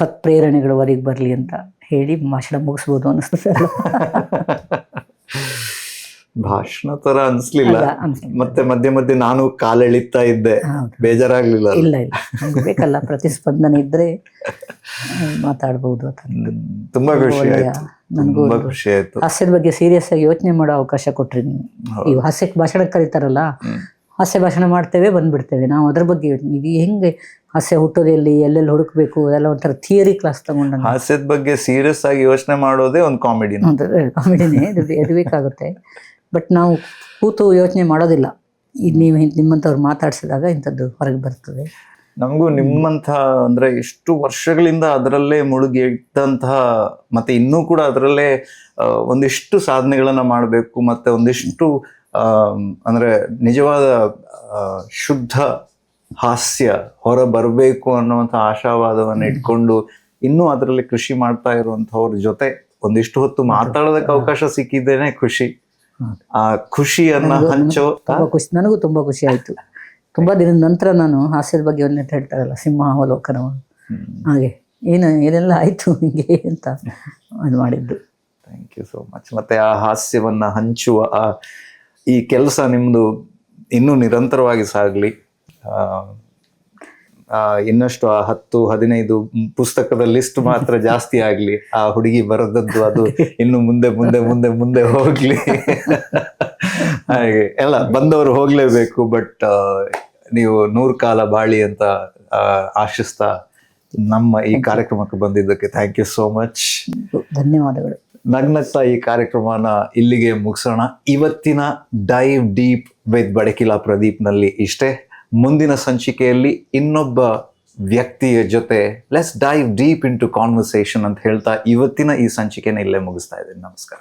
A: ಸತ್ಪ್ರೇರಣೆಗಳು ಹೊರಗೆ ಬರಲಿ ಅಂತ ಹೇಳಿ ಭಾಷಣ ಮುಗಿಸ್ಬೋದು ಅನಿಸ್ತದೆ.
B: ಭಾಷಣ ತರ ಅನ್ಸ್ಲಿಲ್ಲ. ಮತ್ತೆ ಮಧ್ಯೆ ಮಧ್ಯೆ ನಾನು ಕಾಲೆಳಿತಾ ಇದ್ದೆ, ಬೇಜಾರಾಗ್ಲಿಲ್ಲ?
A: ಇಲ್ಲ ಇಲ್ಲ, ನಮ್ಗೆ ಬೇಕಲ್ಲ ಪ್ರತಿಸ್ಪಂದನೆ ಇದ್ರೆ ಮಾತಾಡ್ಬೋದು ಅಂತ.
B: ತುಂಬಾ ಖುಷಿ ಆಯ್ತು,
A: ನನಗೂ
B: ತುಂಬಾ ಖುಷಿ ಆಯ್ತು.
A: ಹಾಸ್ಯದ ಬಗ್ಗೆ ಸೀರಿಯಸ್ ಆಗಿ ಯೋಚನೆ ಮಾಡೋ ಅವಕಾಶ ಕೊಟ್ರಿ ನೀವು. ಈ ಹಾಸ್ಯಕ್ಕೆ ಭಾಷಣ ಕರೀತಾರಲ್ಲ, ಹಾಸ್ಯ ಭಾಷಣ ಮಾಡ್ತೇವೆ ಬಂದ್ಬಿಡ್ತೇವೆ. ನಾವು ಅದ್ರ ಬಗ್ಗೆ ಇದು ಹೆಂಗೆ ಹಾಸ್ಯ ಹುಟ್ಟೋದೆಲ್ಲಿ, ಎಲ್ಲೆಲ್ಲಿ ಹುಡುಕ್ಬೇಕು, ಅದೆಲ್ಲ ಒಂಥರ ಥಿಯರಿ ಕ್ಲಾಸ್ ತಗೊಂಡ.
B: ಹಾಸ್ಯದ ಬಗ್ಗೆ ಸೀರಿಯಸ್ ಆಗಿ ಯೋಚನೆ ಮಾಡೋದೇ ಒಂದು ಕಾಮಿಡಿನೇ,
A: ಅದು ಬೇಕಾಗುತ್ತೆ. ಬಟ್ ನಾವು ಕೂತು ಯೋಚನೆ ಮಾಡೋದಿಲ್ಲ. ಈಗ ನೀವು ನಿಮ್ಮಂಥವ್ರು ಮಾತಾಡ್ಸಿದಾಗ ಇಂಥದ್ದು ಹೊರಗೆ ಬರ್ತದೆ.
B: ನಮಗೂ ನಿಮ್ಮಂಥ ಅಂದ್ರೆ ಎಷ್ಟು ವರ್ಷಗಳಿಂದ ಅದರಲ್ಲೇ ಮುಳುಗಿ ಇಟ್ಟಂತಹ, ಮತ್ತೆ ಇನ್ನೂ ಕೂಡ ಅದರಲ್ಲೇ ಒಂದಿಷ್ಟು ಸಾಧನೆಗಳನ್ನ ಮಾಡಬೇಕು, ಮತ್ತೆ ಒಂದಿಷ್ಟು ಅಂದ್ರೆ ನಿಜವಾದ ಶುದ್ಧ ಹಾಸ್ಯ ಹೊರ ಬರಬೇಕು ಅನ್ನುವಂಥ ಆಶಾವಾದವನ್ನು ಇಟ್ಕೊಂಡು ಇನ್ನೂ ಅದರಲ್ಲಿ ಕೃಷಿ ಮಾಡ್ತಾ ಇರುವಂಥವ್ರ ಜೊತೆ ಒಂದಿಷ್ಟು ಹೊತ್ತು ಮಾತಾಡೋದಕ್ಕೆ ಅವಕಾಶ ಸಿಕ್ಕಿದ್ದೇನೆ ಖುಷಿ. ಆ ಖುಷಿಯನ್ನ ಹಂಚೋ
A: ತುಂಬಾ ಖುಷಿ, ನನಗೂ ತುಂಬಾ ಖುಷಿ ಆಯ್ತು. ತುಂಬಾ ದಿನದ ನಂತರ ನಾನು ಹಾಸ್ಯದ ಬಗ್ಗೆ ಒಂದೇ ಹೇಳ್ತಾರಲ್ಲ, ಸಿಂಹಾವಲೋಕನ, ಹಾಗೆ ಏನೆಲ್ಲ ಆಯ್ತು ಹಿಂಗೆ ಅಂತ ಅದು ಮಾಡಿದ್ದು.
B: Thank you so much. ಮತ್ತೆ ಆ ಹಾಸ್ಯವನ್ನ ಹಂಚುವ ಈ ಕೆಲಸ ನಿಮ್ದು ಇನ್ನೂ ನಿರಂತರವಾಗಿ ಸಾಗಲಿ. ಇನ್ನಷ್ಟು 10-15 ಪುಸ್ತಕದ ಲಿಸ್ಟ್ ಮಾತ್ರ ಜಾಸ್ತಿ ಆಗ್ಲಿ. ಆ ಹುಡುಗಿ ಬರೆದದ್ದು ಅದು ಇನ್ನು ಮುಂದೆ ಮುಂದೆ ಮುಂದೆ ಮುಂದೆ ಹೋಗ್ಲಿ. ಹಾಗೆ ಎಲ್ಲ ಬಂದವರು ಹೋಗ್ಲೇಬೇಕು. ಬಟ್ ನೀವು 100 ಕಾಲ ಬಾಳಿ ಅಂತ ಆಶಿಸ್ತಾ ನಮ್ಮ ಈ ಕಾರ್ಯಕ್ರಮಕ್ಕೆ ಬಂದಿದ್ದಕ್ಕೆ ಥ್ಯಾಂಕ್ ಯು ಸೋ ಮಚ್.
A: ಧನ್ಯವಾದಗಳು.
B: ನಗ್ನಗ್ತಾ ಈ ಕಾರ್ಯಕ್ರಮನ ಇಲ್ಲಿಗೆ ಮುಗಿಸೋಣ. ಇವತ್ತಿನ ಡೈವ್ ಡೀಪ್ ವಿತ್ ಬಡಕಿಲಾ ಪ್ರದೀಪ್ನಲ್ಲಿ ಇಷ್ಟೇ. ಮುಂದಿನ ಸಂಚಿಕೆಯಲ್ಲಿ ಇನ್ನೊಬ್ಬ ವ್ಯಕ್ತಿಯ ಜೊತೆ let's dive deep into conversation ಅಂತ ಹೇಳ್ತಾ ಇವತ್ತಿನ ಈ ಸಂಚಿಕೆನ ಇಲ್ಲೇ ಮುಗಿಸ್ತಾ ಇದ್ದೀನಿ. ನಮಸ್ಕಾರ.